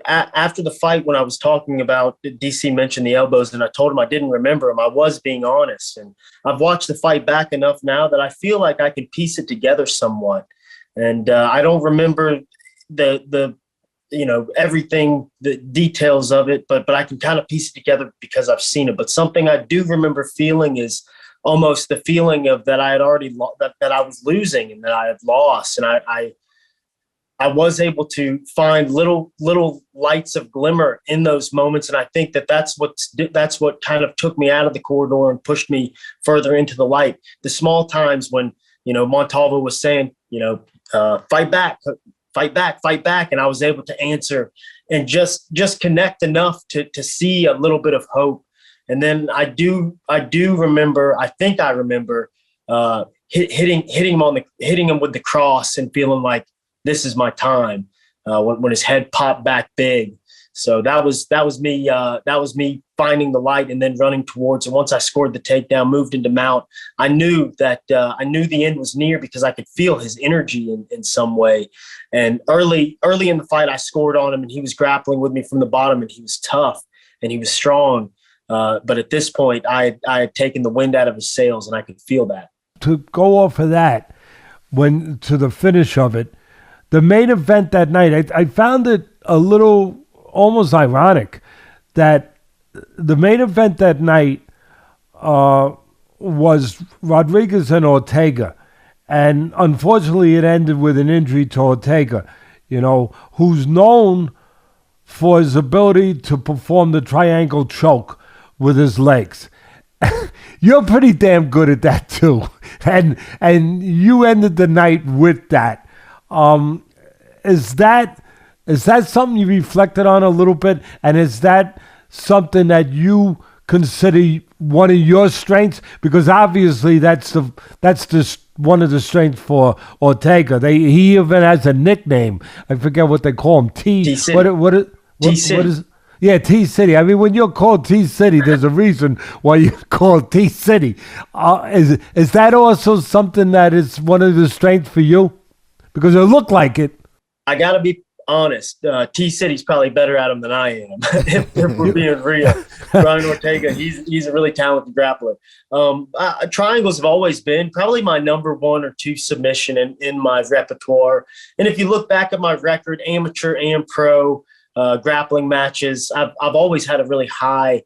after the fight, when I was talking about, DC mentioned the elbows, and I told him I didn't remember them. I was being honest, and I've watched the fight back enough now that I feel like I can piece it together somewhat. And I don't remember the everything, the details of it, but I can kind of piece it together because I've seen it. But something I do remember feeling is almost the feeling of that I had already that I was losing and that I had lost, and I was able to find little lights of glimmer in those moments. And I think that's what kind of took me out of the corridor and pushed me further into the light. The small times when, Montalvo was saying, fight back. And I was able to answer and just connect enough to see a little bit of hope. And then I remember hitting him with the cross and feeling like, this is my time, when his head popped back big. So that was me finding the light and then running towards it. Once I scored the takedown, moved into mount, I knew the end was near because I could feel his energy in some way. And early in the fight, I scored on him, and he was grappling with me from the bottom, and he was tough and he was strong. But at this point, I had taken the wind out of his sails, and I could feel that. To go off of that, to the finish of it, the main event that night, I found it a little almost ironic that the main event that night was Rodriguez and Ortega. And unfortunately, it ended with an injury to Ortega, who's known for his ability to perform the triangle choke with his legs. You're pretty damn good at that too. And you ended the night with that. Is that something you reflected on a little bit? And is that something that you consider one of your strengths? Because obviously that's one of the strengths for Ortega. He even has a nickname. I forget what they call him. T-City. What is? Yeah, T-City. I mean, when you're called T-City, there's a reason why you're called T-City. Is that also something that is one of the strengths for you? Because it looked like it. I got to be honest. T-City's probably better at him than I am. If we're being real. Brian Ortega, he's a really talented grappler. Triangles have always been probably my number 1 or 2 submission in my repertoire. And if you look back at my record, amateur and pro grappling matches, I've always had a really high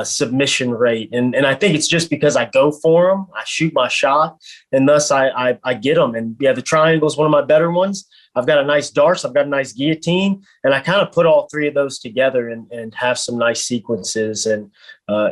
submission rate. And I think it's just because I go for them, I shoot my shot, and thus I get them. And yeah, the triangle is one of my better ones. I've got a nice darce, I've got a nice guillotine, and I kind of put all three of those together and have some nice sequences. And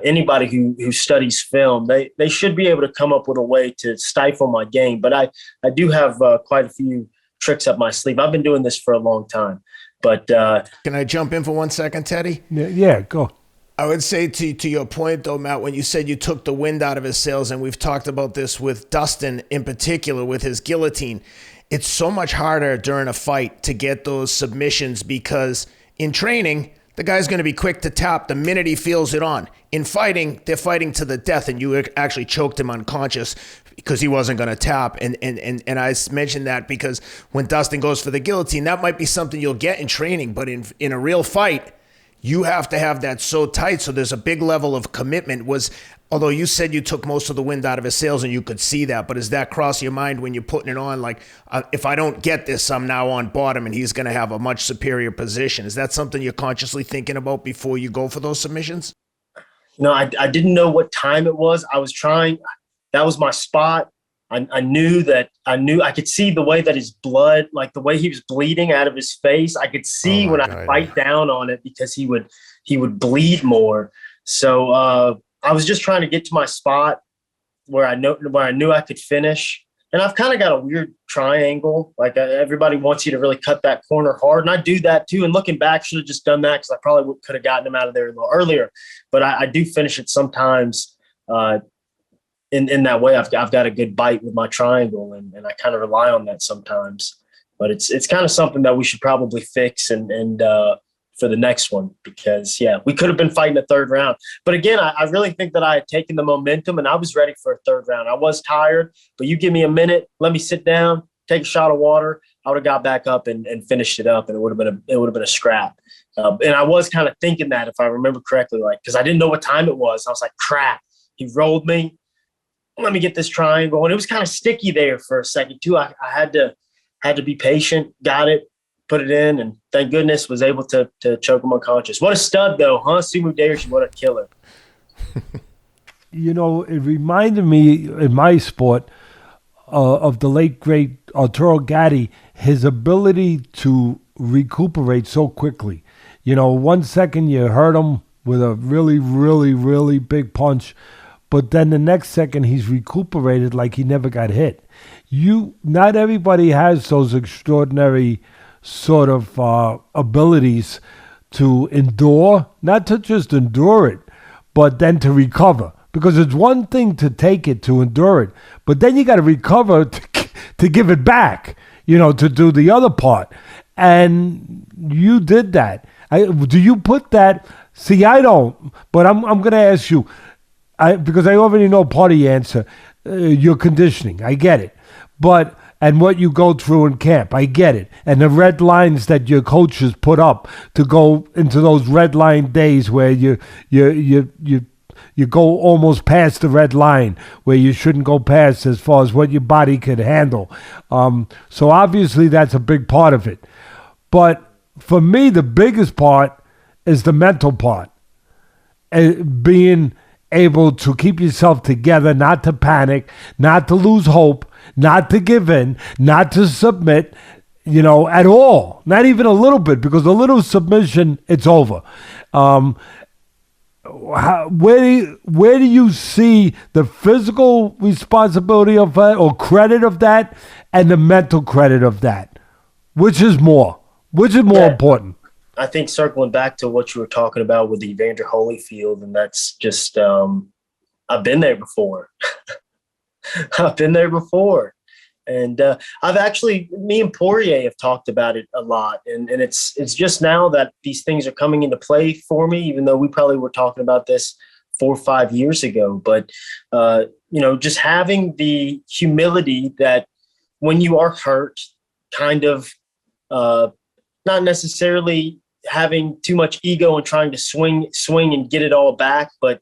anybody who studies film, they should be able to come up with a way to stifle my game. But I do have quite a few tricks up my sleeve. I've been doing this for a long time. But can I jump in for 1 second, Teddy? Yeah, go. I would say to your point, though, Matt, when you said you took the wind out of his sails, and we've talked about this with Dustin in particular with his guillotine, it's so much harder during a fight to get those submissions because in training, the guy's going to be quick to tap the minute he feels it on. In fighting, they're fighting to the death, and you actually choked him unconscious because he wasn't going to tap. And I mentioned that because when Dustin goes for the guillotine, that might be something you'll get in training, but in a real fight, you have to have that so tight. So there's a big level of commitment. Although you said you took most of the wind out of his sails and you could see that, but does that cross your mind when you're putting it on? Like, if I don't get this, I'm now on bottom and he's going to have a much superior position. Is that something you're consciously thinking about before you go for those submissions? No, I didn't know what time it was. I was trying. That was my spot. I knew I could see the way that his blood, like the way he was bleeding out of his face. I could see when I bite down on it because he would bleed more. So I was just trying to get to my spot where I knew I could finish. And I've kind of got a weird triangle. Like everybody wants you to really cut that corner hard. And I do that too. And looking back, should have just done that because I probably could have gotten him out of there a little earlier. But I do finish it sometimes in that way. I've got a good bite with my triangle, and I kind of rely on that sometimes. But it's kind of something that we should probably fix and for the next one, because we could have been fighting a third round. But again, I really think that I had taken the momentum and I was ready for a third round. I was tired, but you give me a minute, let me sit down, take a shot of water, I would have got back up and finished it up, and it would have been a scrap. And I was kind of thinking that, if I remember correctly, like, because I didn't know what time it was. I was like, crap, he rolled me. Let me get this triangle. And it was kind of sticky there for a second too. I had to be patient, got it, put it in, and thank goodness was able to choke him unconscious. What a stud though, huh? Sumu Deoshi, what a killer. You know, it reminded me in my sport of the late, great Arturo Gatti, his ability to recuperate so quickly. You know, 1 second you hurt him with a really, really, really big punch, but then the next second he's recuperated like he never got hit. Not everybody has those extraordinary sort of abilities to endure, not to just endure it, but then to recover. Because it's one thing to take it, to endure it, but then you got to recover to give it back, you know, to do the other part. And you did that. Do you put that? See, I don't, but I'm going to ask you, because I already know part of the answer, your conditioning. I get it. And what you go through in camp, I get it. And the red lines that your coaches put up to go into those red line days where you go almost past the red line, where you shouldn't go past as far as what your body could handle. So obviously that's a big part of it. But for me, the biggest part is the mental part. Being able to keep yourself together, not to panic, not to lose hope, not to give in, not to submit, you know, at all. Not even a little bit, because a little submission, it's over. Where do you see the physical responsibility of that, or credit of that, and the mental credit of that? Which is more? Which is more important? I think circling back to what you were talking about with Evander Holyfield, and that's just, I've been there before. I've been there before. And I've actually, me and Poirier have talked about it a lot. And it's just now that these things are coming into play for me, even though we probably were talking about this 4 or 5 years ago. But, you know, just having the humility that when you are hurt, kind of not necessarily having too much ego and trying to swing and get it all back, but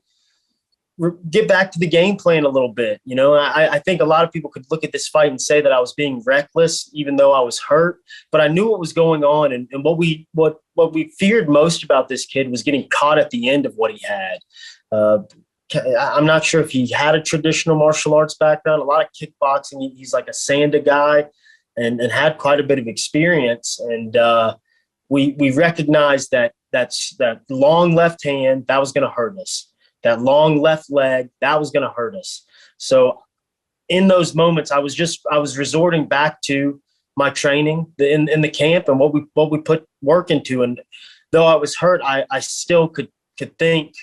get back to the game plan a little bit. You know, I think a lot of people could look at this fight and say that I was being reckless, even though I was hurt, but I knew what was going on. And what we feared most about this kid was getting caught at the end of what he had. I'm not sure if he had a traditional martial arts background, a lot of kickboxing. He's like a Sanda guy and had quite a bit of experience. And we recognized that long left hand, that was going to hurt us. That long left leg, that was going to hurt us. So in those moments, I was resorting back to my training in the camp and what we put work into. And though I was hurt, I still could think,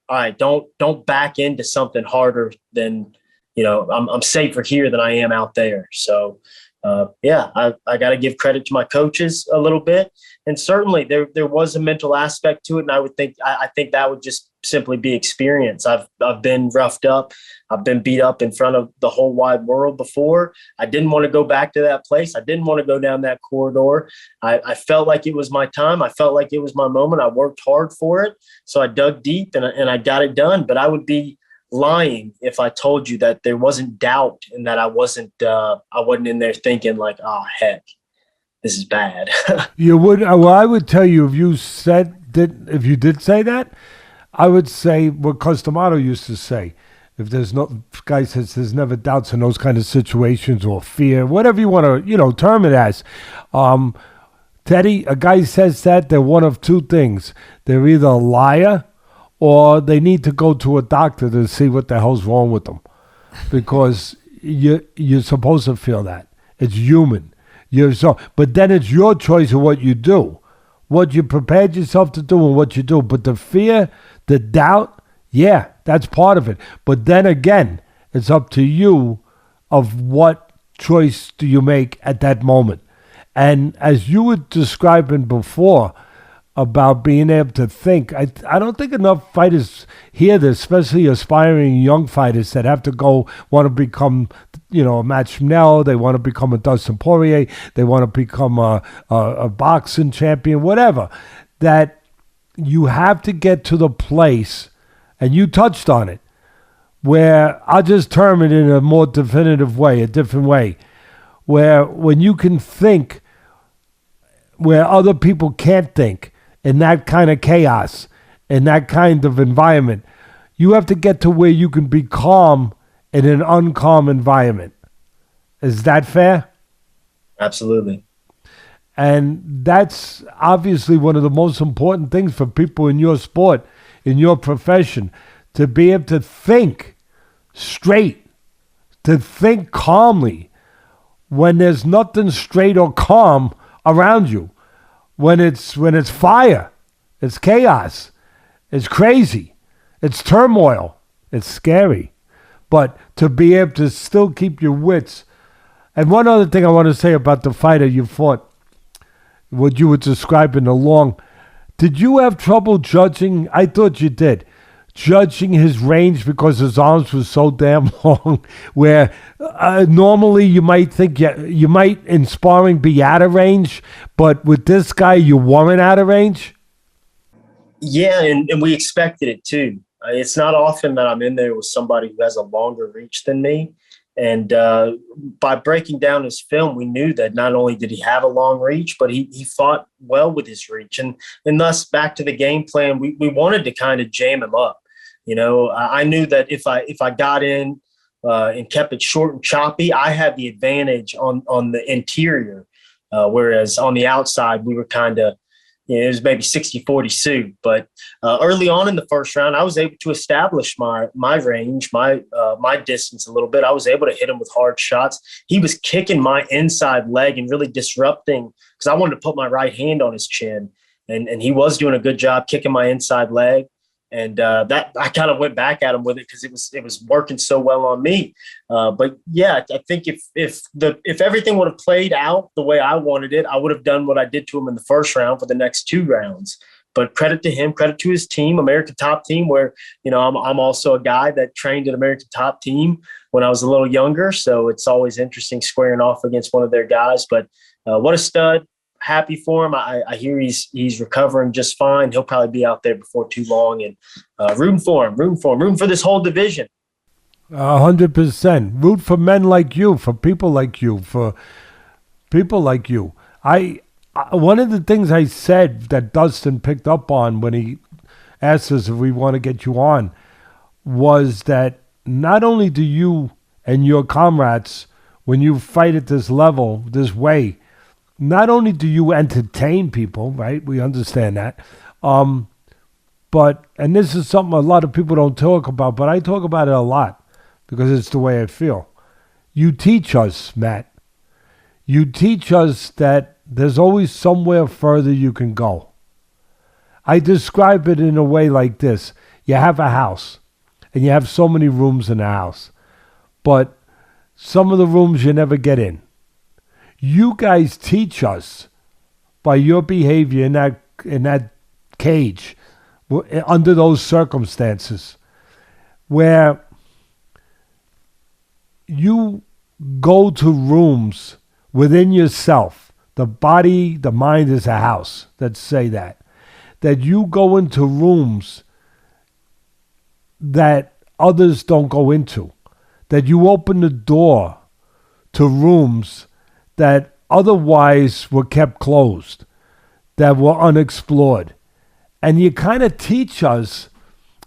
all right, don't back into something harder than, you know, I'm safer here than I am out there. So I got to give credit to my coaches a little bit. And certainly there was a mental aspect to it. And I think that would just simply be experience. I've been roughed up. I've been beat up in front of the whole wide world before. I didn't want to go back to that place. I didn't want to go down that corridor. I felt like it was my time. I felt like it was my moment. I worked hard for it. So I dug deep and I got it done. But I would be lying if I told you that there wasn't doubt and that I wasn't in there thinking like, oh, heck, this is bad. You would. Well, I would tell you if you did say that, I would say what Costamato used to say. If guy says there's never doubts in those kind of situations or fear, whatever you want to, term it as. Teddy, a guy says that, they're one of two things. They're either a liar or they need to go to a doctor to see what the hell's wrong with them. Because you're supposed to feel that. It's human. But then it's your choice of what you do, what you prepared yourself to do and what you do. But the fear, the doubt, yeah, that's part of it. But then again, it's up to you of what choice do you make at that moment. And as you were describing before about being able to think, I don't think enough fighters hear this, especially aspiring young fighters that have to want to become a Matt Schnell, they want to become a Dustin Poirier, they want to become a boxing champion, whatever, that you have to get to the place, and you touched on it, where I'll just term it in a more definitive way, a different way, where when you can think where other people can't think in that kind of chaos, in that kind of environment, you have to get to where you can be calm in an uncalm environment. Is that fair? Absolutely. And that's obviously one of the most important things for people in your sport, in your profession, to be able to think straight, to think calmly when there's nothing straight or calm around you. When it's fire, it's chaos, it's crazy, it's turmoil, it's scary. But to be able to still keep your wits. And one other thing I want to say about the fighter you fought, what you were describing along, did you have trouble judging? I thought you did. Judging his range because his arms were so damn long, where normally you might think you might in sparring be out of range, but with this guy you weren't out of range? Yeah, and we expected it too. It's not often that I'm in there with somebody who has a longer reach than me. And by breaking down his film, we knew that not only did he have a long reach, but he fought well with his reach. And thus, back to the game plan, we wanted to kind of jam him up. You know, I knew that if I got in and kept it short and choppy, I had the advantage on the interior, whereas on the outside, we were kind of, it was maybe 60-40 suit. But early on in the first round, I was able to establish my range, my distance a little bit. I was able to hit him with hard shots. He was kicking my inside leg and really disrupting, because I wanted to put my right hand on his chin. And he was doing a good job kicking my inside leg. And that I kind of went back at him with it because it was working so well on me. But yeah, I think if everything would have played out the way I wanted it, I would have done what I did to him in the first round for the next two rounds. But credit to him, credit to his team, American Top Team, where I'm also a guy that trained at American Top Team when I was a little younger. So it's always interesting squaring off against one of their guys. But what a stud. happy for him. I hear he's recovering just fine. He'll probably be out there before too long, and rooting for him, rooting for this whole division. 100%. Root for men like you, for people like you, for people like you. One of the things I said that Dustin picked up on when he asked us if we want to get you on was that not only do you and your comrades, when you fight at this level, this way, not only do you entertain people, right? We understand that. But, and this is something a lot of people don't talk about, but I talk about it a lot because it's the way I feel. You teach us, Matt. You teach us that there's always somewhere further you can go. I describe it in a way like this. You have a house, and you have so many rooms in the house, but some of the rooms you never get in. You guys teach us by your behavior in that cage, under those circumstances, where you go to rooms within yourself. The body, the mind is a house. Let's say that you go into rooms that others don't go into, that you open the door to rooms that otherwise were kept closed, that were unexplored. And you kind of teach us,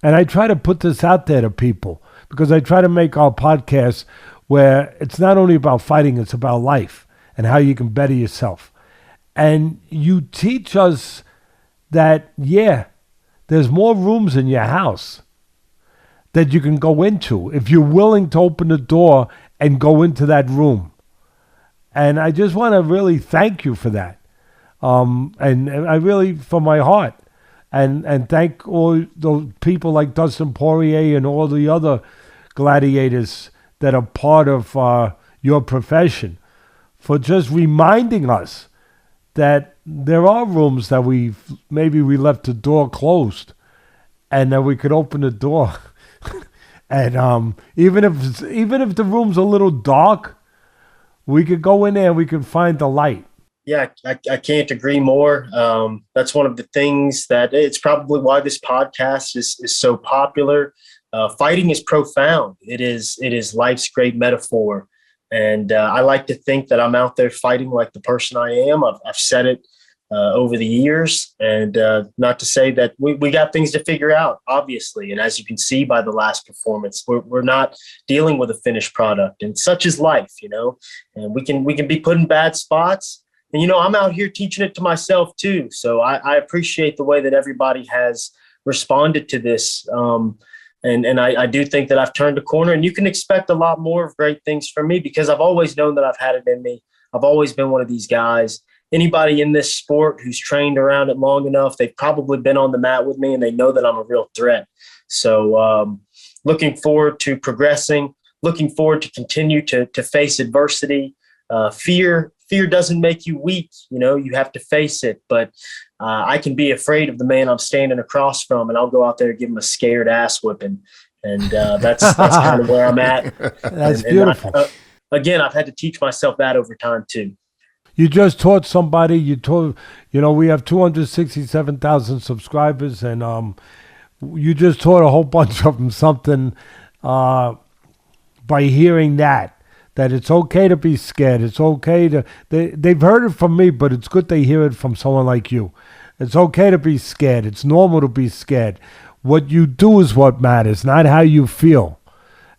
and I try to put this out there to people, because I try to make our podcast where it's not only about fighting, it's about life and how you can better yourself. And you teach us that, yeah, there's more rooms in your house that you can go into if you're willing to open the door and go into that room. And I just want to really thank you for that. And I really, from my heart, and thank all those people like Dustin Poirier and all the other gladiators that are part of your profession for just reminding us that there are rooms that we left the door closed and that we could open the door. And even if the room's a little dark, we could go in there and we could find the light. Yeah, I can't agree more. That's one of the things that it's probably why this podcast is so popular. Fighting is profound. It is life's great metaphor. And I like to think that I'm out there fighting like the person I am. I've said it over the years, and not to say that we got things to figure out, obviously. And as you can see by the last performance, we're not dealing with a finished product, and such is life, and we can be put in bad spots. And, I'm out here teaching it to myself too. So I appreciate the way that everybody has responded to this. And I do think that I've turned a corner, and you can expect a lot more of great things from me because I've always known that I've had it in me. I've always been one of these guys. Anybody in this sport who's trained around it long enough, they've probably been on the mat with me and they know that I'm a real threat. So looking forward to progressing, looking forward to continue to face adversity. Fear doesn't make you weak. You have to face it. But I can be afraid of the man I'm standing across from, and I'll go out there and give him a scared ass whipping. And that's kind of where I'm at. That's beautiful. Again, I've had to teach myself that over time too. You just taught somebody. We have 267,000 subscribers, and you just taught a whole bunch of them something by hearing that it's okay to be scared. It's okay to. They've heard it from me, but it's good they hear it from someone like you. It's okay to be scared. It's normal to be scared. What you do is what matters, not how you feel.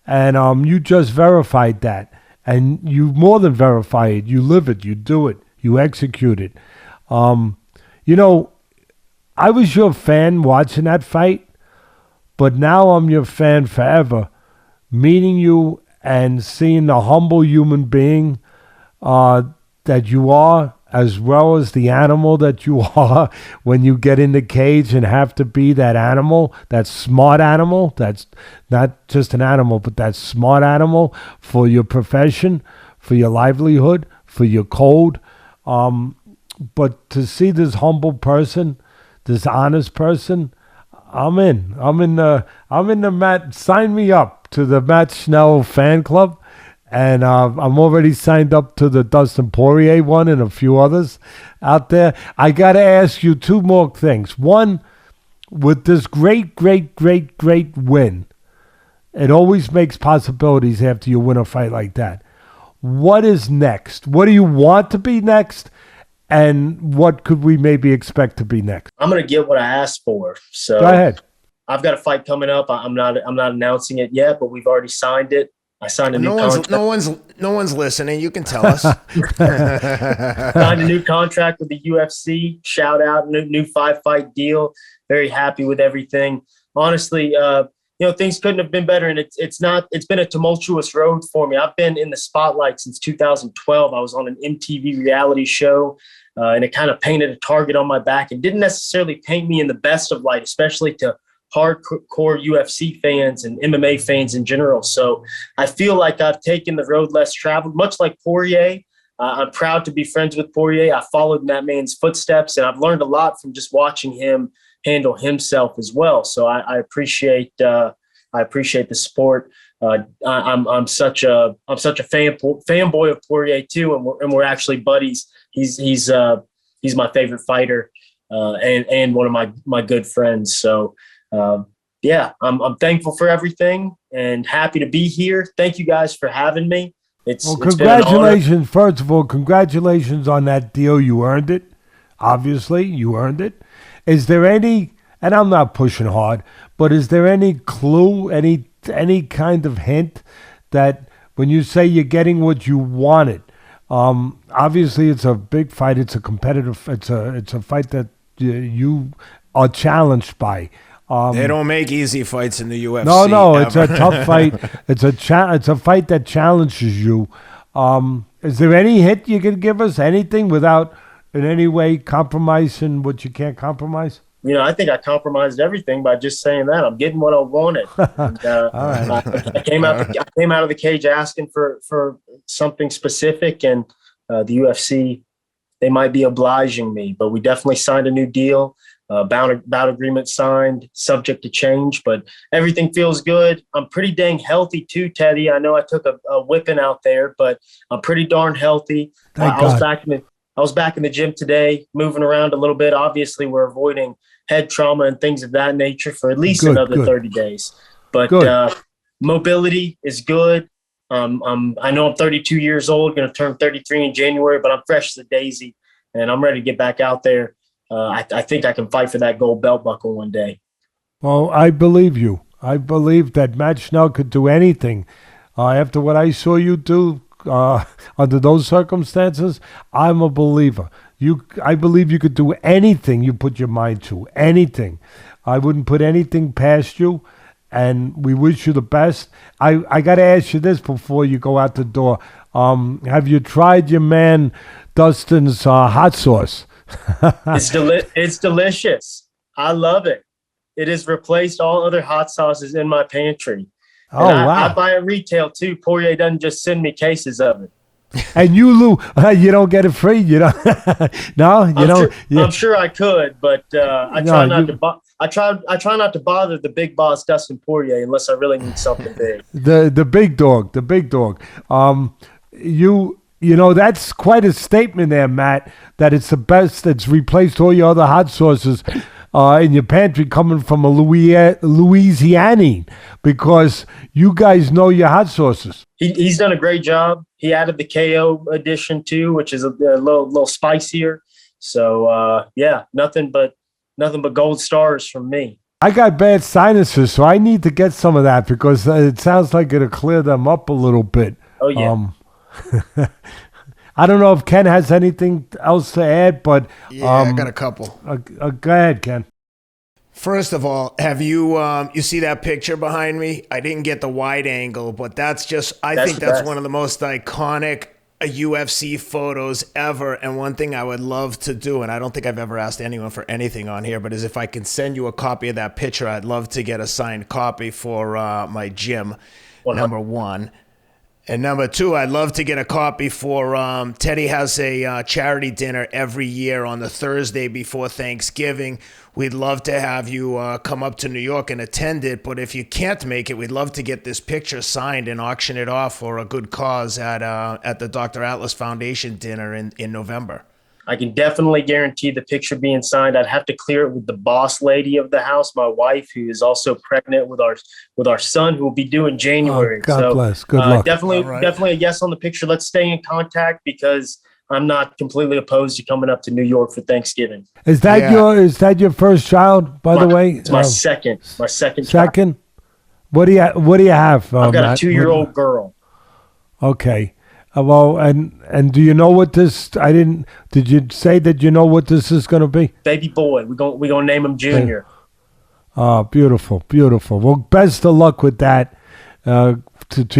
And you just verified that. And you more than verify it. You live it. You do it. You execute it. I was your fan watching that fight, but now I'm your fan forever, meeting you and seeing the humble human being that you are, as well as the animal that you are when you get in the cage and have to be that animal, that smart animal, that's not just an animal, but that smart animal for your profession, for your livelihood, for your code. But to see this humble person, this honest person, I'm in the Matt, sign me up to the Matt Schnell fan club, And I'm already signed up to the Dustin Poirier one and a few others out there. I got to ask you two more things. One, with this great win, it always makes possibilities after you win a fight like that. What is next? What do you want to be next? And what could we maybe expect to be next? I'm going to get what I asked for. So go ahead. I've got a fight coming up. I'm not announcing it yet, but we've already signed it. I signed a new contract. No one's listening. You can tell us. Signed a new contract with the UFC. Shout out, new 5-fight deal. Very happy with everything. Honestly, things couldn't have been better. And it's been a tumultuous road for me. I've been in the spotlight since 2012. I was on an MTV reality show, and it kind of painted a target on my back and didn't necessarily paint me in the best of light, especially to hardcore UFC fans and MMA fans in general. So I feel like I've taken the road less traveled, much like Poirier. I'm proud to be friends with Poirier. I followed that man's footsteps, and I've learned a lot from just watching him handle himself as well. So I appreciate the support. I'm such a fanboy of Poirier too, and we're actually buddies. He's my favorite fighter, and one of my good friends. So. I'm thankful for everything and happy to be here. Thank you guys for having me. Congratulations. First of all, congratulations on that deal. You earned it. Obviously, you earned it. Is there any, and I'm not pushing hard, but is there any clue, any kind of hint that when you say you're getting what you wanted, obviously it's a big fight. It's a competitive, it's a fight that you are challenged by. They don't make easy fights in the UFC. No, it's a tough fight. It's a fight that challenges you. Is there any hint you can give us? Anything without in any way compromising what you can't compromise? I think I compromised everything by just saying that. I'm getting what I wanted. And, right. I came out of the cage asking for something specific, and the UFC, they might be obliging me, but we definitely signed a new deal. Bout agreement signed, subject to change, but everything feels good. I'm pretty dang healthy too, Teddy. I know I took a whipping out there, but I'm pretty darn healthy. I was back in the gym today, moving around a little bit. Obviously, we're avoiding head trauma and things of that nature for at least another 30 days. But mobility is good. I know I'm 32 years old, going to turn 33 in January, but I'm fresh as a daisy, and I'm ready to get back out there. I think I can fight for that gold belt buckle one day. Well, I believe you. I believe that Matt Schnell could do anything. After what I saw you do under those circumstances, I'm a believer. I believe you could do anything you put your mind to. Anything. I wouldn't put anything past you, and we wish you the best. I got to ask you this before you go out the door. Have you tried your man Dustin's hot sauce? It's delicious. I love it. It has replaced all other hot sauces in my pantry. Wow. I buy it retail too. Poirier doesn't just send me cases of it. And you don't get it free, No, I'm sure I could, but I try not to bother the big boss Dustin Poirier unless I really need something big. The big dog. That's quite a statement there, Matt, that it's the best that's replaced all your other hot sauces in your pantry coming from a Louisianian, because you guys know your hot sauces. He's done a great job. He added the KO edition too, which is a little spicier. So, nothing but gold stars from me. I got bad sinuses, so I need to get some of that because it sounds like it'll clear them up a little bit. Oh, yeah. I don't know if Ken has anything else to add, but I got a couple. Go ahead, Ken. First of all, have you you see that picture behind me? I didn't get the wide angle, but I think that's one of the most iconic UFC photos ever. And one thing I would love to do, and I don't think I've ever asked anyone for anything on here, but is if I can send you a copy of that picture, I'd love to get a signed copy for my gym, number one. And number two, I'd love to get a copy for Teddy has a charity dinner every year on the Thursday before Thanksgiving. We'd love to have you come up to New York and attend it. But if you can't make it, we'd love to get this picture signed and auction it off for a good cause at the Dr. Atlas Foundation dinner in November. I can definitely guarantee the picture being signed. I'd have to clear it with the boss lady of the house, my wife, who is also pregnant with our son, who will be due in January. Oh, God bless. Good luck. Definitely a yes on the picture. Let's stay in contact because I'm not completely opposed to coming up to New York for Thanksgiving. Is that your first child, by the way? It's my second. My second. Second. What do you have? I've got Matt? a 2-year-old girl. Okay. Well, and do you know what this? Did you say that you know what this is going to be? Baby boy. We're gonna name him Junior. Oh, beautiful, beautiful. Well, best of luck with that to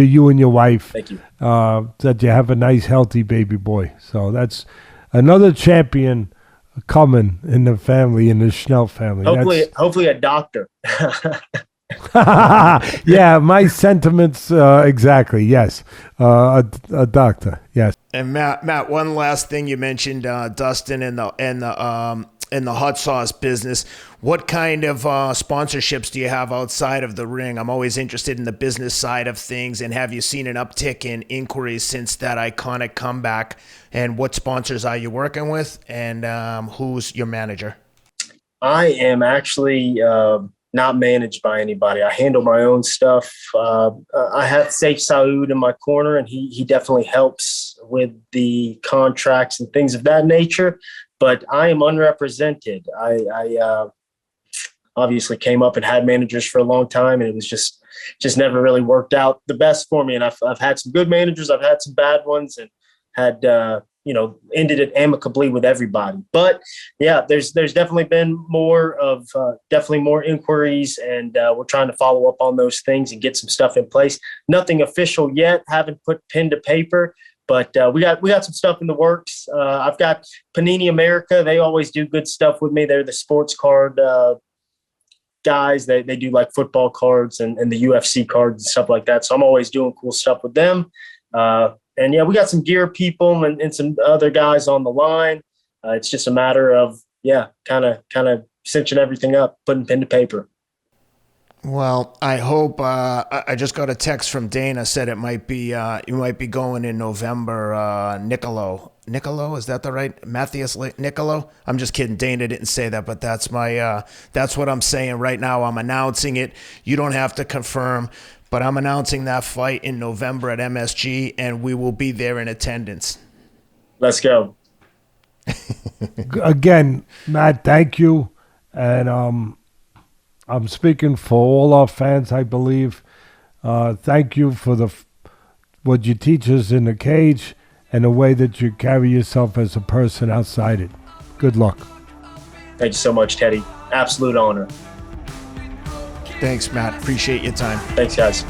you and your wife. Thank you. That you have a nice, healthy baby boy. So that's another champion coming in the family, in the Schnell family. Hopefully a doctor. Yeah, my sentiments exactly. Yes, a doctor. Yes. And Matt, one last thing you mentioned, Dustin and the hot sauce business. What kind of sponsorships do you have outside of the ring? I'm always interested in the business side of things. And have you seen an uptick in inquiries since that iconic comeback? And what sponsors are you working with? And who's your manager? I am actually not managed by anybody. I handle my own stuff. I have Safe Saud in my corner, and he definitely helps with the contracts and things of that nature. But I am unrepresented. I obviously came up and had managers for a long time, and it was just never really worked out the best for me. And I've had some good managers, I've had some bad ones, and had ended it amicably with everybody. But yeah, there's definitely been more inquiries, and we're trying to follow up on those things and get some stuff in place. Nothing official yet. Haven't put pen to paper. But we got some stuff in the works. I've got Panini America. They always do good stuff with me. They're the sports card guys. They do like football cards and the UFC cards and stuff like that. So I'm always doing cool stuff with them. And yeah, we got some gear people and some other guys on the line. It's just a matter of kind of cinching everything up, putting pen to paper. Well, I hope. I just got a text from Dana, said it might be you might be going in November. Nicolo, is that the right Matthias Nicolo? I'm just kidding. Dana didn't say that, but that's what I'm saying right now. I'm announcing it. You don't have to confirm, but I'm announcing that fight in November at MSG, and we will be there in attendance. Let's go. Again, Matt, thank you, and I'm speaking for all our fans, I believe. Thank you for what you teach us in the cage and the way that you carry yourself as a person outside it. Good luck. Thank you so much, Teddy. Absolute honor. Thanks, Matt. Appreciate your time. Thanks, guys.